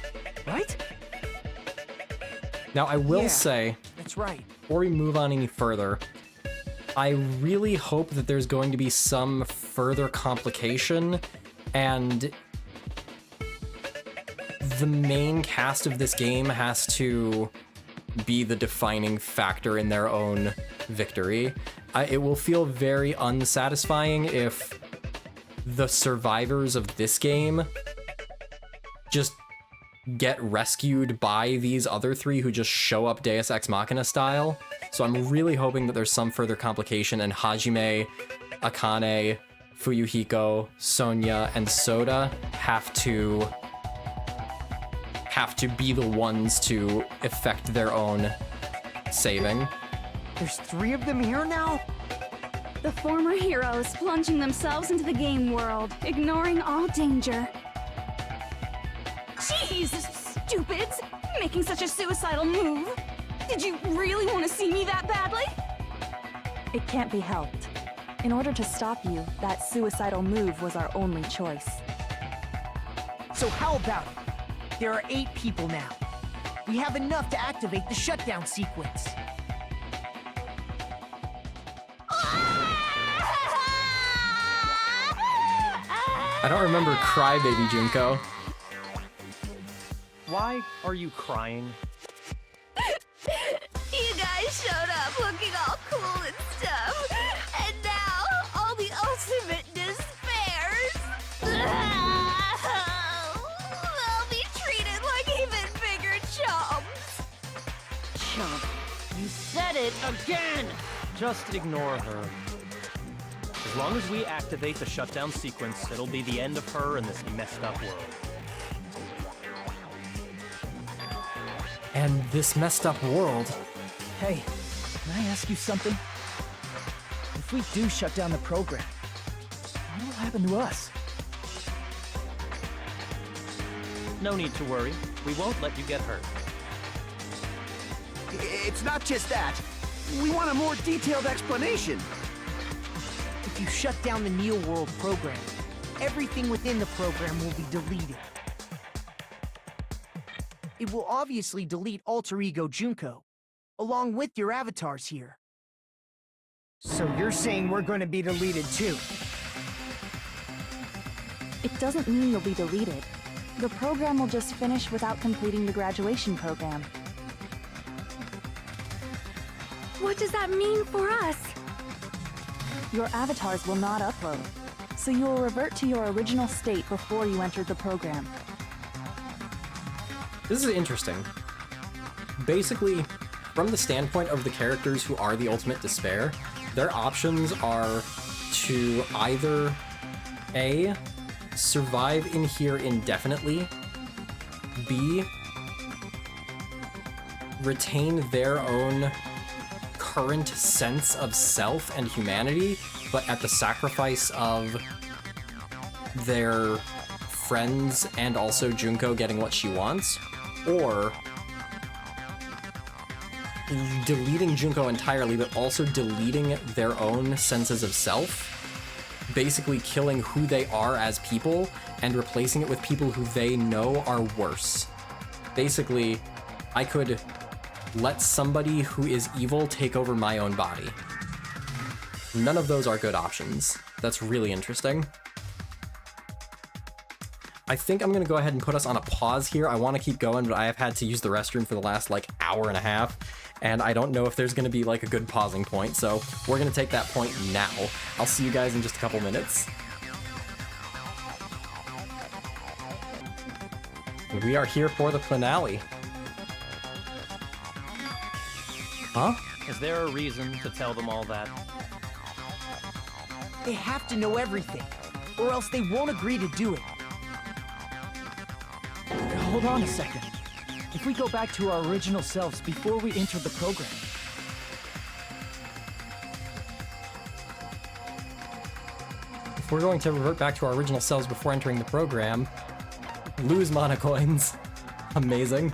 right? Now, I will say... That's right. Before we move on any further, I really hope that there's going to be some further complication and the main cast of this game has to be the defining factor in their own victory. It will feel very unsatisfying if the survivors of this game just get rescued by these other 3 who just show up Deus Ex Machina style. So I'm really hoping that there's some further complication and Hajime, Akane, Fuyuhiko, Sonya, and Soda have to be the ones to effect their own saving. There's 3 of them here now? The former heroes plunging themselves into the game world, ignoring all danger. Jeez, stupids! Making such a suicidal move! Did you really want to see me that badly? It can't be helped. In order to stop you, that suicidal move was our only choice. So how about it? There are 8 people now. We have enough to activate the shutdown sequence. I don't remember Crybaby Junko. Why are you crying? You guys showed up looking all cool and stuff, and now all the ultimate despairs. They'll be treated like even bigger chumps. Chump, you said it again! Just ignore her. As long as we activate the shutdown sequence, it'll be the end of her in this messed up world. And this messed up world... Hey, can I ask you something? If we do shut down the program, what will happen to us? No need to worry. We won't let you get hurt. It's not just that. We want a more detailed explanation. If you shut down the Neo World program, everything within the program will be deleted. It will obviously delete Alter Ego Junko, along with your avatars here. So you're saying we're going to be deleted too? It doesn't mean you'll be deleted. The program will just finish without completing the graduation program. What does that mean for us? Your avatars will not upload, so you will revert to your original state before you entered the program. This is interesting. Basically, from the standpoint of the characters who are the ultimate despair, their options are to either A, survive in here indefinitely, B, retain their own current sense of self and humanity, but at the sacrifice of their friends and also Junko getting what she wants, or deleting Junko entirely, but also deleting their own senses of self, basically killing who they are as people and replacing it with people who they know are worse. Basically, I could let somebody who is evil take over my own body. None of those are good options. That's really interesting. I think I'm gonna go ahead and put us on a pause here. I want to keep going, but I have had to use the restroom for the last like hour and a half, and I don't know if there's gonna be like a good pausing point, so we're gonna take that point now. I'll see you guys in just a couple minutes. We are here for the finale. Huh? Is there a reason to tell them all that? They have to know everything, or else they won't agree to do it. Hold on a second. If we go back to our original selves before we entered the program... If we're going to revert back to our original selves before entering the program, lose mana coins. Amazing.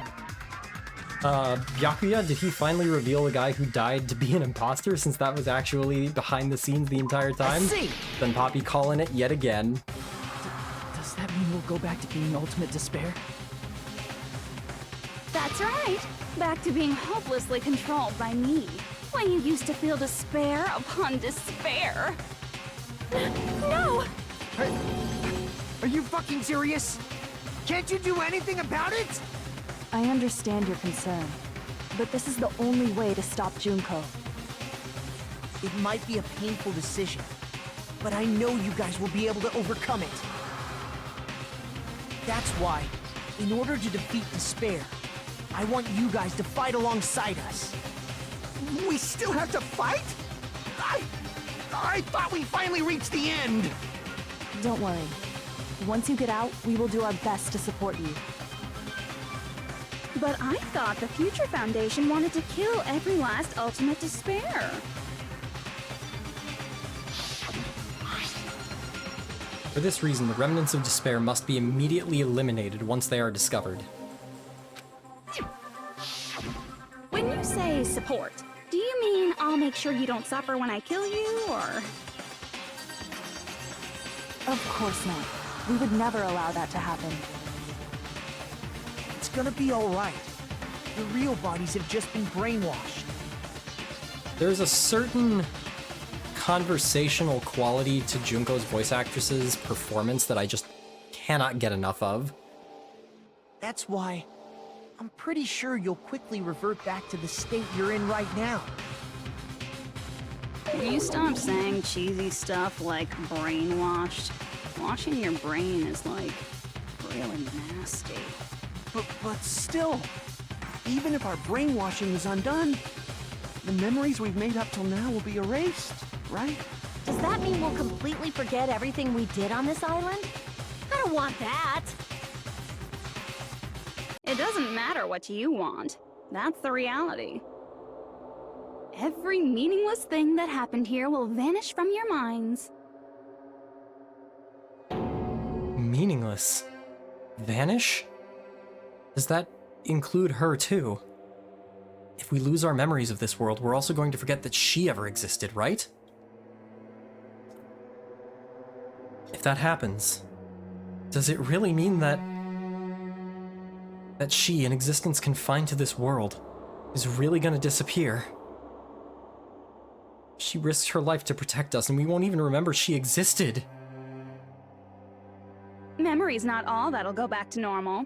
Byakuya, did he finally reveal the guy who died to be an imposter, since that was actually behind the scenes the entire time? I see. Then Poppy calling it yet again. Does that mean we'll go back to being ultimate despair? That's right. Back to being hopelessly controlled by me. When you used to feel despair upon despair. No! Are you fucking serious? Can't you do anything about it? I understand your concern, but this is the only way to stop Junko. It might be a painful decision, but I know you guys will be able to overcome it. That's why, in order to defeat despair, I want you guys to fight alongside us. We still have to fight? I thought we finally reached the end! Don't worry. Once you get out, we will do our best to support you. But I thought the Future Foundation wanted to kill every last ultimate despair. For this reason, the remnants of despair must be immediately eliminated once they are discovered. When you say support, do you mean I'll make sure you don't suffer when I kill you, or...? Of course not. We would never allow that to happen. It's gonna be alright. The real bodies have just been brainwashed. There's a certain conversational quality to Junko's voice actress's performance that I just cannot get enough of. That's why I'm pretty sure you'll quickly revert back to the state you're in right now. Will you stop saying cheesy stuff like brainwashed? Washing your brain is like really nasty. But still, even if our brainwashing is undone, the memories we've made up till now will be erased, right? Does that mean we'll completely forget everything we did on this island? I don't want that. It doesn't matter what you want. That's the reality. Every meaningless thing that happened here will vanish from your minds. Meaningless? Vanish? Does that include her too? If we lose our memories of this world, we're also going to forget that she ever existed, right? If that happens, does it really mean that she, an existence confined to this world, is really gonna disappear? She risked her life to protect us, and we won't even remember she existed. memory's not all that'll go back to normal.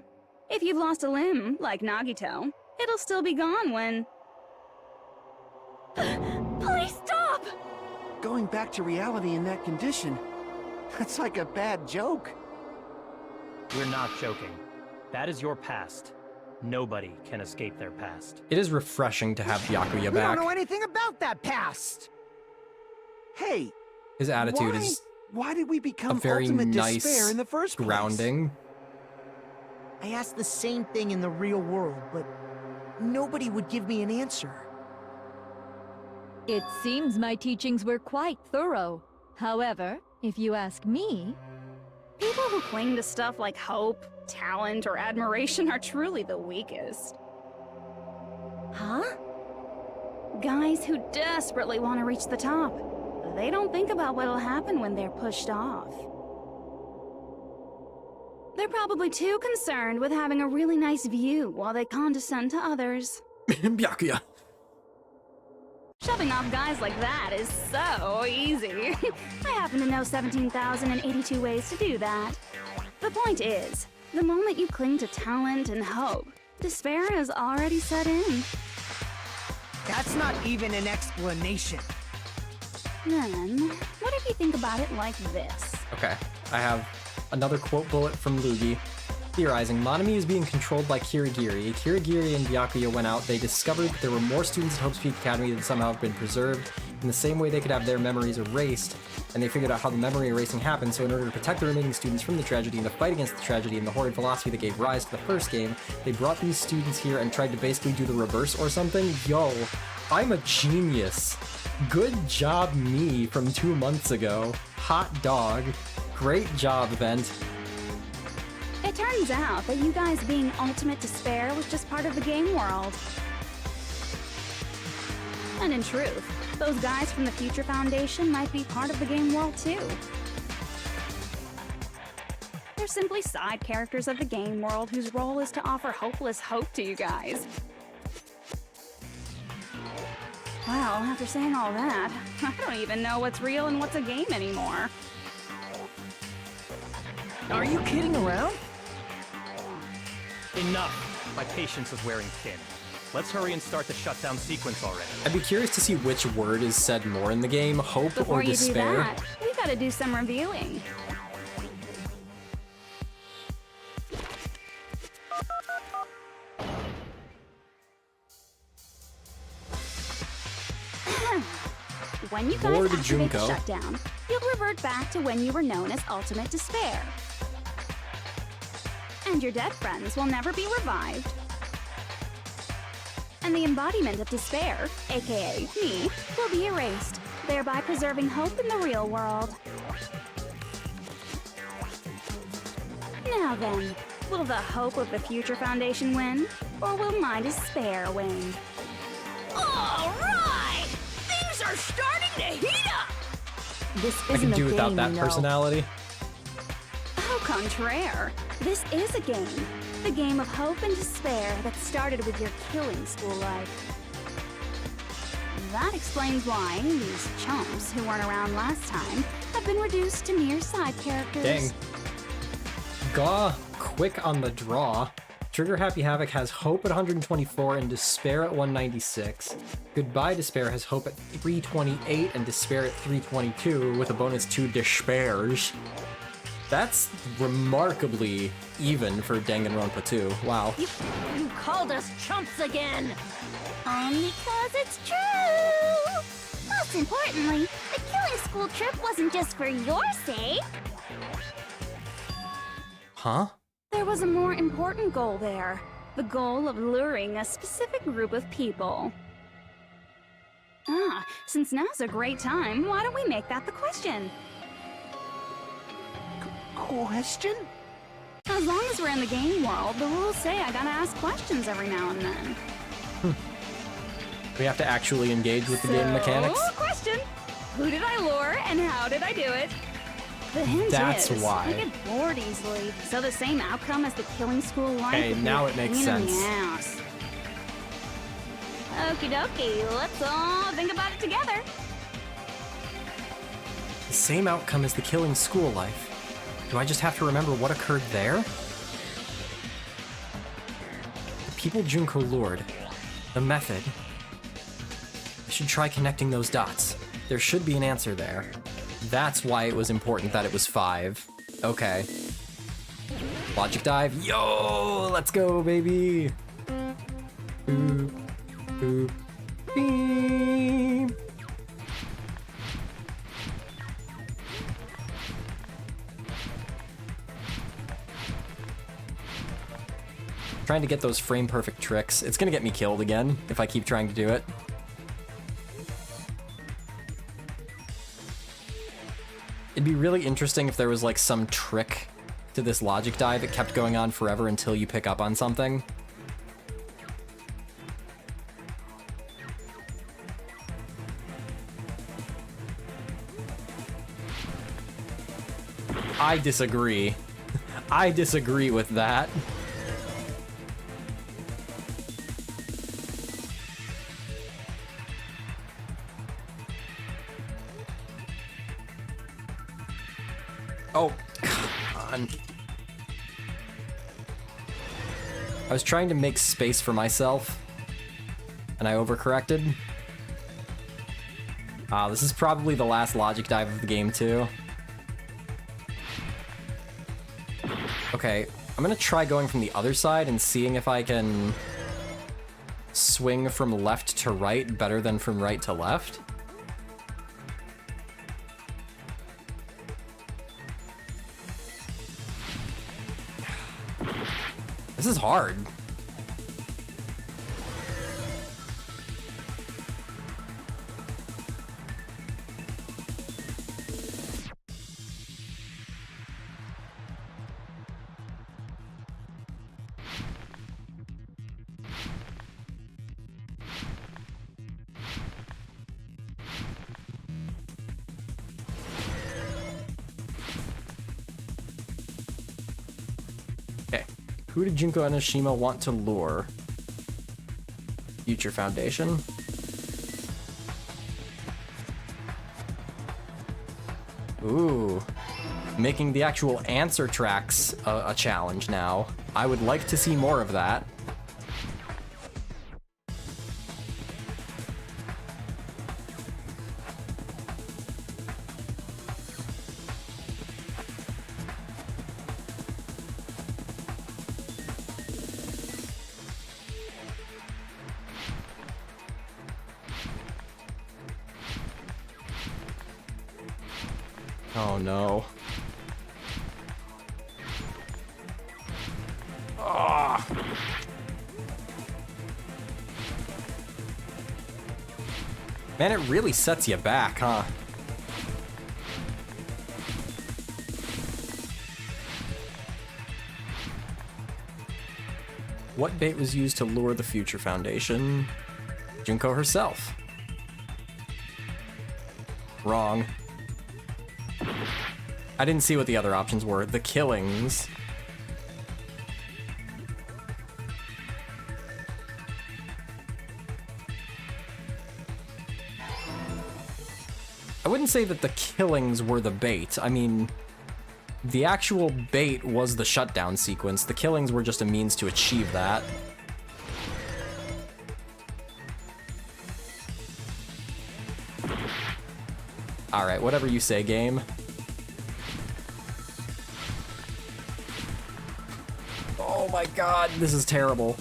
If you've lost a limb, like Nagito, it'll still be gone when... Please stop! Going back to reality in that condition, that's like a bad joke. We're not joking. That is your past. Nobody can escape their past. It is refreshing to have Byakuya We back. don't know anything about that past! Hey, His attitude is why did we become a very ultimate nice despair in the first place? grounding. I asked the same thing in the real world, but nobody would give me an answer. It seems my teachings were quite thorough. However, if you ask me, People who cling to stuff like hope, talent, or admiration are truly the weakest. Huh? Guys who desperately want to reach the top. They don't think about what'll happen when they're pushed off. They're probably too concerned with having a really nice view while they condescend to others. Byakuya. Shoving off guys like that is so easy. I happen to know 17,082 ways to do that. The point is, the moment you cling to talent and hope, despair has already set in. That's not even an explanation. Then, what if you think about it like this? Okay, I have another quote bullet from Luigi. Theorizing, Monami is being controlled by Kirigiri. Kirigiri and Byakuya went out. They discovered that there were more students at Hope's Peak Academy that somehow have been preserved. In the same way they could have their memories erased, and they figured out how the memory erasing happened, so in order to protect the remaining students from the tragedy and to fight against the tragedy and the horrid philosophy that gave rise to the first game, they brought these students here and tried to basically do the reverse or something. Yo, I'm a genius. Good job me from 2 months ago. Hot dog. Great job, Vent. It turns out that you guys being ultimate despair was just part of the game world. And in truth, those guys from the Future Foundation might be part of the game world too. They're simply side characters of the game world whose role is to offer hopeless hope to you guys. Well, after saying all that, I don't even know what's real and what's a game anymore. Are you kidding around? Enough! My patience is wearing thin. Let's hurry and start the shutdown sequence already. I'd be curious to see which word is said more in the game, hope Before or you despair. do that, we gotta do some reviewing. When you guys Lord activate the Junko. shutdown, you'll revert back to when you were known as Ultimate Despair. And your dead friends will never be revived. And the embodiment of despair, aka me, will be erased, thereby preserving hope in the real world. Now then, will the hope of the Future Foundation win, or will my despair win? All right! Things are starting to heat up! This I isn't can do a without game, that you know. personality. Au contraire, this is a game. The game of hope and despair that started with your killing school life. That explains why these chumps who weren't around last time have been reduced to mere side characters. Dang. Gaw, quick on the draw. Trigger Happy Havoc has hope at 124 and despair at 196. Goodbye Despair has hope at 328 and despair at 322 with a bonus 2 despairs. That's remarkably even for Danganronpa 2. Wow. You called us chumps again! Because it's true! Most importantly, the killing school trip wasn't just for your sake. Huh? There was a more important goal there. The goal of luring a specific group of people. Ah, since now's a great time, why don't we make that the question? Question? As long as we're in the game world, the rules say I gotta ask questions every now and then. We have to actually engage with the game mechanics? Question! Who did I lure and how did I do it? The hint That's is, why. I get bored easily, so the same outcome as the killing school life. Okay, would be now a it makes pain in the sense. ass. Okie dokie, let's all think about it together. The same outcome as the killing school life. Do I just have to remember what occurred there? People Junko lured. The method. I should try connecting those dots. There should be an answer there. That's why it was important that it was 5. Okay. Logic dive. Yo, let's go, baby. Boop, boop, beep. Trying to get those frame perfect tricks. It's gonna get me killed again if I keep trying to do it. It'd be really interesting if there was like some trick to this logic dive that kept going on forever until you pick up on something. I disagree. I disagree with that. Oh, come on. I was trying to make space for myself, and I overcorrected. This is probably the last logic dive of the game, too. Okay, I'm gonna try going from the other side and seeing if I can swing from left to right better than from right to left. This is hard. Who did Junko Enoshima want to lure? Future Foundation? Ooh. Making the actual answer tracks a challenge now. I would like to see more of that. Oh no. Ah. Man, it really sets you back, huh? What bait was used to lure the Future Foundation? Junko herself. Wrong. I didn't see what the other options were. The killings. I wouldn't say that the killings were the bait. I mean, the actual bait was the shutdown sequence. The killings were just a means to achieve that. Alright, whatever you say, game. Oh my god, this is terrible.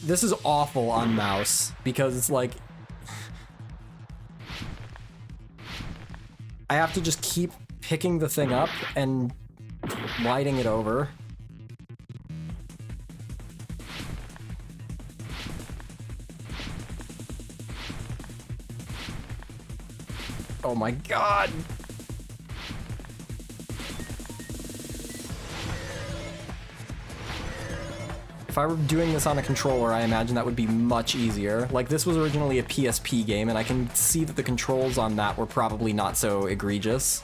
This is awful on mouse, because it's like... I have to just keep picking the thing up and gliding it over. Oh my god! If I were doing this on a controller, I imagine that would be much easier. Like, this was originally a PSP game, and I can see that the controls on that were probably not so egregious.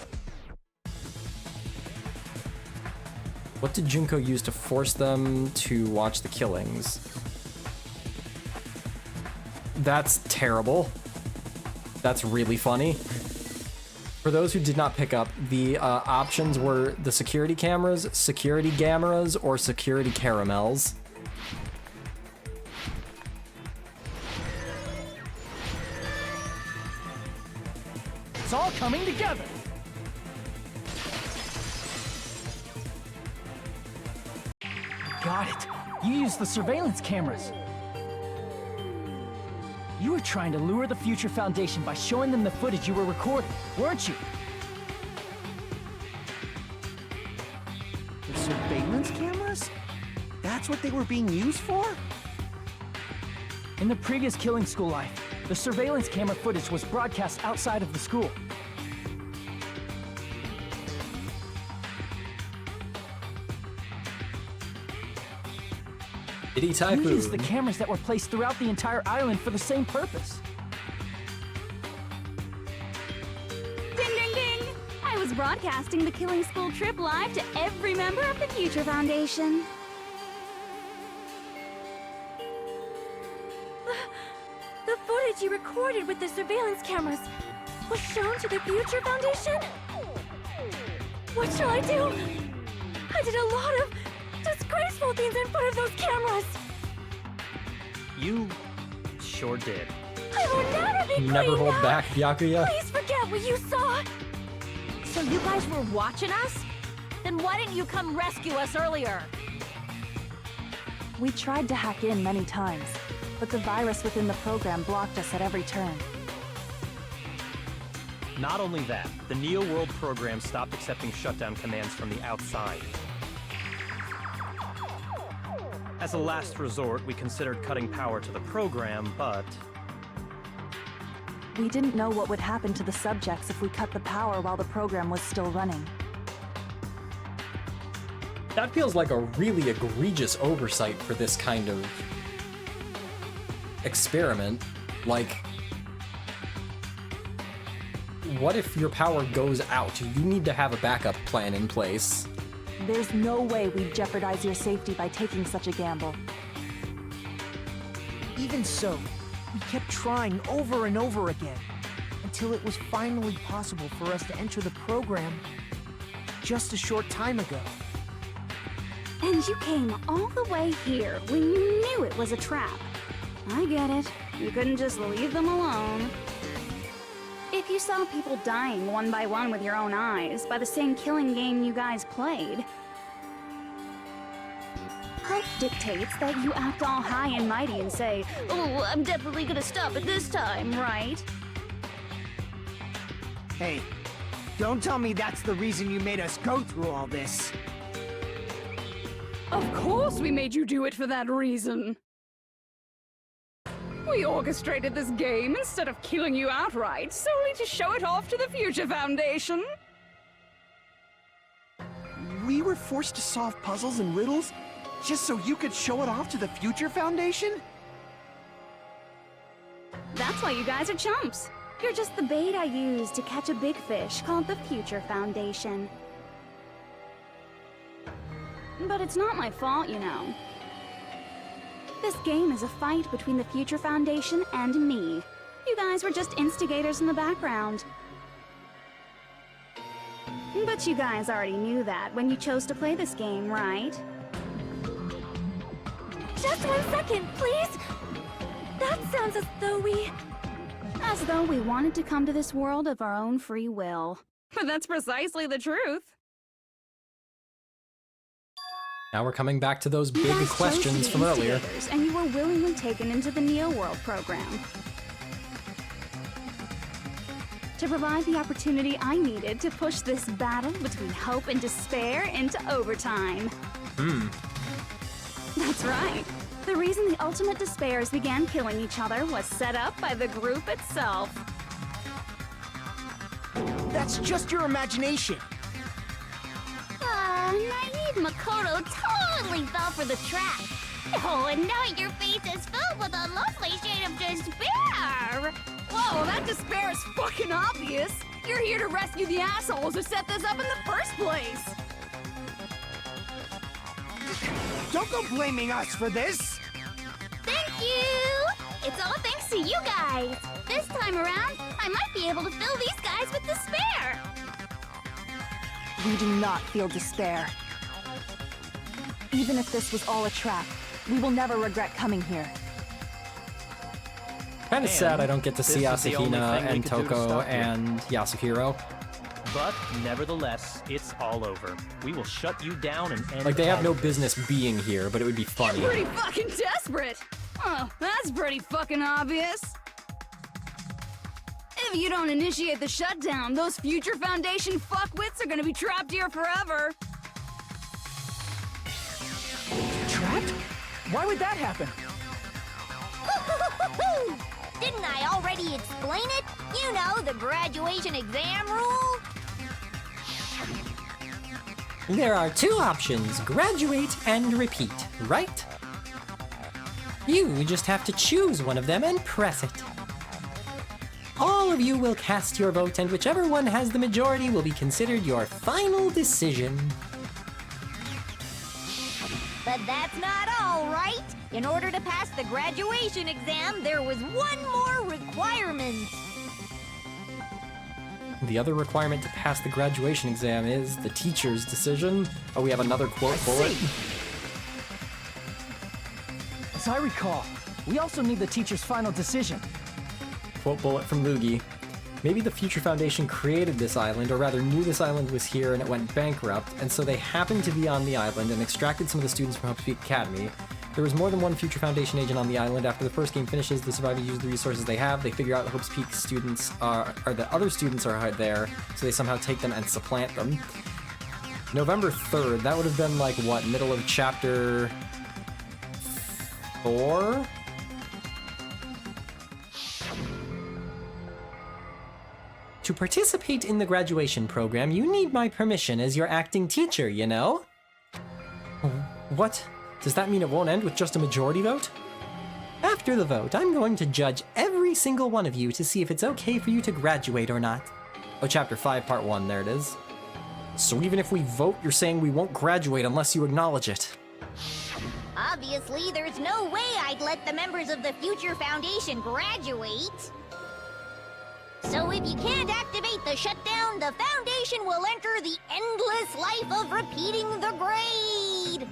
What did Junko use to force them to watch the killings? That's terrible. That's really funny. For those who did not pick up, the options were the security cameras, security gammas, or security caramels. It's all coming together. Got it. You used the surveillance cameras. You were trying to lure the Future Foundation by showing them the footage you were recording, weren't you? The surveillance cameras? That's what they were being used for? In the previous Killing School life, the surveillance camera footage was broadcast outside of the school. Diddy Typhoon. You used the cameras that were placed throughout the entire island for the same purpose. Ding, ding, ding! I was broadcasting the Killing School trip live to every member of the Future Foundation. The footage you recorded with the surveillance cameras was shown to the Future Foundation? What shall I do? I did a lot of disgraceful things in front of those cameras. You sure did. I will never be clean Never hold now. back, Byakuya. Please forget what you saw. So you guys were watching us? Then why didn't you come rescue us earlier? We tried to hack in many times, but the virus within the program blocked us at every turn. Not only that, the Neo World program stopped accepting shutdown commands from the outside. As a last resort, we considered cutting power to the program, but We didn't know what would happen to the subjects if we cut the power while the program was still running. That feels like a really egregious oversight for this kind of experiment. Like, what if your power goes out? You need to have a backup plan in place. There's no way we'd jeopardize your safety by taking such a gamble. Even so, we kept trying over and over again, until it was finally possible for us to enter the program just a short time ago. And you came all the way here when you knew it was a trap. I get it. You couldn't just leave them alone. If you saw people dying one by one with your own eyes by the same killing game you guys played, hope dictates that you act all high and mighty and say, "Oh, I'm definitely gonna stop it this time," right? Hey, don't tell me that's the reason you made us go through all this. Of course we made you do it for that reason. We orchestrated this game instead of killing you outright, solely to show it off to the Future Foundation. We were forced to solve puzzles and riddles just so you could show it off to the Future Foundation? That's why you guys are chumps. You're just the bait I used to catch a big fish called the Future Foundation. But it's not my fault, you know. This game is a fight between the Future Foundation and me. You guys were just instigators in the background. But you guys already knew that when you chose to play this game, right? Just 1 second, please. That sounds as though we... As though we wanted to come to this world of our own free will. But that's precisely the truth. Now we're coming back to those You big guys questions chose to be from earlier. instigators, and you were willingly taken into the Neo World program to provide the opportunity I needed to push this battle between hope and despair into overtime. That's right. The reason the ultimate despairs began killing each other was set up by the group itself. That's just your imagination. Naive Makoto totally fell for the trap. Oh, and now your face is filled with a lovely shade of despair. Whoa, that despair is fucking obvious. You're here to rescue the assholes who set this up in the first place. Don't go blaming us for this. Thank you. It's all thanks to you guys. This time around, I might be able to fill these guys with despair. We do not feel despair. Even if this was all a trap, we will never regret coming here. Kind of sad I don't get to see this is the only Asahina thing we and could do to Toko stop you. and Yasuhiro. But nevertheless, it's all over. We will shut you down and end Like, they have all no of this. business being here, but it would be funny. You're pretty fucking desperate. Oh, that's pretty fucking obvious. If you don't initiate the shutdown, those Future Foundation fuckwits are gonna be trapped here forever. Trapped? Why would that happen? Didn't I already explain it? You know, the graduation exam rule. There are two options, graduate and repeat, right? You just have to choose one of them and press it. All of you will cast your vote, and whichever one has the majority will be considered your final decision. But that's not all, right? In order to pass the graduation exam, there was one more requirement. The other requirement to pass the graduation exam is the teacher's decision. Oh, we have another quote bullet. As I recall, we also need the teacher's final decision. Quote bullet from Luigi. Maybe the Future Foundation created this island, or rather knew this island was here and it went bankrupt, and so they happened to be on the island and extracted some of the students from Hope's Peak Academy. There was more than one Future Foundation agent on the island. After the first game finishes, the survivors use the resources they have. They figure out Hope's Peak students are the other students are there, so they somehow take them and supplant them. November 3rd, that would have been like, what, middle of chapter 4? To participate in the graduation program, you need my permission as your acting teacher, you know? What? Does that mean it won't end with just a majority vote? After the vote, I'm going to judge every single one of you to see if it's okay for you to graduate or not. Oh, chapter 5, part 1, there it is. So even if we vote, you're saying we won't graduate unless you acknowledge it. Obviously, there's no way I'd let the members of the Future Foundation graduate. So if you can't activate the shutdown, the Foundation will enter the endless life of repeating the grade.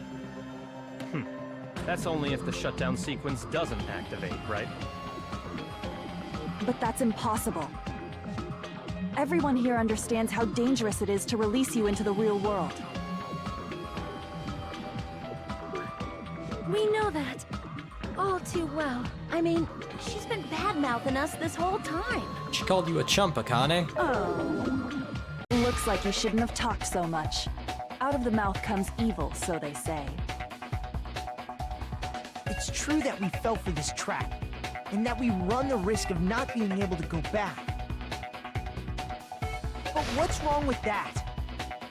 That's only if the shutdown sequence doesn't activate, right? But that's impossible. Everyone here understands how dangerous it is to release you into the real world. We know that. All too well. I mean, she's been bad-mouthing us this whole time. She called you a chump, Akane. Oh. Looks like you shouldn't have talked so much. Out of the mouth comes evil, so they say. It's true that we fell for this trap, and that we run the risk of not being able to go back. But what's wrong with that?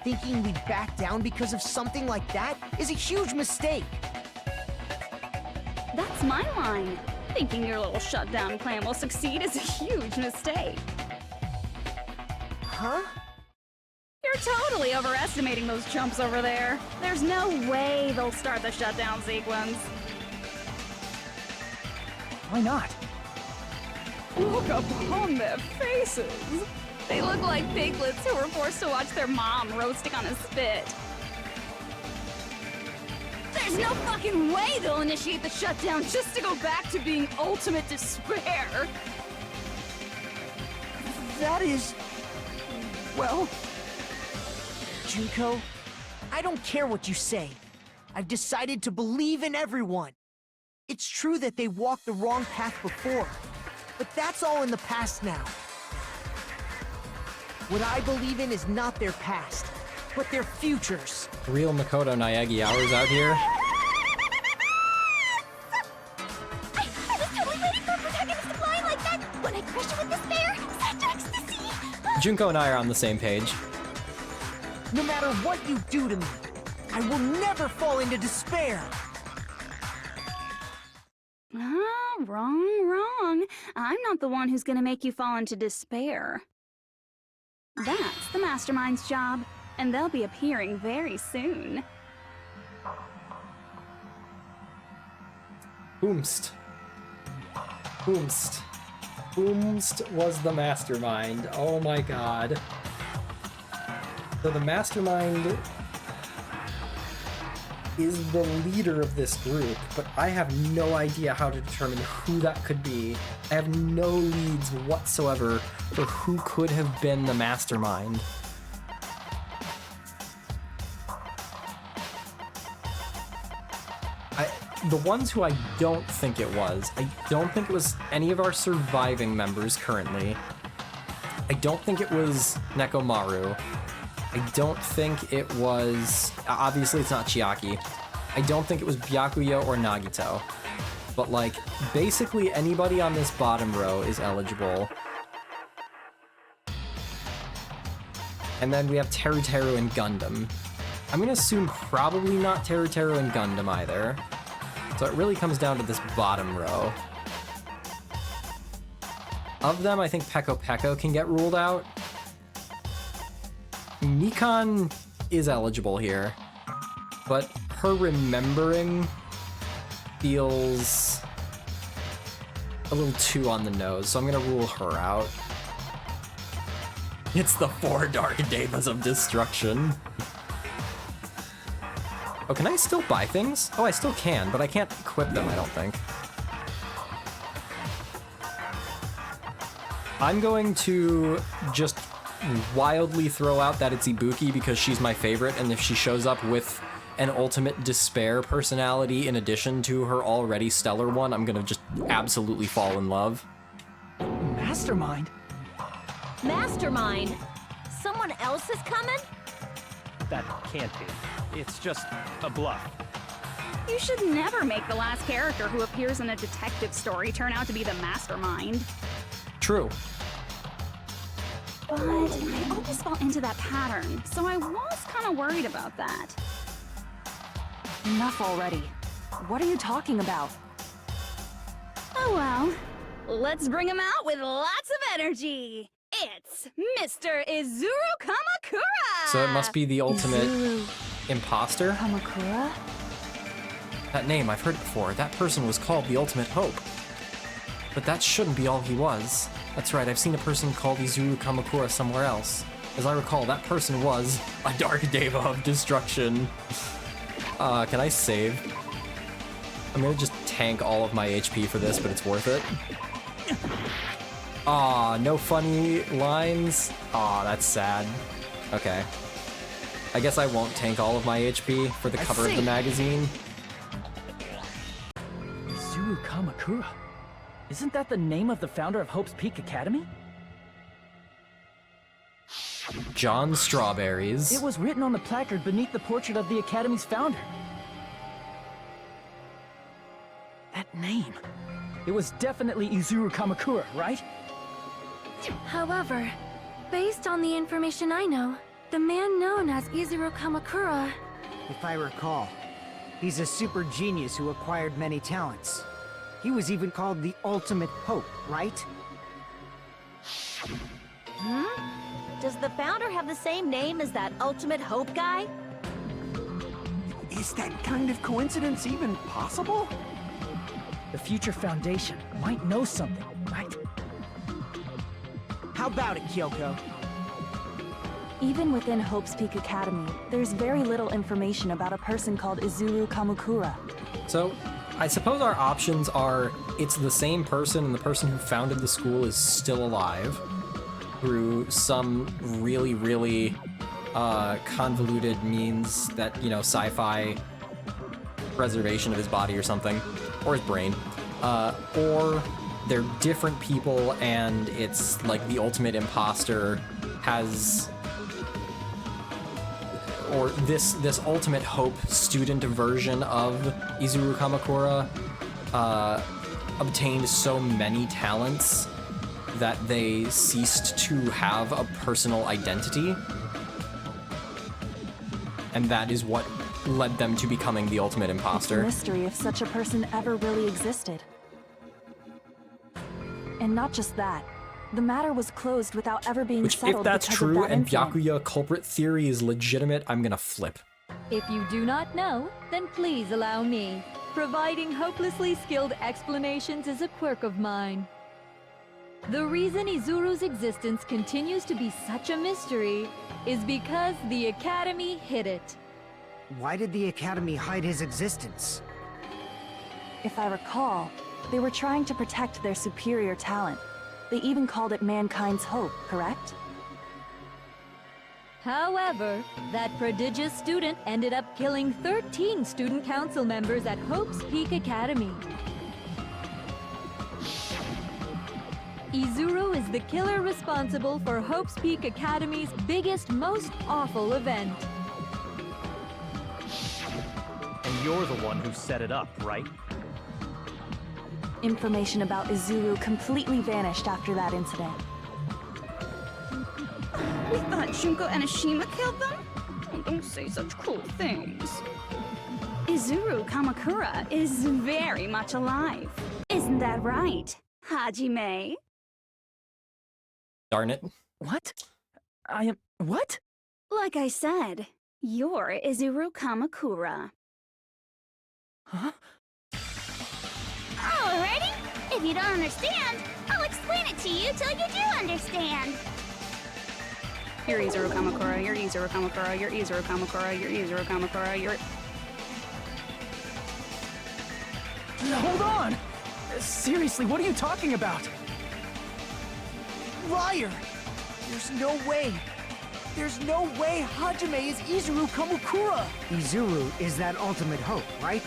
Thinking we'd back down because of something like that is a huge mistake. That's my line. Thinking your little shutdown plan will succeed is a huge mistake. Huh? You're totally overestimating those chumps over there. There's no way they'll start the shutdown sequence. Why not? Look upon their faces. They look like piglets who were forced to watch their mom roasting on a spit. There's no fucking way they'll initiate the shutdown just to go back to being ultimate despair. That is... well... Junko, I don't care what you say. I've decided to believe in everyone. It's true that they walked the wrong path before, but that's all in the past now. What I believe in is not their past, but their futures. Real Makoto Naegi hours out here. I was totally waiting for a protagonist to fly like that when I crushed you with despair, set to ecstasy. Junko and I are on the same page. No matter what you do to me, I will never fall into despair. Wrong. I'm not the one who's gonna make you fall into despair. That's the Mastermind's job, and they'll be appearing very soon. Boomst. Boomst. Whomst was the mastermind? Oh my god. So the mastermind is the leader of this group, but I have no idea how to determine who that could be. I have no leads whatsoever for who could have been the mastermind. The ones who I don't think it was, I don't think it was any of our surviving members currently. I don't think it was Nekomaru. I don't think it was... Obviously, it's not Chiaki. I don't think it was Byakuya or Nagito. But, like, basically anybody on this bottom row is eligible. And then we have Teru Teru and Gundam. I'm gonna assume probably not Teru Teru and Gundam either. So it really comes down to this bottom row. Of them, I think Peko Peko can get ruled out. Mikan is eligible here, but her remembering feels a little too on the nose, so I'm gonna rule her out. It's the 4 Dark Devas of Destruction. Oh, can I still buy things? Oh, I still can, but I can't equip them, I don't think. I'm going to just wildly throw out that it's Ibuki because she's my favorite, and if she shows up with an ultimate despair personality in addition to her already stellar one, I'm gonna just absolutely fall in love. Mastermind? Mastermind? Someone else is coming? That can't be. It's just a bluff. You should never make the last character who appears in a detective story turn out to be the mastermind. True. But I always fall into that pattern, so I was kind of worried about that. Enough already. What are you talking about? Oh well. Let's bring him out with lots of energy. It's Mr. Izuru Kamakura! So it must be the ultimate Izuru imposter? Kamakura? That name, I've heard it before. That person was called the Ultimate Hope. But that shouldn't be all he was. That's right, I've seen a person called Izuru Kamakura somewhere else. As I recall, that person was a Dark Deva of Destruction. Can I save? I'm gonna just tank all of my HP for this, but it's worth it. Aw, no funny lines? Aw, that's sad. Okay. I guess I won't tank all of my HP for the cover of the magazine. Izuru Kamakura? Isn't that the name of the founder of Hope's Peak Academy? John Strawberries. It was written on the placard beneath the portrait of the Academy's founder. That name. It was definitely Izuru Kamakura, right? However, based on the information I know, the man known as Izuru Kamakura... If I recall, he's a super genius who acquired many talents. He was even called the Ultimate Hope, right? Does the founder have the same name as that Ultimate Hope guy? Is that kind of coincidence even possible? The Future Foundation might know something, right? How about it, Kyoko? Even within Hope's Peak Academy, there's very little information about a person called Izuru Kamakura. So, I suppose our options are it's the same person and the person who founded the school is still alive through some really, really convoluted means that, you know, sci-fi preservation of his body or something, or his brain, or they're different people and it's like the ultimate imposter has, or this Ultimate Hope student version of Izuru Kamakura obtained so many talents that they ceased to have a personal identity, and that is what led them to becoming the ultimate imposter. It's a mystery if such a person ever really existed. And not just that, the matter was closed without ever being Which, settled if that's because true of that and incident. Byakuya culprit theory is legitimate, I'm gonna flip. If you do not know, then please allow me. Providing hopelessly skilled explanations is a quirk of mine. The reason Izuru's existence continues to be such a mystery is because the Academy hid it. Why did the Academy hide his existence? If I recall, they were trying to protect their superior talent. They even called it mankind's hope, correct? However, that prodigious student ended up killing 13 student council members at Hope's Peak Academy. Izuru is the killer responsible for Hope's Peak Academy's biggest, most awful event. And you're the one who set it up, right? Information about Izuru completely vanished after that incident. We thought Junko and Ashima killed them? Oh, don't say such cruel things. Izuru Kamakura is very much alive. Isn't that right, Hajime? Darn it. What? I am... what? Like I said, you're Izuru Kamakura. Huh? Alrighty. If you don't understand, I'll explain it to you till you do understand. You're Izuru Kamakura, you're Izuru Kamakura, you're Izuru Kamakura, you're Izuru Kamakura, you're... Hold on! Seriously, what are you talking about? Liar! There's no way! There's no way Hajime is Izuru Kamakura! Izuru is that ultimate hope, right?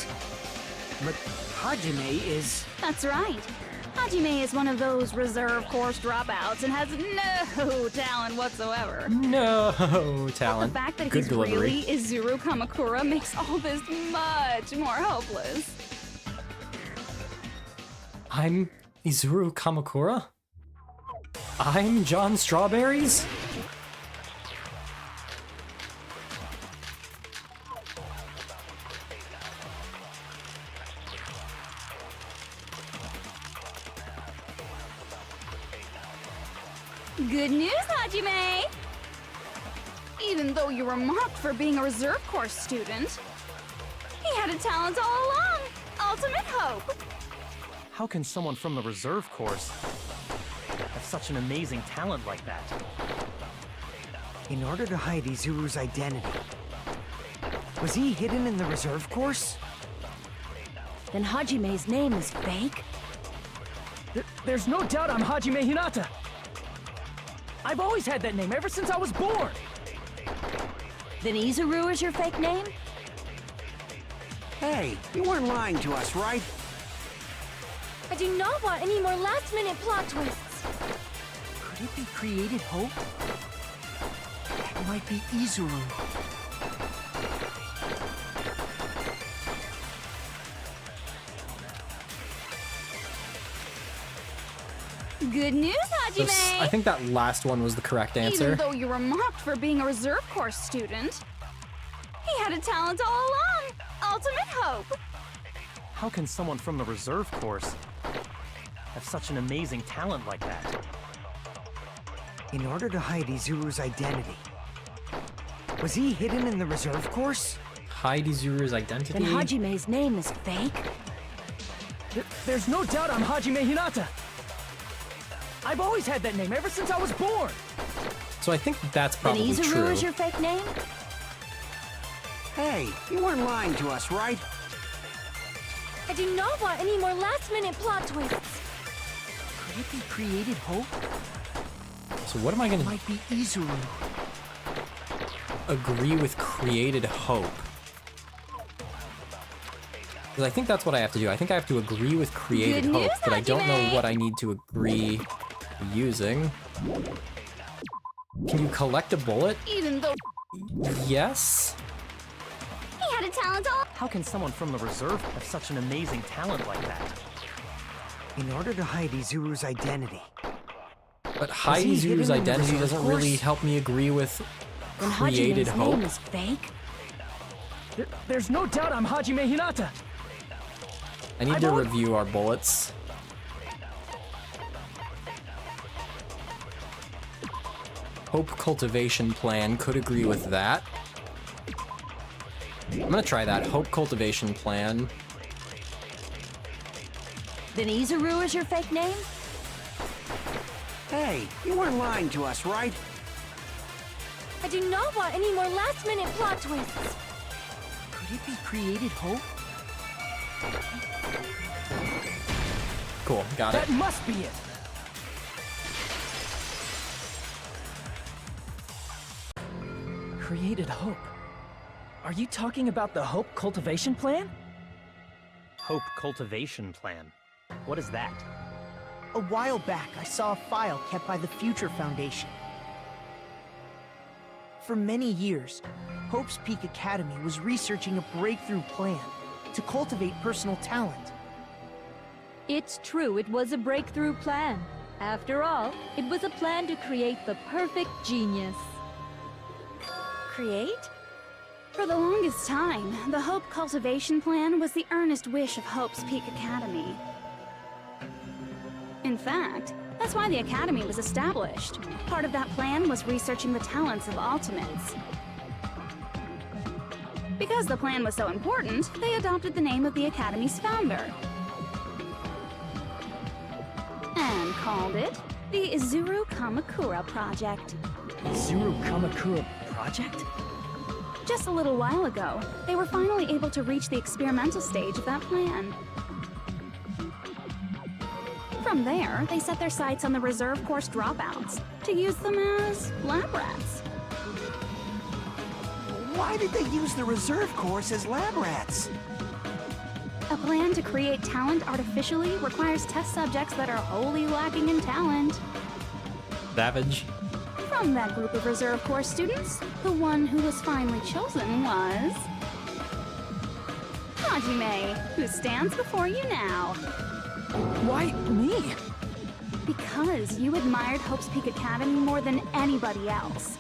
But Hajime is... That's right. Hajime is one of those reserve course dropouts and has no talent whatsoever. No The talent. fact that Good he's delivery. really Izuru Kamakura makes all this much more hopeless. I'm Izuru Kamakura? I'm John Strawberries? Good news, Hajime! Even though you were mocked for being a reserve course student, he had a talent all along. Ultimate hope. How can someone from the reserve course have such an amazing talent like that? In order to hide Izuru's identity. Was he hidden in the reserve course? Then Hajime's name is fake? There's no doubt I'm Hajime Hinata! I've always had that name ever since I was born! Then Izuru is your fake name? Hey, you weren't lying to us, right? I do not want any more last-minute plot twists. Could it be created hope? That might be Izuru. Good news, So Hajime! I think that last one was the correct answer. Even though you were mocked for being a reserve course student, he had a talent all along. Ultimate hope. How can someone from the reserve course have such an amazing talent like that? In order to hide Izuru's identity. Was he hidden in the reserve course? Hide Izuru's identity? Then Hajime's name is fake? There's no doubt I'm Hajime Hinata! I've always had that name ever since I was born! So I think that's Then probably Izuru true. is your fake name? Hey, you weren't lying to us, right? I do not want any more last-minute plot twists. Could it be created hope? So what am I gonna Might be Izuru. agree with created hope? Because I think that's what I have to do. I think I have to agree with created Good hope, news, but I don't know Hajime! what I need to agree using. Can you collect a bullet? Even though Yes? he had a talent all... How can someone from the reserve have such an amazing talent like that? In order to hide Izuru's identity. But hide he hidden Izuru's in the identity reserve doesn't really course? help me agree with Then created Hajime's hope. name is fake? There's no doubt I'm Hajime Hinata! I need I've to al- review our bullets. Hope cultivation plan, could agree with that. I'm gonna try that. Hope cultivation plan. Then Izuru is your fake name? Hey, you weren't lying to us, right? I do not want any more last-minute plot twists. Could it be created hope? Cool, got it. That must be it! Created hope. Are you talking about the Hope Cultivation Plan? Hope Cultivation Plan. What is that? A while back, I saw a file kept by the Future Foundation. For many years, Hope's Peak Academy was researching a breakthrough plan to cultivate personal talent. It's true, it was a breakthrough plan. After all, it was a plan to create the perfect genius. Create? For the longest time, the Hope Cultivation Plan was the earnest wish of Hope's Peak Academy. In fact, that's why the Academy was established. Part of that plan was researching the talents of Ultimates. Because the plan was so important, they adopted the name of the Academy's founder. And called it the Izuru Kamakura Project. Izuru Kamakura Project? Just a little while ago, they were finally able to reach the experimental stage of that plan. From there, they set their sights on the reserve course dropouts to use them as lab rats. Why did they use the reserve course as lab rats? A plan to create talent artificially requires test subjects that are wholly lacking in talent. Savage. From that group of reserve course students, the one who was finally chosen was Hajime, who stands before you now. Why me? Because you admired Hope's Peak Academy more than anybody else.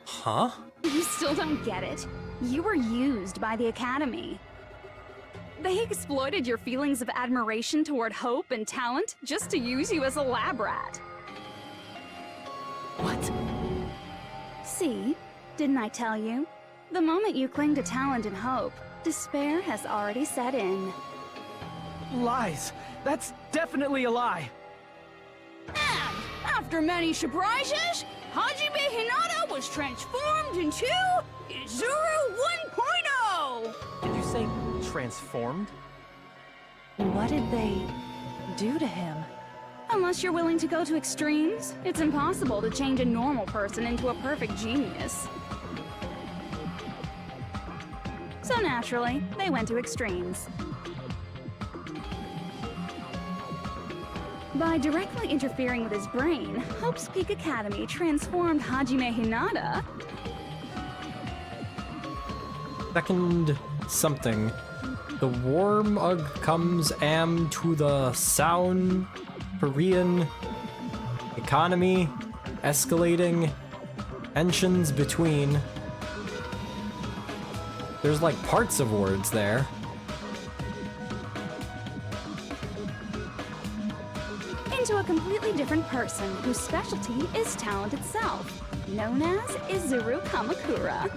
Huh? You still don't get it. You were used by the Academy. They exploited your feelings of admiration toward hope and talent just to use you as a lab rat. What? See? Didn't I tell you? The moment you cling to talent and hope, despair has already set in. Lies. That's definitely a lie. And after many surprises, Hajime Hinata was transformed into Izuru 1.0! Did you say transformed? What did they do to him? Unless you're willing to go to extremes, it's impossible to change a normal person into a perfect genius. So naturally, they went to extremes. By directly interfering with his brain, Hope's Peak Academy transformed Hajime Hinata. Second something. The Warmug comes am to the sound Korean economy escalating tensions between. There's like parts of words there. Into a completely different person whose specialty is talent itself, known as Izuru Kamakura.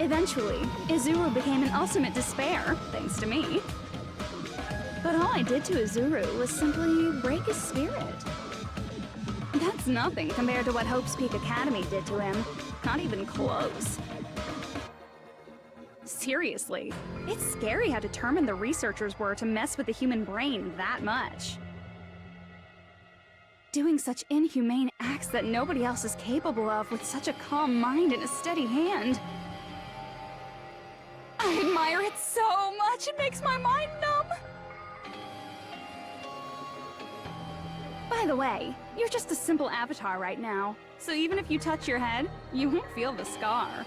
Eventually, Izuru became an ultimate despair, thanks to me. But all I did to Izuru was simply break his spirit. That's nothing compared to what Hope's Peak Academy did to him. Not even close. Seriously, it's scary how determined the researchers were to mess with the human brain that much. Doing such inhumane acts that nobody else is capable of with such a calm mind and a steady hand. I admire it so much, it makes my mind numb. By the way, you're just a simple avatar right now, so even if you touch your head, you won't feel the scar.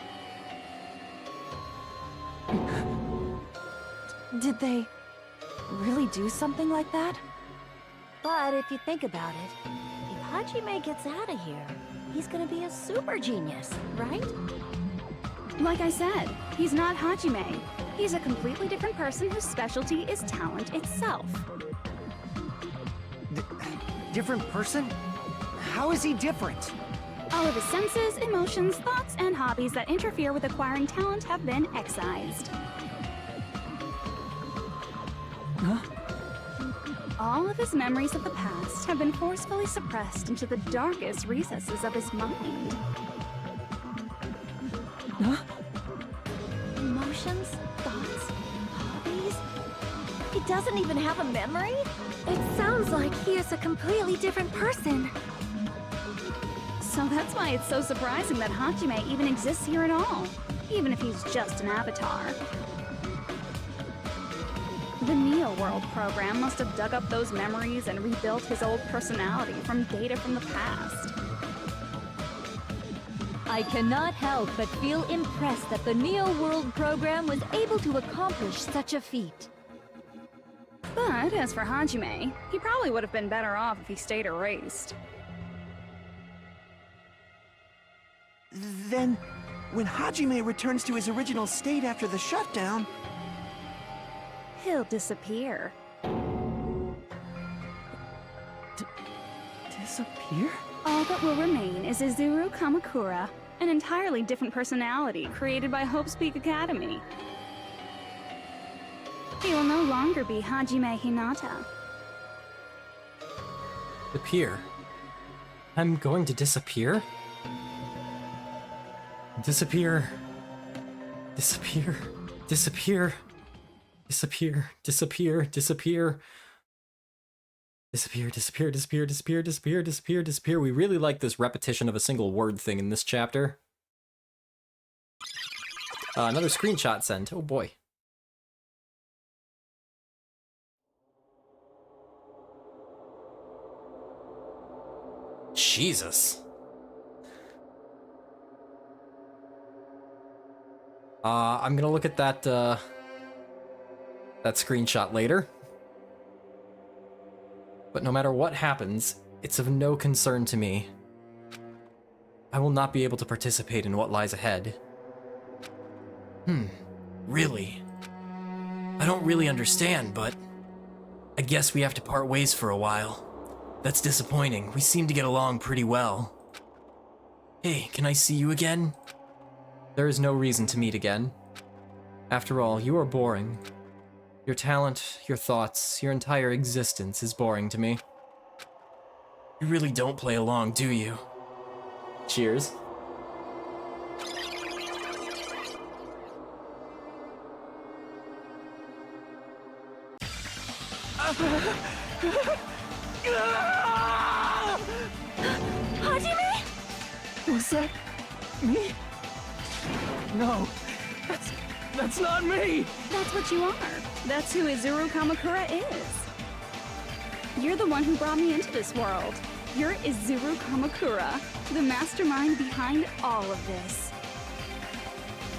Did they really do something like that? But if you think about it, if Hajime gets out of here, he's gonna be a super genius, right? Like I said, he's not Hajime. He's a completely different person whose specialty is talent itself. Different person? How is he different? All of his senses, emotions, thoughts, and hobbies that interfere with acquiring talent have been excised. Huh? All of his memories of the past have been forcefully suppressed into the darkest recesses of his mind. Huh? Emotions, thoughts, hobbies. He doesn't even have a memory? It sounds like he is a completely different person. So that's why it's so surprising that Hajime even exists here at all, even if he's just an avatar. The Neo World program must have dug up those memories and rebuilt his old personality from data from the past. I cannot help but feel impressed that the Neo World program was able to accomplish such a feat. But as for Hajime, he probably would have been better off if he stayed erased. Then, when Hajime returns to his original state after the shutdown... He'll disappear. Disappear? All that will remain is Izuru Kamakura, an entirely different personality created by Hope's Peak Academy. He will no longer be Hajime Hinata. Disappear? I'm going to disappear? Disappear. Disappear. Disappear. Disappear. Disappear. Disappear. Disappear, disappear, disappear, disappear, disappear, disappear, disappear. We really like this repetition of a single word thing in this chapter. Another screenshot sent. Oh boy. Jesus. I'm gonna look at that screenshot later. But no matter what happens, it's of no concern to me. I will not be able to participate in what lies ahead. Really? I don't really understand, but I guess we have to part ways for a while. That's disappointing. We seem to get along pretty well. Hey, can I see you again? There is no reason to meet again. After all, you are boring. Your talent, your thoughts, your entire existence is boring to me. You really don't play along, do you? Cheers. Hajime? Was that me? No, that's not me! That's what you are. That's who Izuru Kamakura is. You're the one who brought me into this world. You're Izuru Kamakura, the mastermind behind all of this.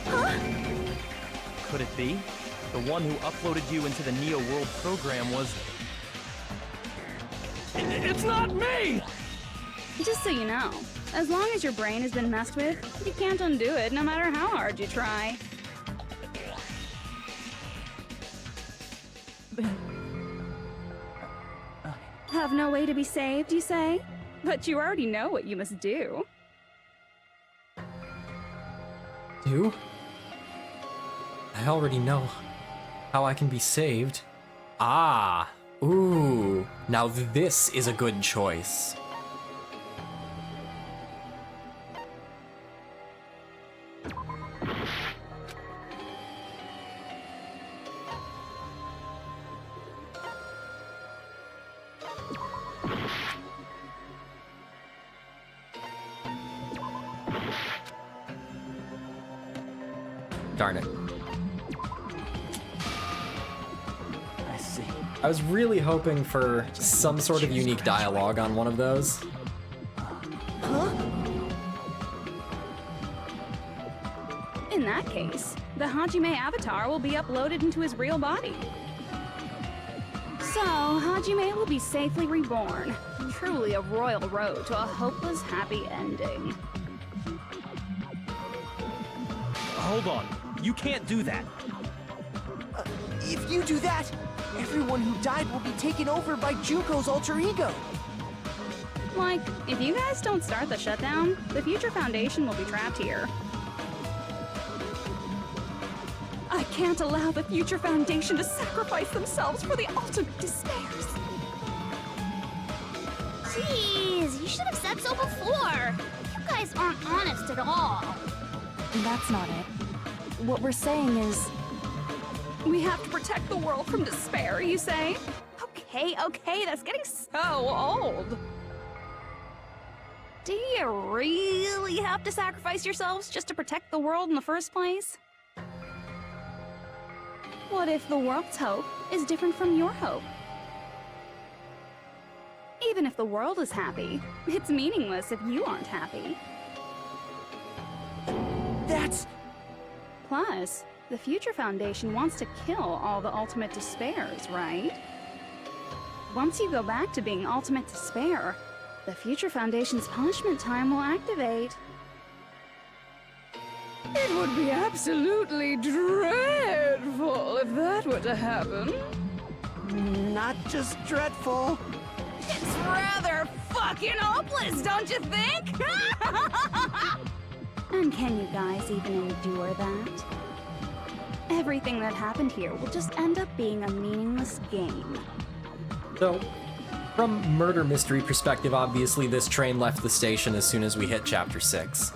Huh? Could it be? The one who uploaded you into the Neo World program was... It's not me! Just so you know, as long as your brain has been messed with, you can't undo it no matter how hard you try. Have no way to be saved, you say? But you already know what you must do. Do? I already know how I can be saved. Ah! Ooh! Now this is a good choice. Darn it. I see. I was really hoping for some sort of unique dialogue on one of those. In that case, the Hajime avatar will be uploaded into his real body. So, Hajime will be safely reborn. Truly a royal road to a hopeless happy ending. Hold on. You can't do that. If you do that, everyone who died will be taken over by Junko's alter ego. Like, if you guys don't start the shutdown, the Future Foundation will be trapped here. I can't allow the Future Foundation to sacrifice themselves for the ultimate despairs. Jeez, you should have said so before. You guys aren't honest at all. That's not it. What we're saying is... We have to protect the world from despair, you say? Okay, that's getting so old. Do you really have to sacrifice yourselves just to protect the world in the first place? What if the world's hope is different from your hope? Even if the world is happy, it's meaningless if you aren't happy. That's... Plus, the Future Foundation wants to kill all the ultimate despairs, right? Once you go back to being ultimate despair, the Future Foundation's punishment time will activate. It would be absolutely dreadful if that were to happen. Not just dreadful. It's rather fucking hopeless, don't you think? And can you guys even endure that? Everything that happened here will just end up being a meaningless game. So, from murder mystery perspective, obviously this train left the station as soon as we hit Chapter 6.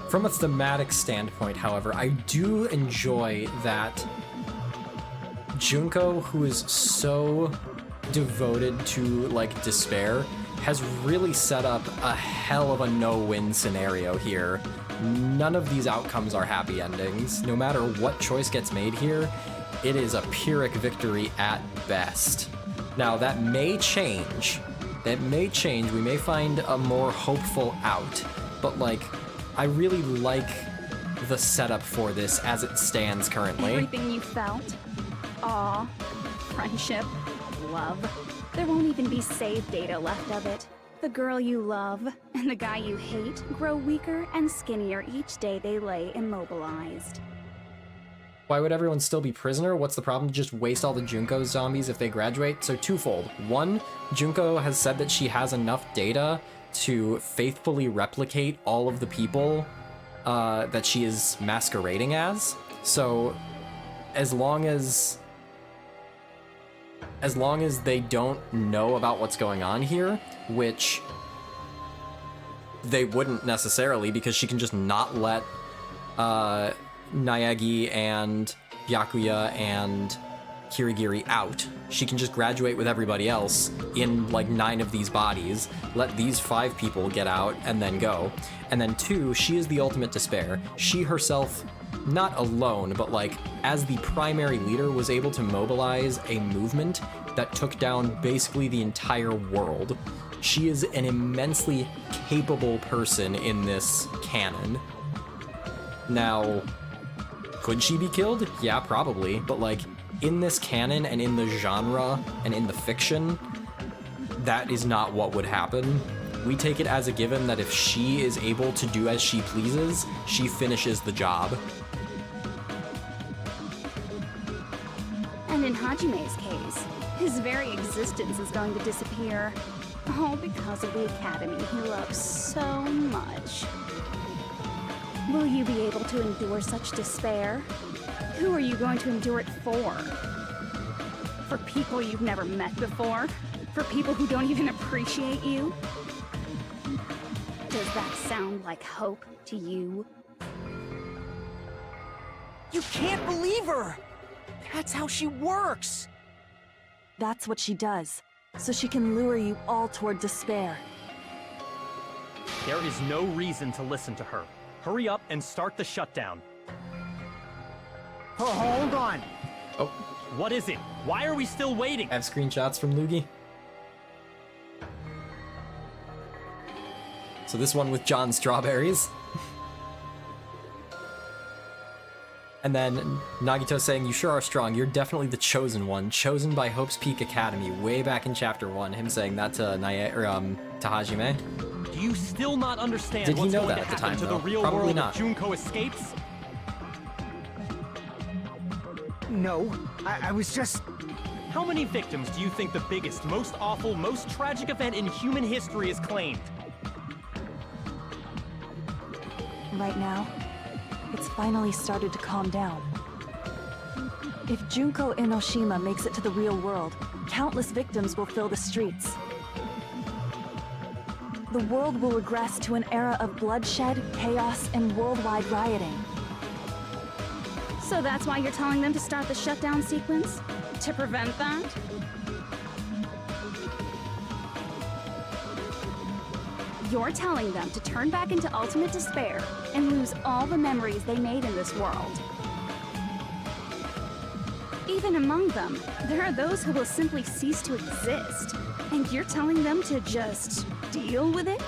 From a thematic standpoint, however, I do enjoy that Junko, who is so devoted to, like, despair, has really set up a hell of a no-win scenario here. None of these outcomes are happy endings. No matter what choice gets made here, it is a Pyrrhic victory at best. Now, that may change. We may find a more hopeful out. But, like, I really like the setup for this as it stands currently. Everything you felt, awe, friendship, love, there won't even be save data left of it. The girl you love and the guy you hate grow weaker and skinnier each day they lay immobilized. Why would everyone still be prisoner? What's the problem? Just waste all the Junko zombies if they graduate? So twofold. One, Junko has said that she has enough data to faithfully replicate all of the people that she is masquerading as. So as long as they don't know about what's going on here, which they wouldn't necessarily, because she can just not let Naegi and Byakuya and Kirigiri out. She can just graduate with everybody else in like 9 of these bodies, let these 5 people get out, and then go. And then 2, she is the ultimate despair. She herself, not alone, but like as the primary leader, was able to mobilize a movement that took down basically the entire world. She is an immensely capable person in this canon. Now, could she be killed? Yeah, probably, but like in this canon and in the genre and in the fiction, that is not what would happen. We take it as a given that if she is able to do as she pleases, she finishes the job. And in Hajime's case, his very existence is going to disappear. All because of the academy he loves so much. Will you be able to endure such despair? Who are you going to endure it for? For people you've never met before? For people who don't even appreciate you? Does that sound like hope to you? You can't believe her! That's how she works! That's what she does, so she can lure you all toward despair. There is no reason to listen to her. Hurry up and start the shutdown. Oh, hold on! Oh. What is it? Why are we still waiting? I have screenshots from Luigi. So this one with John Strawberries. And then Nagito saying, "You sure are strong. You're definitely the chosen one. Chosen by Hope's Peak Academy." Way back in Chapter 1. Him saying that to to Hajime. Do you still not understand Did he what's know going that to at the happen time, to though? the real Probably world not. if Junko escapes? No, I was just... How many victims do you think the biggest, most awful, most tragic event in human history has claimed? Right now, it's finally started to calm down. If Junko Enoshima makes it to the real world, countless victims will fill the streets. the world will regress to an era of bloodshed, chaos, and worldwide rioting. So that's why you're telling them to start the shutdown sequence? To prevent that? You're telling them to turn back into ultimate despair and lose all the memories they made in this world. Even among them, there are those who will simply cease to exist. And you're telling them to just deal with it?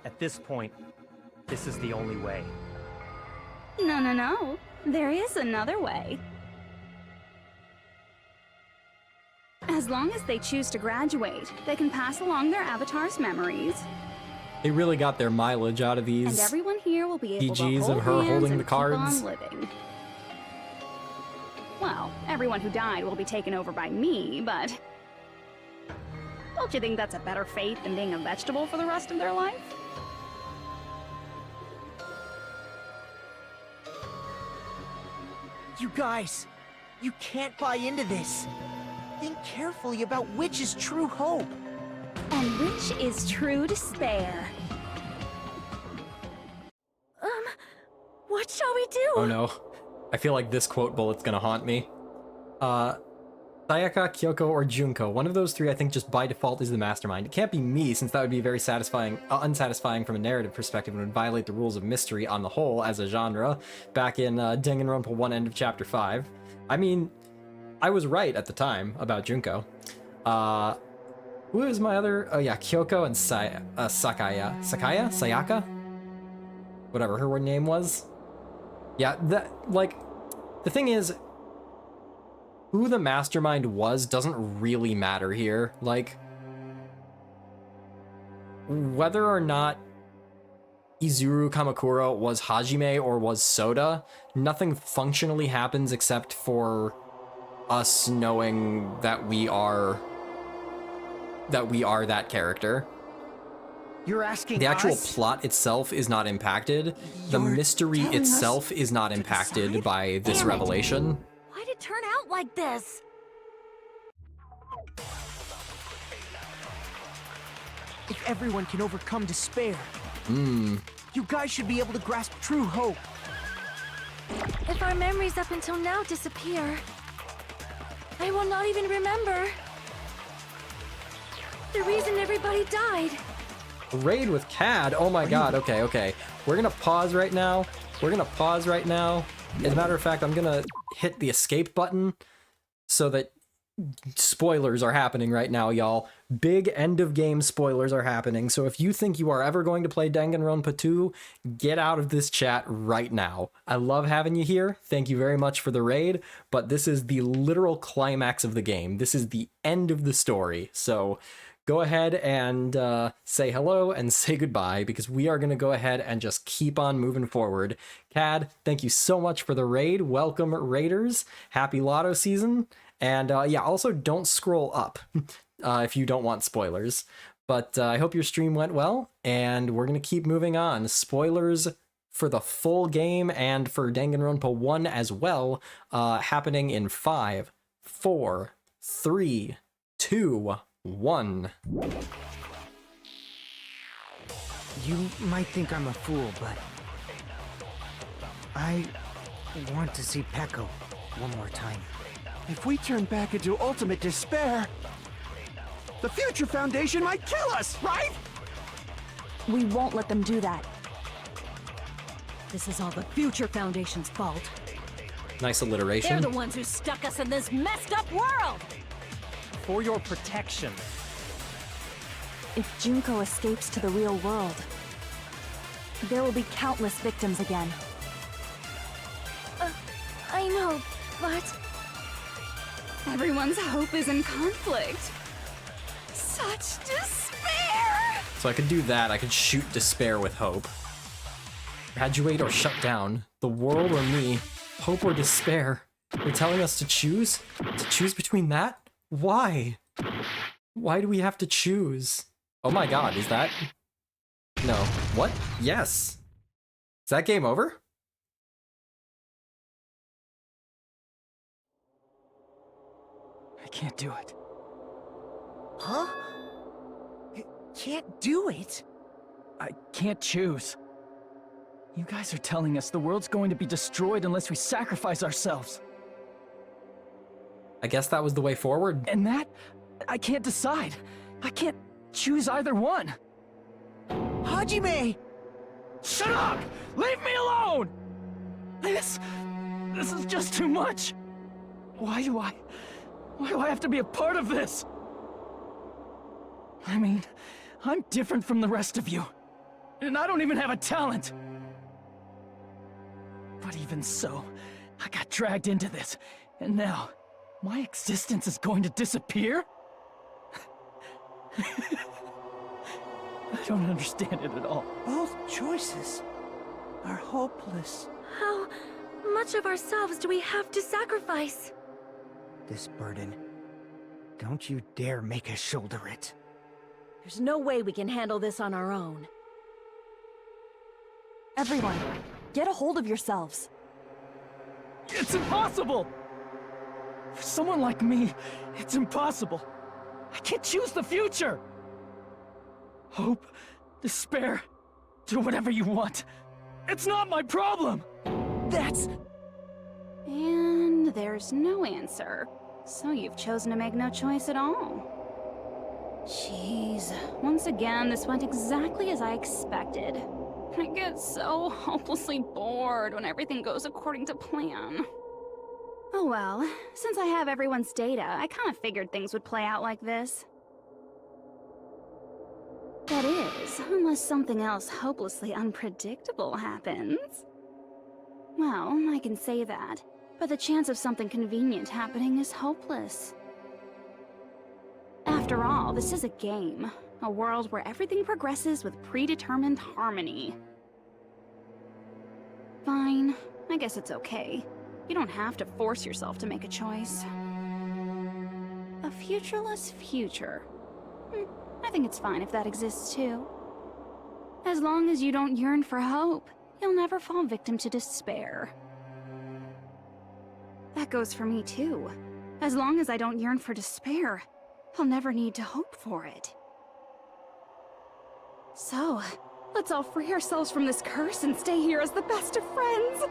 At this point, this is the only way. No, no, no. There is another way. As long as they choose to graduate, they can pass along their avatar's memories. They really got their mileage out of these. And everyone here will be able PGs to hold of her hands holding and the cards. keep on living. Well, everyone who died will be taken over by me, but... Don't you think that's a better fate than being a vegetable for the rest of their life? You guys, you can't buy into this. Think carefully about which is true hope. And which is true despair. What shall we do? Oh no. I feel like this quote bullet's gonna haunt me. Sayaka, Kyoko, or Junko. One of those three I think just by default is the mastermind. It can't be me, since that would be very unsatisfying from a narrative perspective and would violate the rules of mystery on the whole as a genre back in Danganronpa 1 end of chapter 5. I mean, I was right at the time about Junko. Who is my other? Oh yeah, Kyoko and Sayaka? Whatever her name was. Yeah, the thing is, who the mastermind was doesn't really matter here. Like, whether or not Izuru Kamakura was Hajime or was Soda, nothing functionally happens except for us knowing that we are that character. You're asking the actual us? plot itself is not impacted. The mystery itself is not impacted by this revelation. Why'd it turn out like this? If everyone can overcome despair, you guys should be able to grasp true hope. If our memories up until now disappear, I will not even remember the reason everybody died. Raid with Cad. Oh my god. Okay. We're gonna pause right now. As a matter of fact, I'm gonna hit the escape button so that spoilers are happening right now, y'all. Big end of game spoilers are happening. So if you think you are ever going to play Danganronpa 2, get out of this chat right now. I love having you here. Thank you very much for the raid, but this is the literal climax of the game. This is the end of the story. So go ahead and say hello and say goodbye, because we are going to go ahead and just keep on moving forward. Cad, thank you so much for the raid. Welcome, raiders. Happy Lotto season. And yeah, also don't scroll up if you don't want spoilers. But I hope your stream went well, and we're going to keep moving on. Spoilers for the full game and for Danganronpa 1 as well, happening in 5, 4, 3, 2, 1. You might think I'm a fool, but I want to see Peko one more time. If we turn back into ultimate despair, the Future Foundation might kill us, right? We won't let them do that. This is all the Future Foundation's fault. Nice alliteration. They're the ones who stuck us in this messed up world! For your protection. If Junko escapes to the real world, there will be countless victims again. I know, but everyone's hope is in conflict. Such despair! So I could do that. I could shoot despair with hope. Graduate or shut down. The world or me. Hope or despair. You're telling us to choose? To choose between that? Why? Why do we have to choose? Oh my god, is that... No. What? Yes. Is that game over? I can't do it. Huh? Can't do it? I can't choose. You guys are telling us the world's going to be destroyed unless we sacrifice ourselves. I guess that was the way forward. And that? I can't decide. I can't choose either one. Hajime! Shut up! Leave me alone! This is just too much. Why do I have to be a part of this? I mean, I'm different from the rest of you. And I don't even have a talent. But even so, I got dragged into this. And now, my existence is going to disappear? I don't understand it at all. Both choices are hopeless. How much of ourselves do we have to sacrifice? This burden, don't you dare make us shoulder it. There's no way we can handle this on our own. Everyone, get a hold of yourselves. It's impossible! For someone like me, it's impossible. I can't choose the future! Hope, despair, do whatever you want. It's not my problem! That's... And there's no answer. So you've chosen to make no choice at all. Jeez, once again, this went exactly as I expected. I get so hopelessly bored when everything goes according to plan. Oh well, since I have everyone's data, I kind of figured things would play out like this. That is, unless something else hopelessly unpredictable happens. Well, I can say that, but the chance of something convenient happening is hopeless. After all, this is a game. A world where everything progresses with predetermined harmony. Fine, I guess it's okay. You don't have to force yourself to make a choice. A futureless future. I think it's fine if that exists too. As long as you don't yearn for hope, you'll never fall victim to despair. That goes for me too. As long as I don't yearn for despair, I'll never need to hope for it. So, let's all free ourselves from this curse and stay here as the best of friends.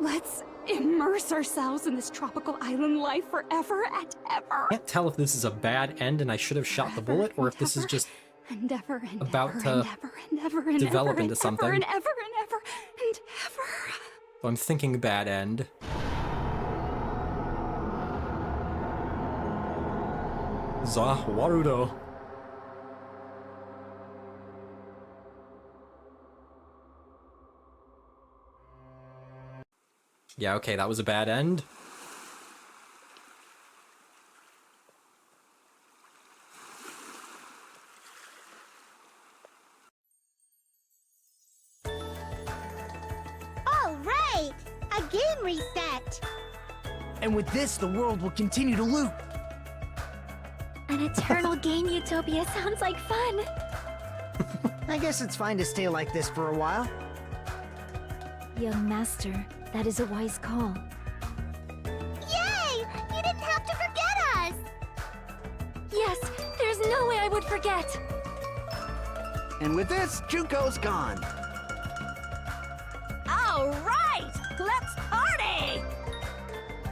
Let's immerse ourselves in this tropical island life forever and ever. I can't tell if this is a bad end and I should have shot the bullet, or if this is just and ever and about ever to and ever and ever and develop ever into and something. ever and ever and ever and ever. So I'm thinking bad end. Za Warudo. Yeah, okay, that was a bad end. All right! A game reset! And with this, the world will continue to loop. An eternal game utopia sounds like fun. I guess it's fine to stay like this for a while. Young master, that is a wise call. Yay! You didn't have to forget us! Yes, there's no way I would forget. And with this, Junko's gone. All right! Let's party!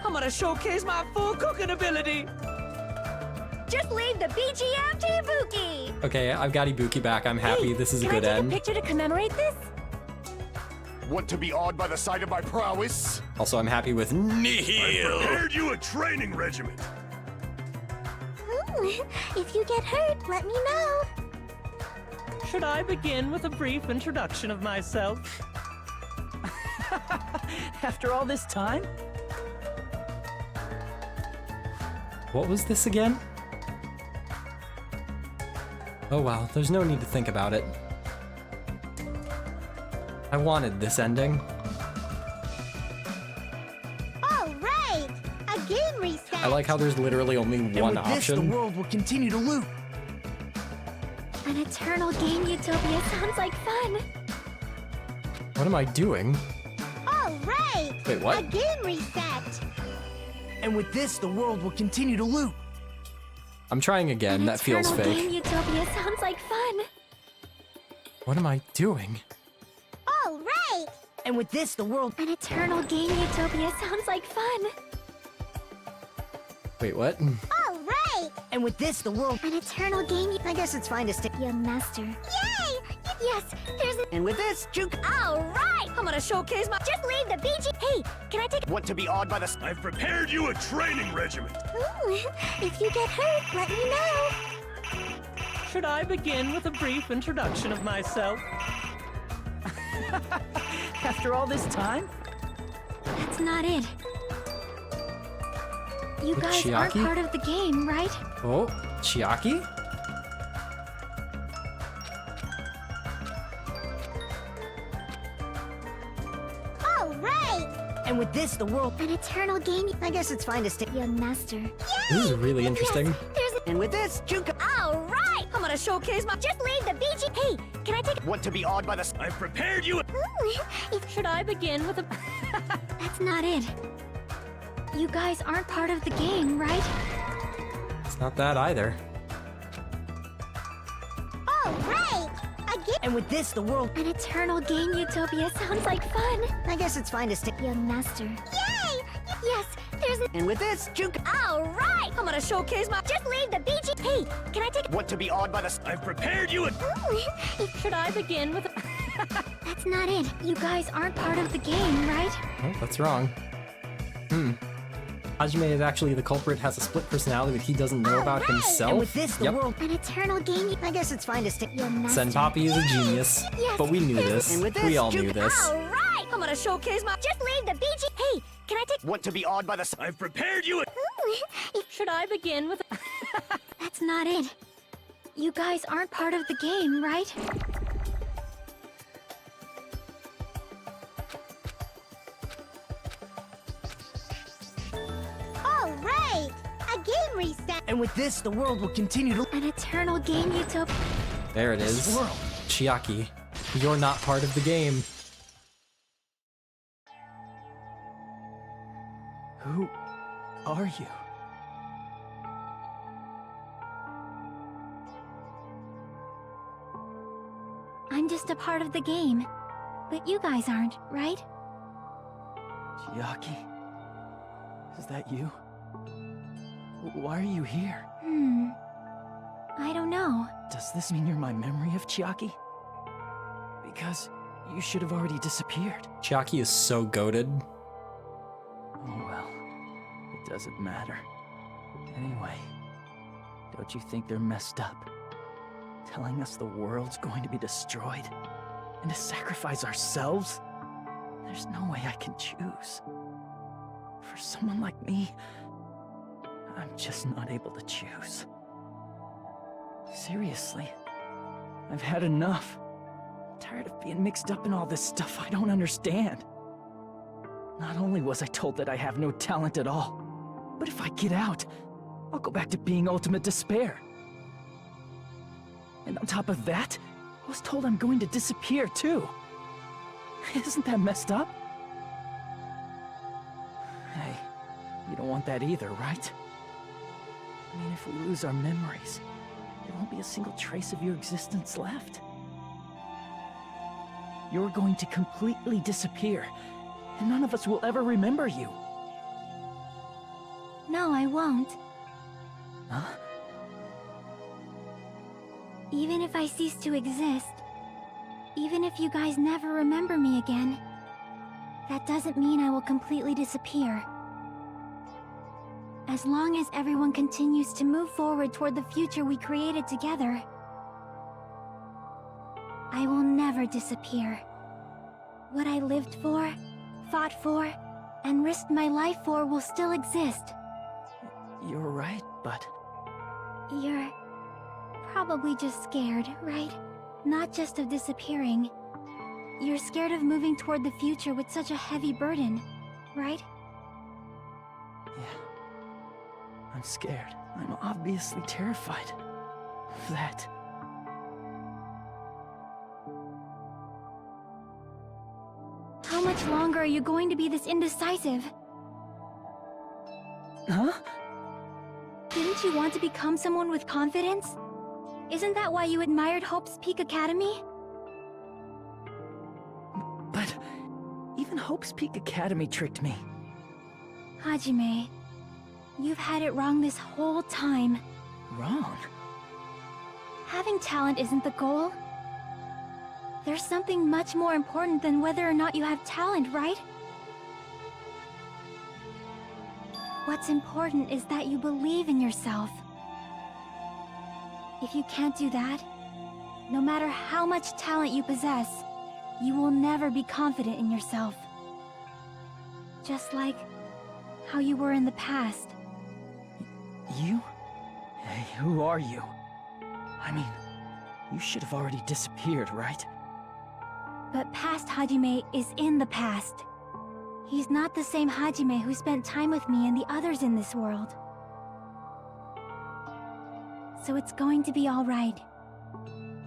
I'm gonna showcase my full cooking ability. Just leave the BGM to Ibuki! Okay, I've got Ibuki back. I'm happy. This is a good end. Can I take a picture to commemorate this? Want to be awed by the sight of my prowess? Also, I'm happy with Nihil. I prepared you a training regimen. If you get hurt, let me know. Should I begin with a brief introduction of myself? After all this time? What was this again? Oh well, there's no need to think about it. I wanted this ending. All right! A game reset! I like how there's literally only one And with this, the option. world will continue to loop. An eternal game utopia sounds like fun. What am I doing? All right! Wait, what? A game reset! And with this, the world will continue to loop. I'm trying again. That feels Eternal fake. Game Utopia sounds like fun. What am I doing? All right! And with this, the world... An Eternal Game Utopia sounds like fun. Wait, what? All right! And with this, the world... An Eternal Game... I guess it's fine to stay... Your master. Yay! Yes, there's... And with this, Juke... All right! I'm gonna showcase my... Just leave the BG... Hey, can I take... Want to be awed by the... I've prepared you a training regimen. Ooh, if you get hurt, let me know. Should I begin with a brief introduction of myself? After all this time? That's not it. You With guys aren't Chiaki? part of the game, right? Oh, Chiaki? All right! And with this, the world... An Eternal Game... I guess it's fine to stay... Your master. This is really interesting. There's... And with this, Juke... All right! I'm gonna showcase my... Just leave the BG... Hey, can I take... Want to be awed by the... I've prepared you a... Ooh, Should I begin with a... that's not it. You guys aren't part of the game, right? It's not that either. All right! Again... And with this, the world... An Eternal Game Utopia sounds like fun. I guess it's fine to stay... Your master. Yay! Yes, there's... And with this, Juke... All right! I'm gonna showcase my... Just leave the BG... Hey, can I take... Want to be awed by the... I've prepared you a... Ooh, Should I begin with a... that's not it. You guys aren't part of the game, right? Oh, that's wrong. Hajime is actually the culprit, has a split personality that he doesn't know about himself. And with this, the Yep. world... An Eternal Game... I guess it's fine to stay... Your master. Senpapi is a genius, Yes, but we knew this. And with this, We all Juke- knew this. All right! I'm gonna showcase my... Just leave the BG... Hey, can I take... Want to be awed by the... I've prepared you a... Ooh, Should I begin with a... that's not it. You guys aren't part of the game, right? All right! A game reset! And with this, the world will continue to... An Eternal Game Utopia... There it is. This world. Chiaki, you're not part of the game. Who are you? I'm just a part of the game. But you guys aren't, right? Chiaki? Is that you? Why are you here? I don't know. Does this mean you're my memory of Chiaki? Because you should have already disappeared. Chiaki is so goated. Oh well, it doesn't matter. Anyway, don't you think they're messed up? Telling us the world's going to be destroyed? And to sacrifice ourselves? There's no way I can choose. For someone like me, I'm just not able to choose. Seriously, I've had enough. I'm tired of being mixed up in all this stuff I don't understand. Not only was I told that I have no talent at all, but if I get out, I'll go back to being ultimate despair. And on top of that, I was told I'm going to disappear too. Isn't that messed up? Hey, you don't want that either, right? I mean, if we lose our memories, there won't be a single trace of your existence left. You're going to completely disappear, and none of us will ever remember you. No, I won't. Huh? Even if I cease to exist, even if you guys never remember me again, that doesn't mean I will completely disappear. As long as everyone continues to move forward toward the future we created together, I will never disappear. What I lived for, fought for, and risked my life for will still exist. You're right, but... You're probably just scared, right? Not just of disappearing. You're scared of moving toward the future with such a heavy burden, right? Yeah. I'm scared. I'm obviously terrified of that. How much longer are you going to be this indecisive? Huh? Didn't you want to become someone with confidence? Isn't that why you admired Hope's Peak Academy? But even Hope's Peak Academy tricked me. Hajime, you've had it wrong this whole time. Wrong? Having talent isn't the goal. There's something much more important than whether or not you have talent, right? What's important is that you believe in yourself. If you can't do that, no matter how much talent you possess, you will never be confident in yourself. Just like how you were in the past. You? Hey, who are you? I mean, you should have already disappeared, right? But past Hajime is in the past. He's not the same Hajime who spent time with me and the others in this world. So it's going to be all right.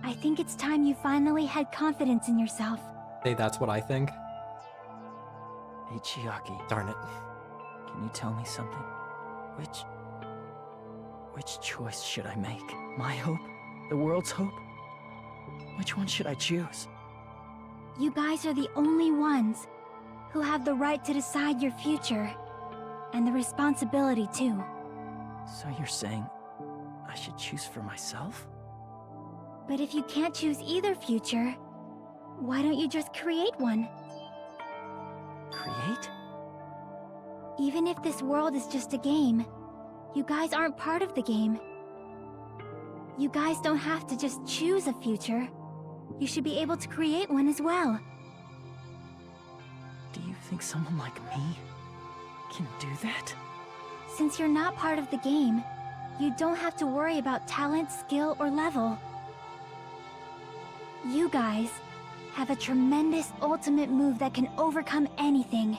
I think it's time you finally had confidence in yourself. Hey, that's what I think. Hey, Chiaki. Darn it. Can you tell me something? Which choice should I make? My hope? The world's hope? Which one should I choose? You guys are the only ones who have the right to decide your future. And the responsibility, too. So you're saying I should choose for myself? But if you can't choose either future, why don't you just create one? Create? Even if this world is just a game, you guys aren't part of the game. You guys don't have to just choose a future. You should be able to create one as well. Do you think someone like me can do that? Since you're not part of the game, you don't have to worry about talent, skill, or level. You guys have a tremendous ultimate move that can overcome anything.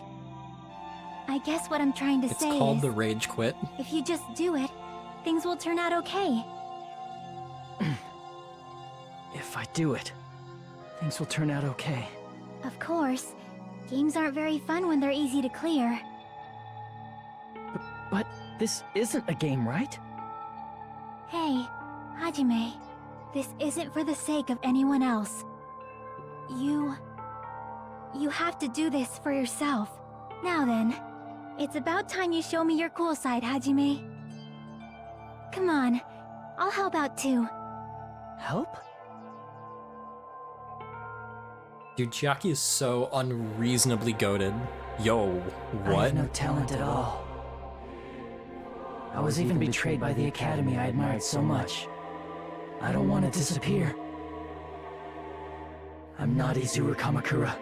I guess what I'm trying to say is... It's called the Rage Quit. If you just do it, things will turn out okay. If I do it, things will turn out okay. Of course. Games aren't very fun when they're easy to clear. But this isn't a game, right? Hey, Hajime. This isn't for the sake of anyone else. You have to do this for yourself. Now then, it's about time you show me your cool side, Hajime. Come on, I'll help out too. Help? Dude, Chiaki is so unreasonably goated. Yo, what? I have no talent at all. I was even betrayed by the academy I admired so much. I don't want to disappear. I'm not Izuru Kamakura.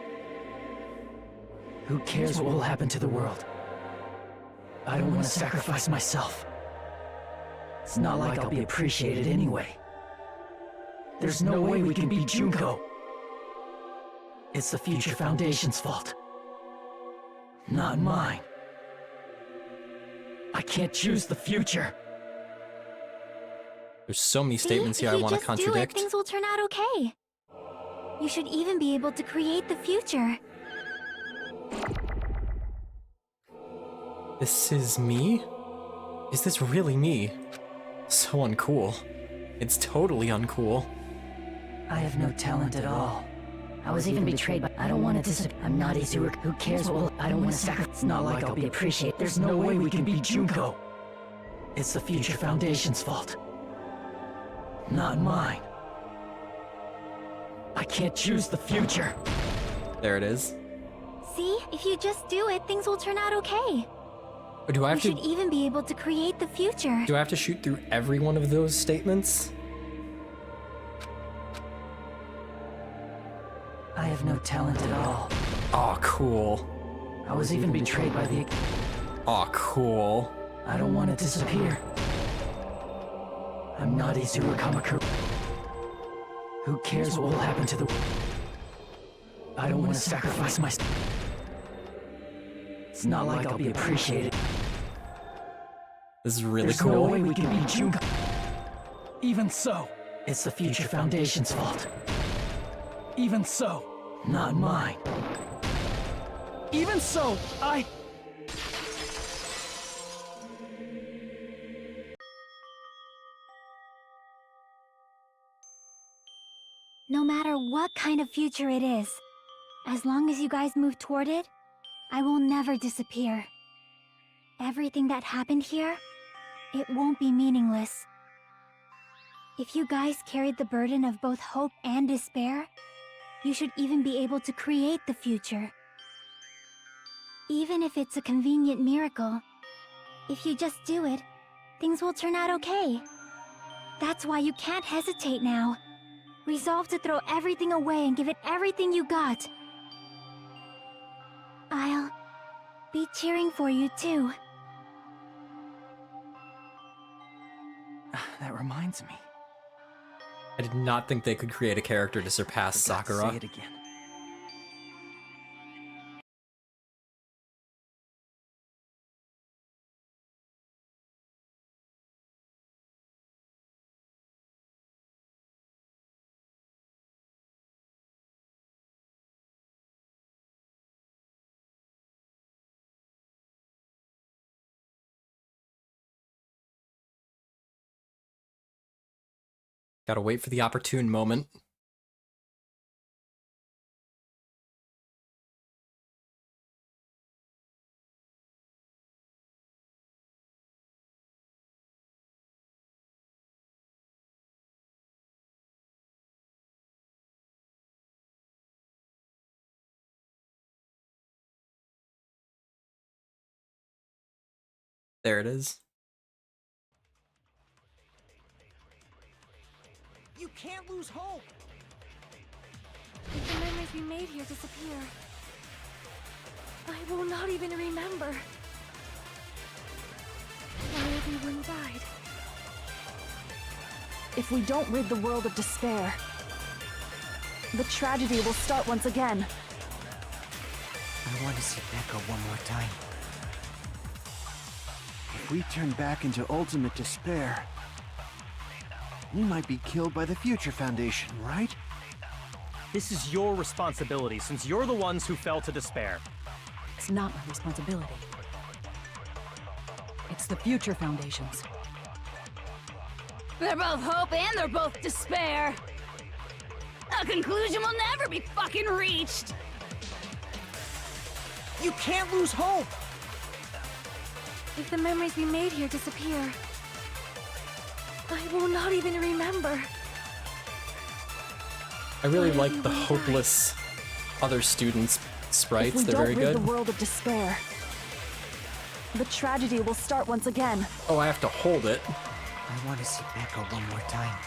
Who cares what will happen to the world? I don't want to sacrifice myself. It's not like I'll be appreciated anyway. There's no way we can beat Junko. It's the Future Foundation's fault. Not mine. I can't choose the future. There's so many statements here I want to contradict. Things will turn out okay. You should even be able to create the future. This is me? Is this really me? So uncool. It's totally uncool. I have no talent at all. I was even betrayed by... I don't want to disappear. I'm not Izuru. Who cares what will... I don't want to sacrifice... It's not like I'll be appreciated. There's no way we can beat Junko. It's the Future Foundation's fault. Not mine. I can't choose the future. There it is. See? If you just do it, things will turn out okay. Or do I have you should even be able to create the future. Do I have to shoot through every one of those statements? I have no talent at all. Aw, cool. I was even betrayed by the... Aw, cool. I don't want to disappear. I'm not Izuru Kamakura. Who cares what will happen to the... I don't want to sacrifice my... It's not like I'll be appreciated. This is really There's cool. no way we can beat Junko. Even so, it's the Future Foundation's fault. Even so, not mine. Even so, what kind of future it is. As long as you guys move toward it, I will never disappear. Everything that happened here, it won't be meaningless. If you guys carried the burden of both hope and despair, you should even be able to create the future. Even if it's a convenient miracle, if you just do it, things will turn out okay. That's why you can't hesitate now. Resolve to throw everything away and give it everything you got. I'll be cheering for you too. That reminds me. I did not think they could create a character to surpass Sakura. Say it again. Gotta wait for the opportune moment. There it is. You can't lose hope! If the memories we made here disappear, I will not even remember why everyone died. If we don't rid the world of despair, the tragedy will start once again. I want to see Becca one more time. If we turn back into ultimate despair, we might be killed by the Future Foundation, right? This is your responsibility, since you're the ones who fell to despair. It's not my responsibility. It's the Future Foundation's. They're both hope and they're both despair. A conclusion will never be fucking reached. You can't lose hope! If the memories we made here disappear, I will not even remember. I really like the hopeless other students' sprites. They're very If we don't rid good. the world of despair, the tragedy will start once again. Oh, I have to hold it. I want to see Becca one more time.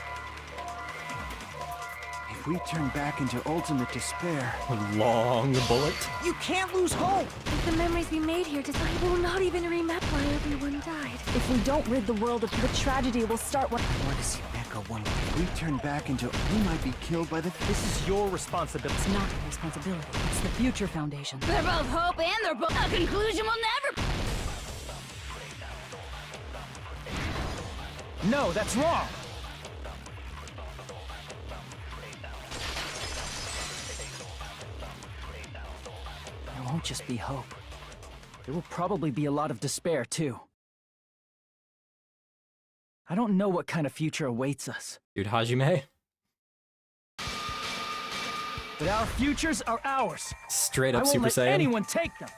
If we turn back into ultimate despair... A long bullet. You can't lose hope! If the memories we made here I will not even remember why everyone died. If we don't rid the world of the tragedy will start when... I want to see Becca one more. If we turn back into... We might be killed by the... This is your responsibility. It's not my responsibility. It's the Future Foundation. They're both hope and they're both... A conclusion will never... No, that's wrong! There won't just be hope. There will probably be a lot of despair, too. I don't know what kind of future awaits us. Dude, Hajime. But our futures are ours. Straight up I won't Super let Saiyan. anyone take them.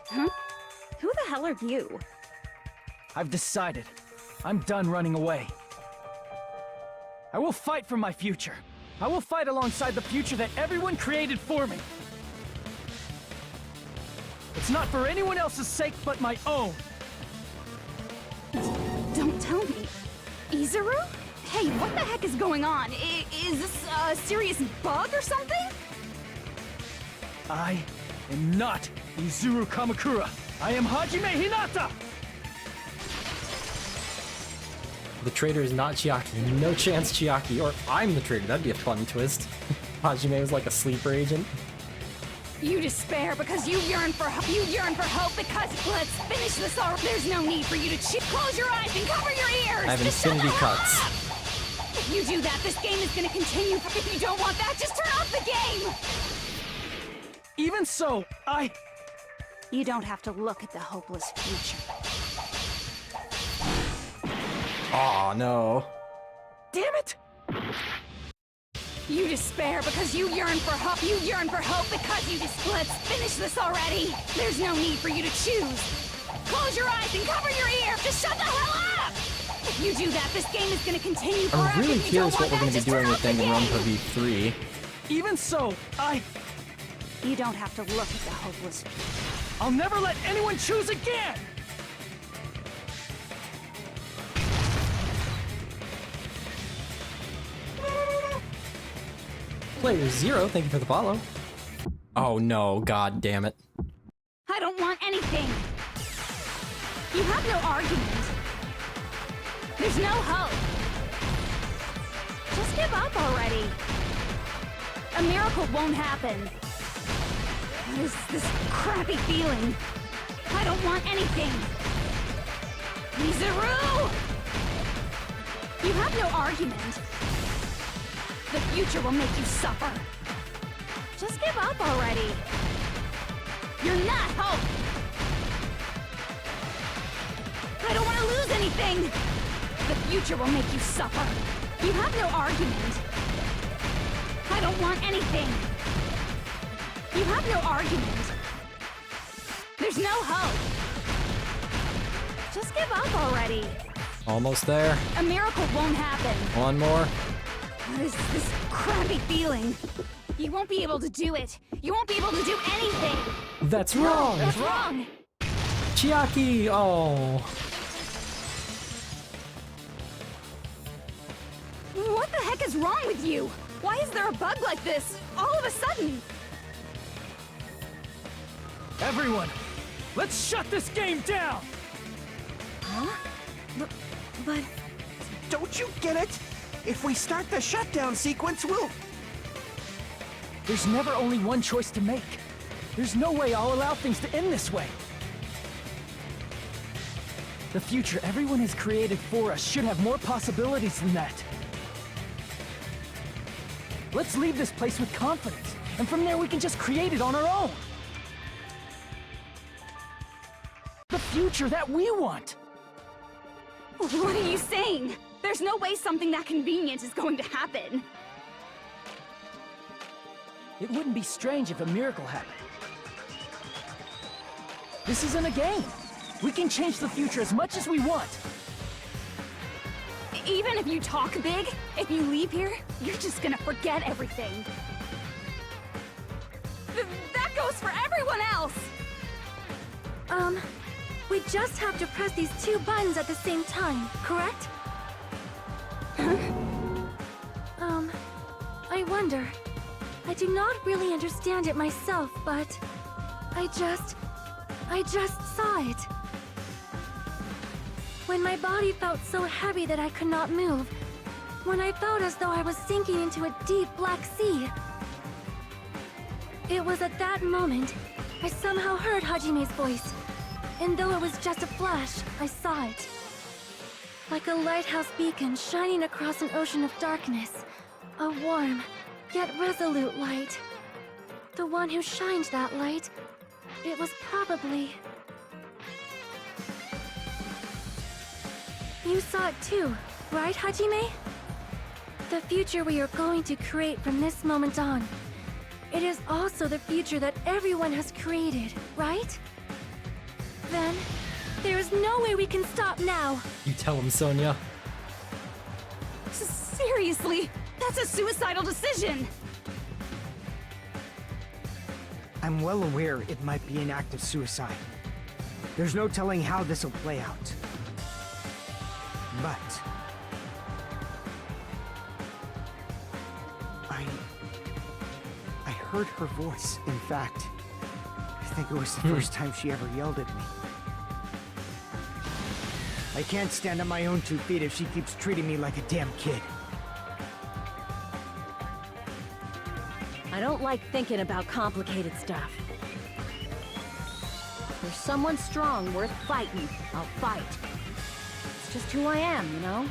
Huh? Who the hell are you? I've decided. I'm done running away. I will fight for my future. I will fight alongside the future that everyone created for me. It's not for anyone else's sake but my own. Don't tell me. Izuru? Hey, what the heck is going on? Is this a serious bug or something? I am not Izuru Kamakura. I am Hajime Hinata! The traitor is not Chiaki. No chance Chiaki. Or I'm the traitor. That'd be a fun twist. Hajime was like a sleeper agent. You despair because you yearn for hope. You yearn for hope because let's finish this off. There's no need for you to close your eyes and cover your ears. I have Just shut infinity the hell cuts. up. If you do that, this game is going to continue. If you don't want that, just turn off the game. Even so, You don't have to look at the hopeless future. Aw, no. Damn it! You despair because you yearn for hope. You yearn for hope because you just... Let's finish this already. There's no need for you to choose. Close your eyes and cover your ear. Just shut the hell up! If you do that, this game is gonna continue forever. I'm really If you don't curious what we're want going to that, be doing with just turn off the game. Danganronpa V3. Even so, You don't have to look at the hopeless. I'll never let anyone choose again! Player 0, thank you for the follow. Oh no, god damn it. I don't want anything. You have no argument. There's no hope. Just give up already. A miracle won't happen. What is this crappy feeling? I don't want anything. Mizuru! You have no argument. The future will make you suffer. Just give up already. You're not hope. I don't want to lose anything. The future will make you suffer. You have no argument. I don't want anything. You have no argument. There's no hope. Just give up already. Almost there. A miracle won't happen. One more. What is this crappy feeling? You won't be able to do it. You won't be able to do anything. That's No, wrong. that's wrong. Chiaki, oh. What the heck is wrong with you? Why is there a bug like this all of a sudden? Everyone, let's shut this game down! Huh? But... Don't you get it? If we start the shutdown sequence, we'll... There's never only one choice to make. There's no way I'll allow things to end this way. The future everyone has created for us should have more possibilities than that. Let's leave this place with confidence, and from there we can just create it on our own. The future that we want! What are you saying? There's no way something that convenient is going to happen. It wouldn't be strange if a miracle happened. This isn't a game. We can change the future as much as we want. Even if you talk big, if you leave here, you're just gonna forget everything. That goes for everyone else! We just have to press these two buttons at the same time, correct? I wonder. I do not really understand it myself, but I just saw it. When my body felt so heavy that I could not move. When I felt as though I was sinking into a deep black sea. It was at that moment I somehow heard Hajime's voice. And though it was just a flash, I saw it. Like a lighthouse beacon shining across an ocean of darkness. A warm, yet resolute light. The one who shined that light, it was probably... You saw it too, right, Hajime? The future we are going to create from this moment on. It is also the future that everyone has created, right? Then, there is no way we can stop now. You tell him, Sonia. Seriously, that's a suicidal decision! I'm well aware it might be an act of suicide. There's no telling how this will play out. But... I heard her voice. In fact, I think it was the first time she ever yelled at me. I can't stand on my own 2 feet if she keeps treating me like a damn kid. I don't like thinking about complicated stuff. If there's someone strong worth fighting, I'll fight. It's just who I am, you know?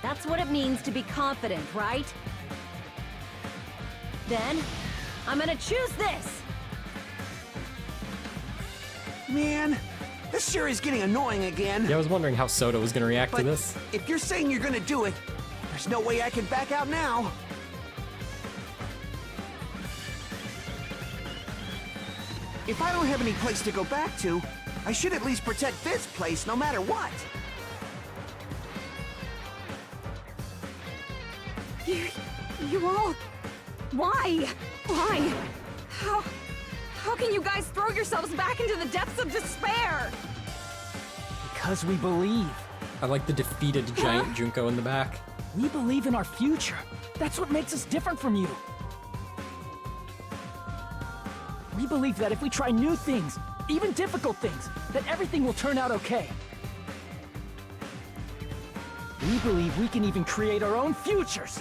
That's what it means to be confident, right? Then, I'm gonna choose this! Man, This sure is getting annoying again. Yeah, I was wondering how Soda was gonna react to this. If you're saying you're gonna do it, there's no way I can back out now. If I don't have any place to go back to, I should at least protect this place no matter what. You all... Why? Why? How can you guys throw yourselves back into the depths of despair? Because we believe. I like the defeated giant Junko in the back. We believe in our future. That's what makes us different from you. We believe that if we try new things, even difficult things, that everything will turn out okay. We believe we can even create our own futures.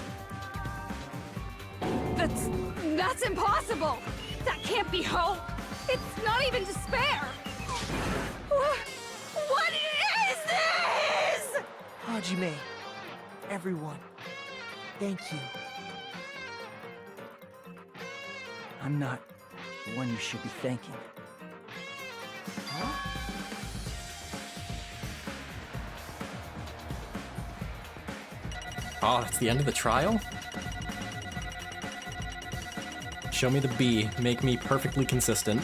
That's impossible! That can't be hope! It's not even despair! What is this?! Hajime, everyone, thank you. I'm not the one you should be thanking. Huh? Oh, it's the end of the trial? Show me the B. Make me perfectly consistent.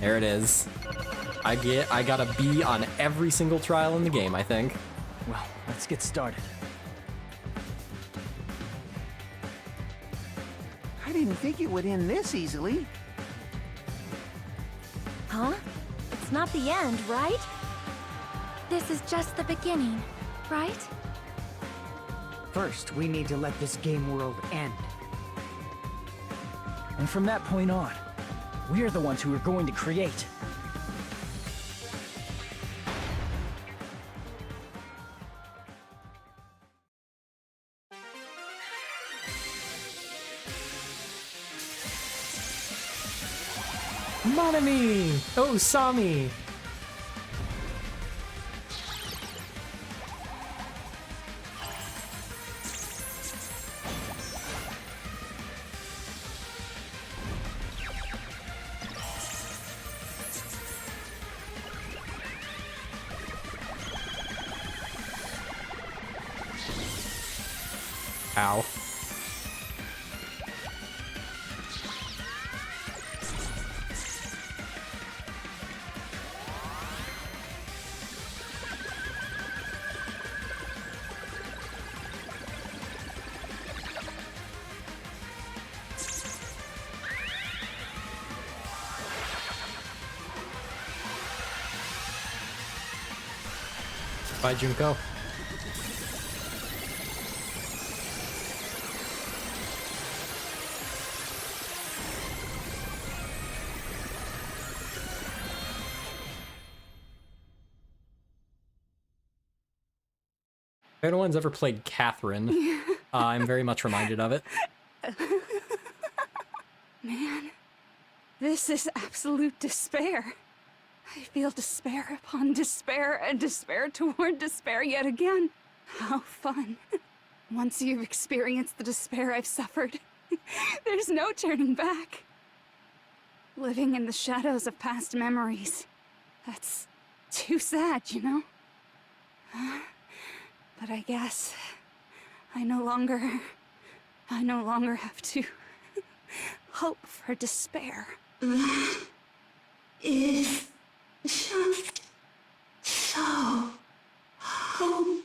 There it is. I got a B on every single trial in the game, I think. Well, let's get started. I didn't think it would end this easily. Huh? It's not the end, right? This is just the beginning, right? First, we need to let this game world end. And from that point on, we're the ones who are going to create. Monami! Oh, Sami! Ow. Bye, Junko. If anyone's ever played Catherine, I'm very much reminded of it. Man, this is absolute despair. I feel despair upon despair and despair toward despair yet again. How fun. Once you've experienced the despair I've suffered, there's no turning back. Living in the shadows of past memories. That's too sad, you know? But I guess I no longer have to hope for despair. Is just so hopeless.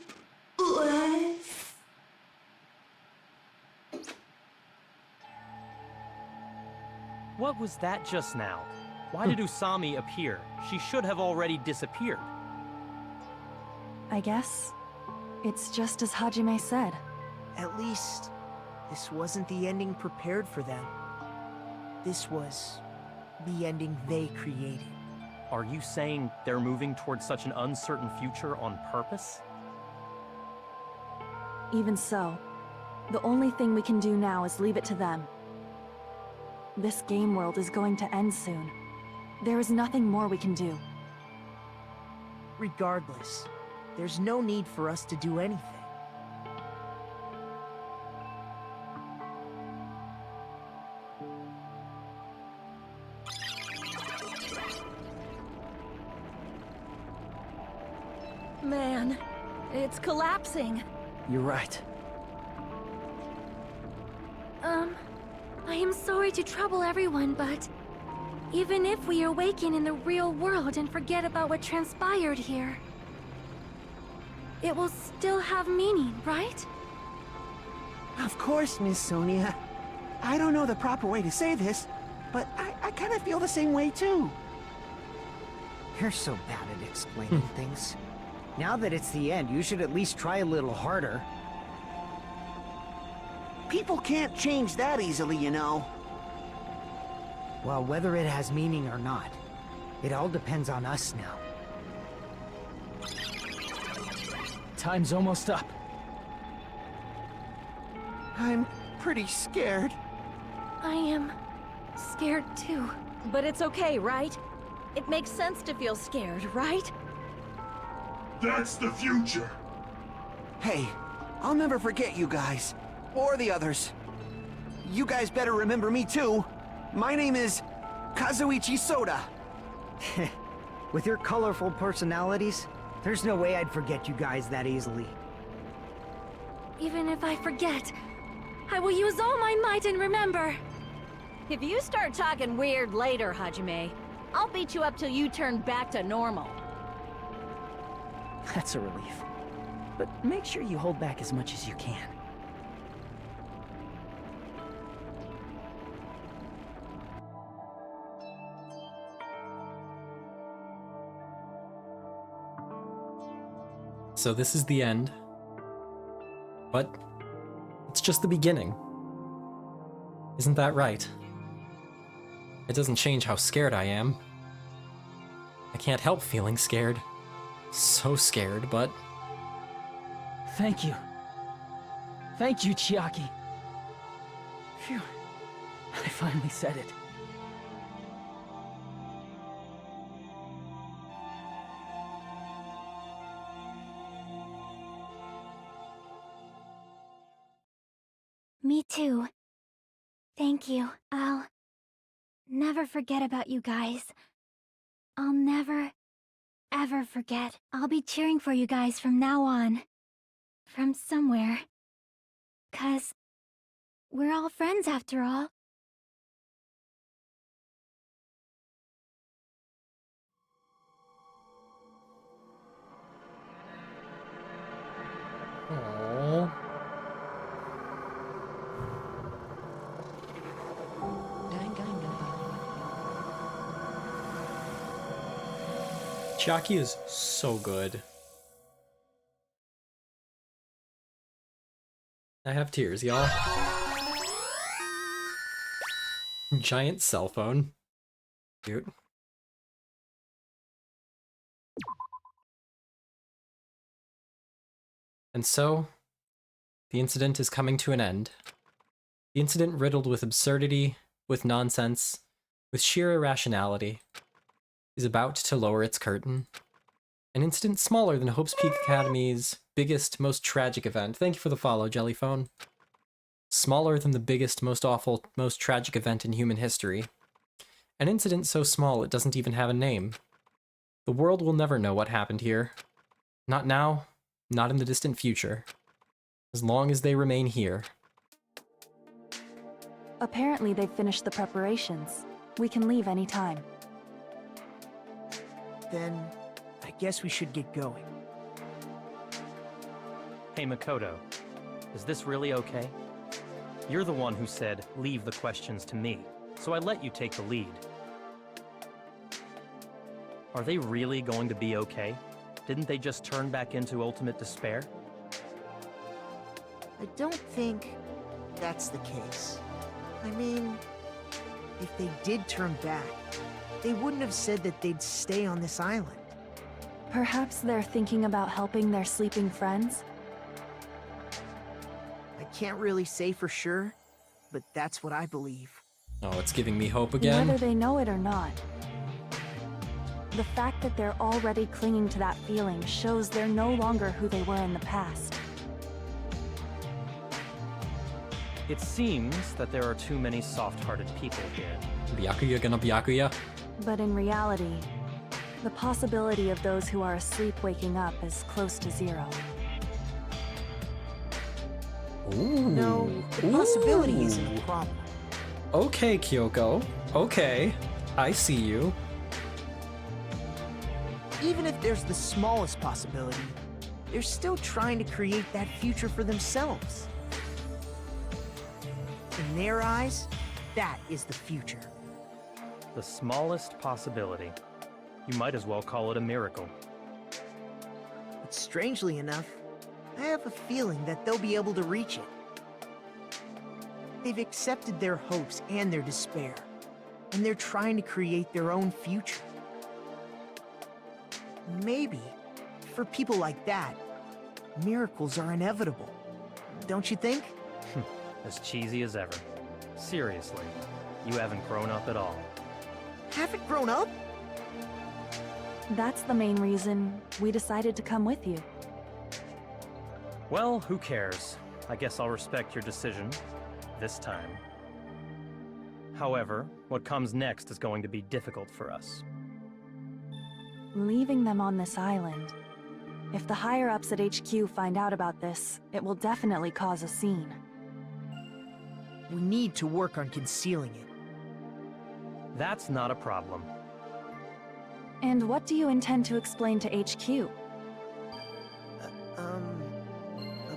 What was that just now? Why did Usami appear? She should have already disappeared. I guess it's just as Hajime said. At least, this wasn't the ending prepared for them. This was the ending they created. Are you saying they're moving towards such an uncertain future on purpose? Even so, the only thing we can do now is leave it to them. This game world is going to end soon. There is nothing more we can do. Regardless, there's no need for us to do anything. man. It's collapsing. You're right. I am sorry to trouble everyone, but even if we awaken in the real world and forget about what transpired here, it will still have meaning, right? Of course, Miss Sonia. I don't know the proper way to say this, but I kind of feel the same way too. You're so bad at explaining things. Now that it's the end, you should at least try a little harder. People can't change that easily, you know. Well, whether it has meaning or not, it all depends on us now. Time's almost up. I'm pretty scared. I am scared too. But it's okay, right? It makes sense to feel scared, right? That's the future. Hey, I'll never forget you guys. Or the others. You guys better remember me too. My name is Kazuichi Soda. With your colorful personalities, there's no way I'd forget you guys that easily. Even if I forget, I will use all my might and remember. If you start talking weird later, Hajime, I'll beat you up till you turn back to normal. That's a relief. But make sure you hold back as much as you can. So this is the end. But it's just the beginning. Isn't that right? It doesn't change how scared I am. I can't help feeling scared. So scared, but... Thank you. Thank you, Chiaki. Phew. I finally said it. Me too. Thank you. I'll never forget about you guys. I'll never, ever forget. I'll be cheering for you guys from now on. From somewhere. 'Cause we're all friends after all. Aww. Chiaki is so good. I have tears, y'all. Giant cell phone. Cute. And so, the incident is coming to an end. The incident riddled with absurdity, with nonsense, with sheer irrationality, is about to lower its curtain. An incident smaller than Hope's Peak Academy's biggest, most tragic event. Thank you for the follow, Jellyphone. Smaller than the biggest, most awful, most tragic event in human history. An incident so small it doesn't even have a name. The world will never know what happened here. Not now, not in the distant future. As long as they remain here. Apparently they've finished the preparations. We can leave any time. Then, I guess we should get going. Hey, Makoto. Is this really okay? You're the one who said, leave the questions to me, so I let you take the lead. Are they really going to be okay? Didn't they just turn back into ultimate despair? I don't think that's the case. I mean, if they did turn back, they wouldn't have said that they'd stay on this island. Perhaps they're thinking about helping their sleeping friends? I can't really say for sure, but that's what I believe. Oh, it's giving me hope again. Whether they know it or not, the fact that they're already clinging to that feeling shows they're no longer who they were in the past. It seems that there are too many soft-hearted people here. Byakuya gonna Byakuya? But in reality, The possibility of those who are asleep waking up is close to zero. Ooh. No, the possibility isn't a problem. Okay, Kyoko. Okay. I see you. Even if there's the smallest possibility, they're still trying to create that future for themselves. In their eyes, that is the future. The smallest possibility. You might as well call it a miracle. But strangely enough, I have a feeling that they'll be able to reach it. They've accepted their hopes and their despair, and they're trying to create their own future. Maybe, for people like that, miracles are inevitable. Don't you think? As cheesy as ever. Seriously, you haven't grown up at all. Haven't grown up? That's the main reason we decided to come with you. Well, who cares? I guess I'll respect your decision. This time. However, what comes next is going to be difficult for us. Leaving them on this island. If the higher-ups at HQ find out about this, it will definitely cause a scene. We need to work on concealing it. That's not a problem. And what do you intend to explain to HQ?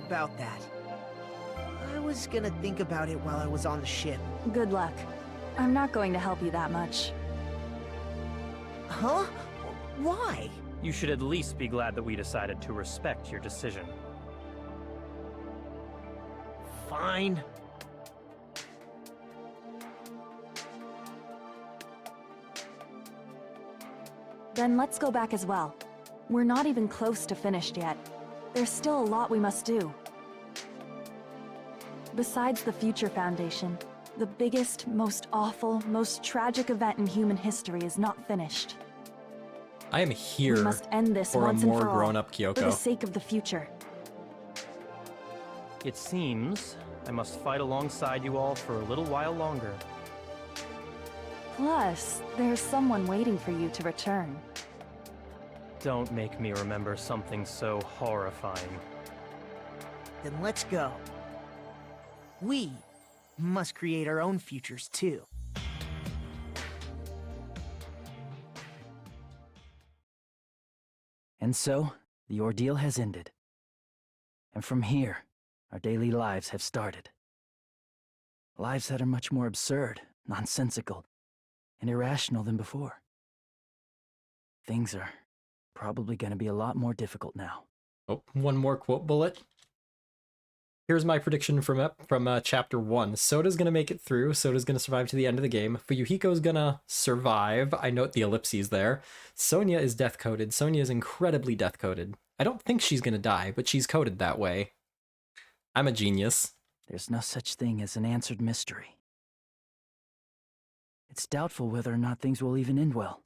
About that. I was gonna think about it while I was on the ship. Good luck. I'm not going to help you that much. Huh? Why? You should at least be glad that we decided to respect your decision. Fine. Then let's go back as well. We're not even close to finished yet. There's still a lot we must do. Besides the Future Foundation, the biggest, most awful, most tragic event in human history is not finished. I am here We must end this for a once and more for all, grown-up for the Kyoko. sake of the future. It seems I must fight alongside you all for a little while longer. Plus, there's someone waiting for you to return. Don't make me remember something so horrifying. Then let's go. We must create our own futures too. And so, the ordeal has ended. And from here, our daily lives have started. Lives that are much more absurd, nonsensical, and irrational than before. Things are probably going to be a lot more difficult now. Oh, one more quote bullet. Here's my prediction from chapter 1. Soda's gonna make it through. Soda's gonna survive to the end of the game. Fuyuhiko's gonna survive. I note the ellipses there. Sonia is death-coded. Sonia is incredibly death-coded. I don't think she's gonna die, but she's coded that way. I'm a genius. There's no such thing as an answered mystery. It's doubtful whether or not things will even end well.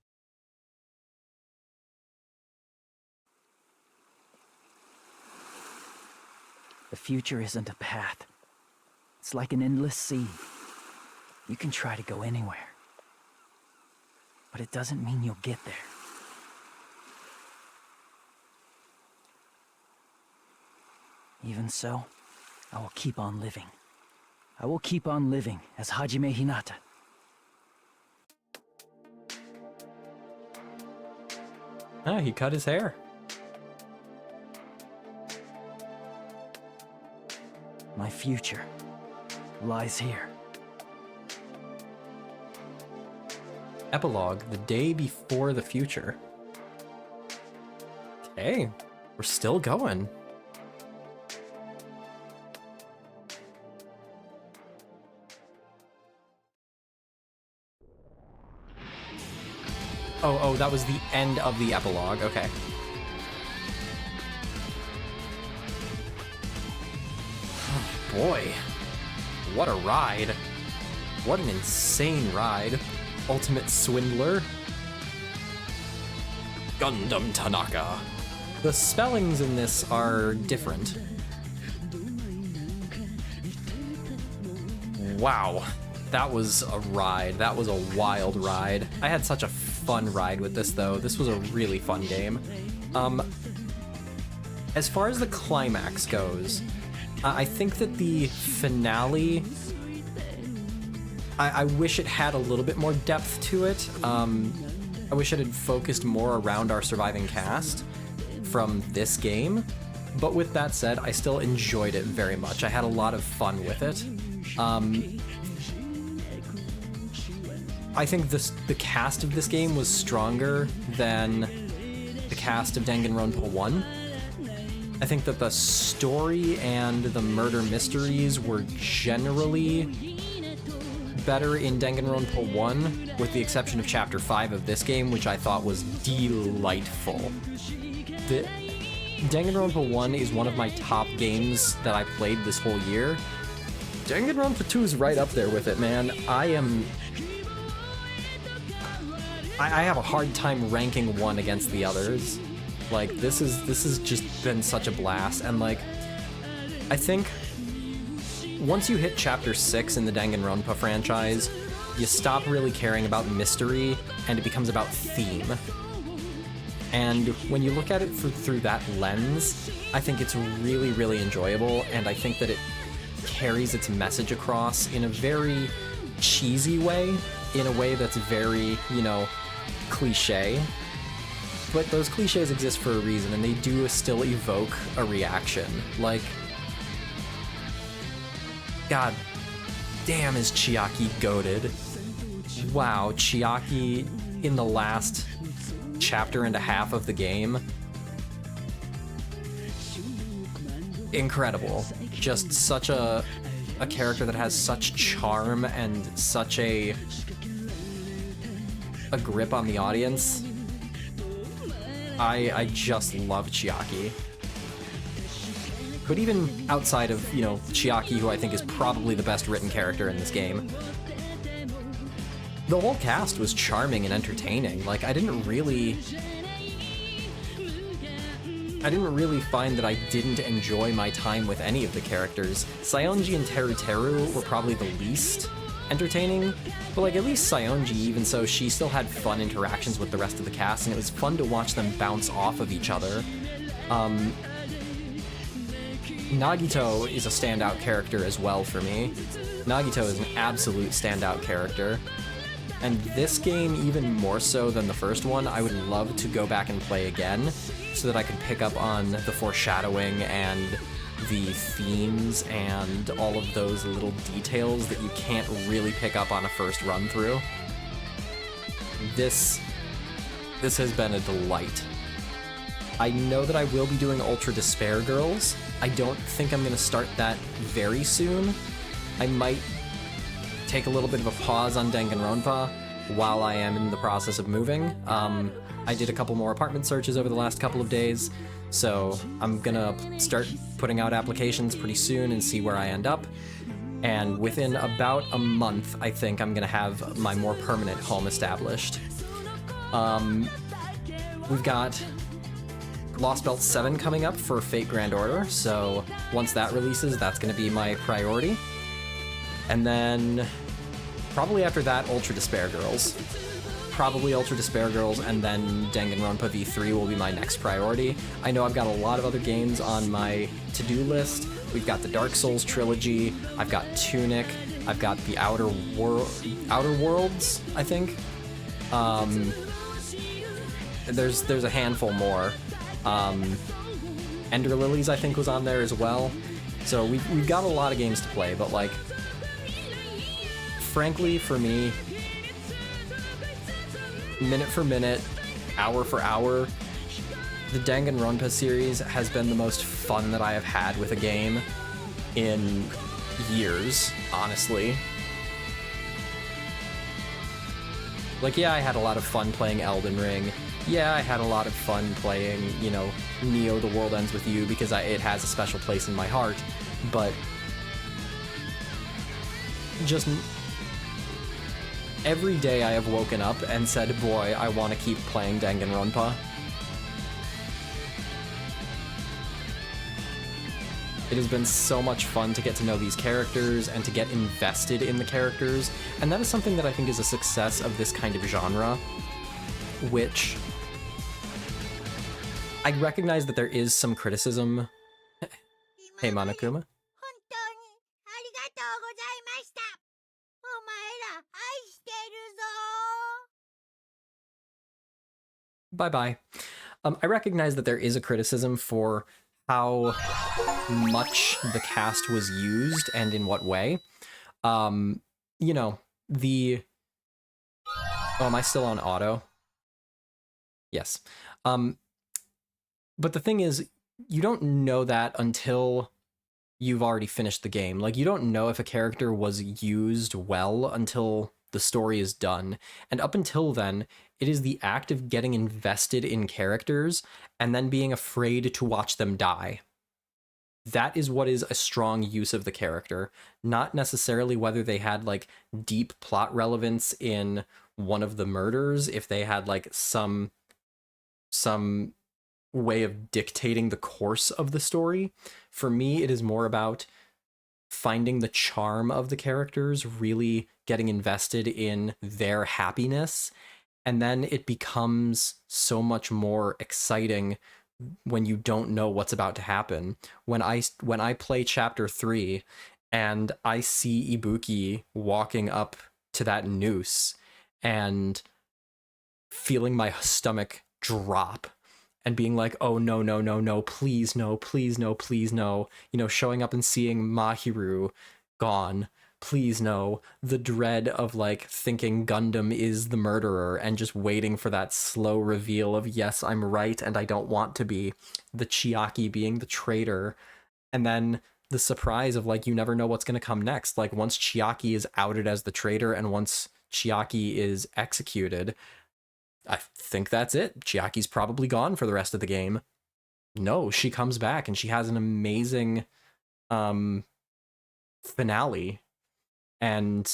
The future isn't a path. It's like an endless sea. You can try to go anywhere. But it doesn't mean you'll get there. Even so, I will keep on living. I will keep on living as Hajime Hinata. Ah, he cut his hair. My future lies here. Epilogue, the day before the future. Okay, we're still going. Oh, that was the end of the epilogue, okay. Boy, what a ride. What an insane ride. Ultimate Swindler. Gundam Tanaka. The spellings in this are different. Wow. that was a ride. That was a wild ride. I had such a fun ride with this, though. This was a really fun game. As far as the climax goes, I think that the finale, I wish it had a little bit more depth to it. I wish it had focused more around our surviving cast from this game. But with that said, I still enjoyed it very much. I had a lot of fun with it. I think the cast of this game was stronger than the cast of Danganronpa 1. I think that the story and the murder mysteries were generally better in Danganronpa 1, with the exception of Chapter 5 of this game, which I thought was delightful. Danganronpa 1 is one of my top games that I played this whole year. Danganronpa 2 is right up there with it, man. I have a hard time ranking one against the others. Like, this has just been such a blast, and like, I think once you hit Chapter 6 in the Danganronpa franchise, you stop really caring about mystery, and it becomes about theme. And when you look at it through that lens, I think it's really, really enjoyable, and I think that it carries its message across in a very cheesy way, in a way that's very, you know, cliche. But those cliches exist for a reason, and they do still evoke a reaction. Like, god damn, is Chiaki goated. Wow, Chiaki in the last chapter and a half of the game. Incredible. Just such a character that has such charm and such a grip on the audience. I just love Chiaki. But even outside of, you know, Chiaki, who I think is probably the best written character in this game, the whole cast was charming and entertaining. Like, I didn't really find that I didn't enjoy my time with any of the characters. Saionji and Teruteru were probably the least entertaining, but like, at least Saionji, even so, she still had fun interactions with the rest of the cast, and it was fun to watch them bounce off of each other. Nagito is a standout character as well for me. Nagito is an absolute standout character. And this game, even more so than the first one, I would love to go back and play again, so that I could pick up on the foreshadowing and the themes and all of those little details that you can't really pick up on a first run through. This has been a delight. I know that I will be doing Ultra Despair Girls. I don't think I'm going to start that very soon. I might take a little bit of a pause on Danganronpa while I am in the process of moving. I did a couple more apartment searches over the last couple of days, so I'm gonna start putting out applications pretty soon and see where I end up. And within about a month, I think I'm gonna have my more permanent home established. We've got Lost Belt 7 coming up for Fate Grand Order, so once that releases, that's gonna be my priority. And then probably after that, Ultra Despair Girls. Probably Ultra Despair Girls, and then Danganronpa V3 will be my next priority. I know I've got a lot of other games on my to-do list. We've got the Dark Souls trilogy, I've got Tunic, I've got the Outer Worlds, I think. There's a handful more. Ender Lilies, I think, was on there as well. So we've got a lot of games to play, but like, frankly, for me, minute for minute, hour for hour, the Danganronpa series has been the most fun that I have had with a game in years, honestly. Like, yeah, I had a lot of fun playing Elden Ring. Yeah, I had a lot of fun playing, you know, Neo: The World Ends With You, because it has a special place in my heart, but just every day I have woken up and said, boy, I want to keep playing Danganronpa. It has been so much fun to get to know these characters and to get invested in the characters, and that is something that I think is a success of this kind of genre, which I recognize that there is some criticism. Hey, Monokuma. Bye-bye. I recognize that there is a criticism for how much the cast was used and in what way. You know, the... Oh, am I still on auto? Yes. But the thing is, you don't know that until you've already finished the game. Like, you don't know if a character was used well until the story is done. And up until then, it is the act of getting invested in characters and then being afraid to watch them die. That is what is a strong use of the character, not necessarily whether they had like deep plot relevance in one of the murders, if they had like some way of dictating the course of the story. For me, it is more about finding the charm of the characters, really getting invested in their happiness, and then it becomes so much more exciting when you don't know what's about to happen. When I play chapter 3 and I see Ibuki walking up to that noose and feeling my stomach drop and being like, oh, no, no, no, no, please, no, please, no, please, no. You know, showing up and seeing Mahiru gone, please, no. The dread of, like, thinking Gundam is the murderer and just waiting for that slow reveal of, yes, I'm right and I don't want to be. The Chiaki being the traitor. And then the surprise of, like, you never know what's going to come next. Like, once Chiaki is outed as the traitor and once Chiaki is executed, I think that's it. Chiaki's probably gone for the rest of the game. No, she comes back and she has an amazing finale. And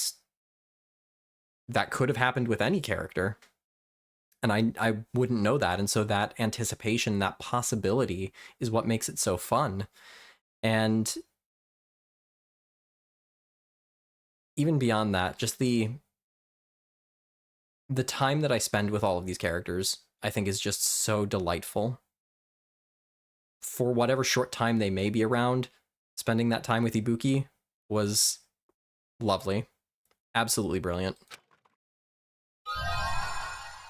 that could have happened with any character. And I wouldn't know that. And so that anticipation, that possibility is what makes it so fun. And even beyond that, just the time that I spend with all of these characters, I think is just so delightful. For whatever short time they may be around, spending that time with Ibuki was lovely. Absolutely brilliant.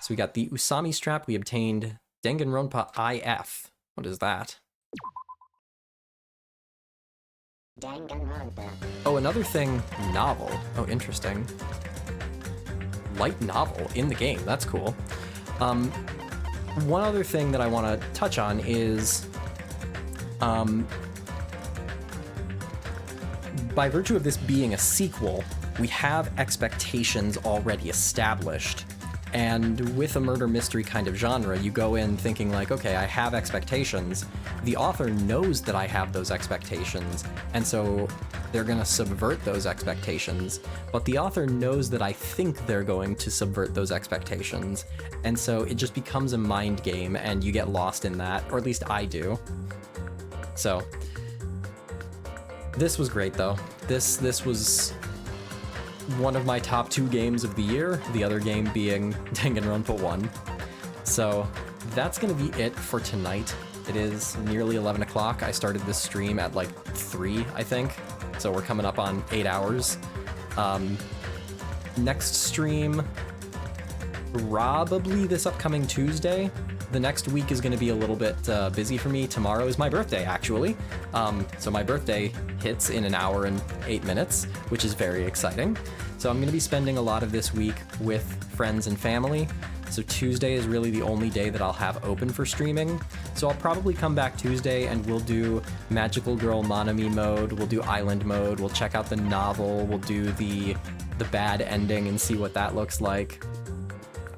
So we got the Usami strap. We obtained Danganronpa IF. What is that? Danganronpa. Oh, another thing, novel. Oh, interesting. Light novel in the game. That's cool. One other thing that I want to touch on is by virtue of this being a sequel, we have expectations already established. And with a murder mystery kind of genre, you go in thinking like, okay, I have expectations. The author knows that I have those expectations, and so they're going to subvert those expectations. But the author knows that I think they're going to subvert those expectations, and so it just becomes a mind game, and you get lost in that, or at least I do. So this was great, though. This was one of my top 2 games of the year, the other game being Danganronpa 1. So that's going to be it for tonight. It is nearly 11 o'clock. I started this stream at like 3, I think. So we're coming up on 8 hours. Next stream, probably this upcoming Tuesday. The next week is going to be a little bit busy for me. Tomorrow is my birthday, actually. So my birthday hits in 1 hour and 8 minutes, which is very exciting. So I'm going to be spending a lot of this week with friends and family. So Tuesday is really the only day that I'll have open for streaming. So I'll probably come back Tuesday and we'll do Magical Girl Monami mode, we'll do Island mode, we'll check out the novel, we'll do the bad ending and see what that looks like.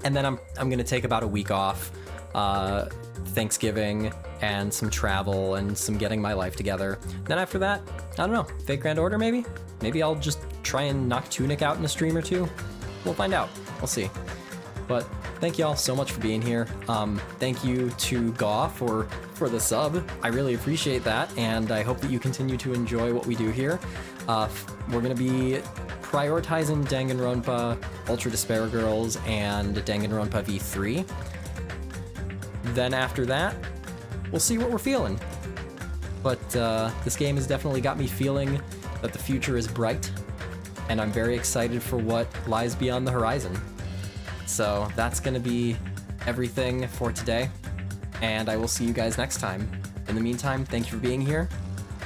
And then I'm going to take about a week off. Thanksgiving and some travel and some getting my life together. Then after that, I don't know, Fate Grand Order maybe? Maybe I'll just try and knock Tunic out in a stream or two. We'll find out. We'll see. But thank y'all so much for being here. Thank you to Gaw for the sub. I really appreciate that, and I hope that you continue to enjoy what we do here. We're gonna be prioritizing Danganronpa, Ultra Despair Girls, and Danganronpa V3. Then after that, we'll see what we're feeling. But this game has definitely got me feeling that the future is bright, and I'm very excited for what lies beyond the horizon. So that's gonna be everything for today, and I will see you guys next time. In the meantime, thank you for being here.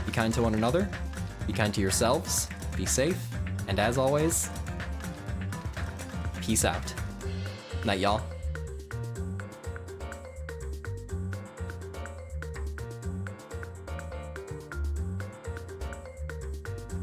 Be kind to one another, be kind to yourselves, be safe, and as always, peace out. Night, y'all.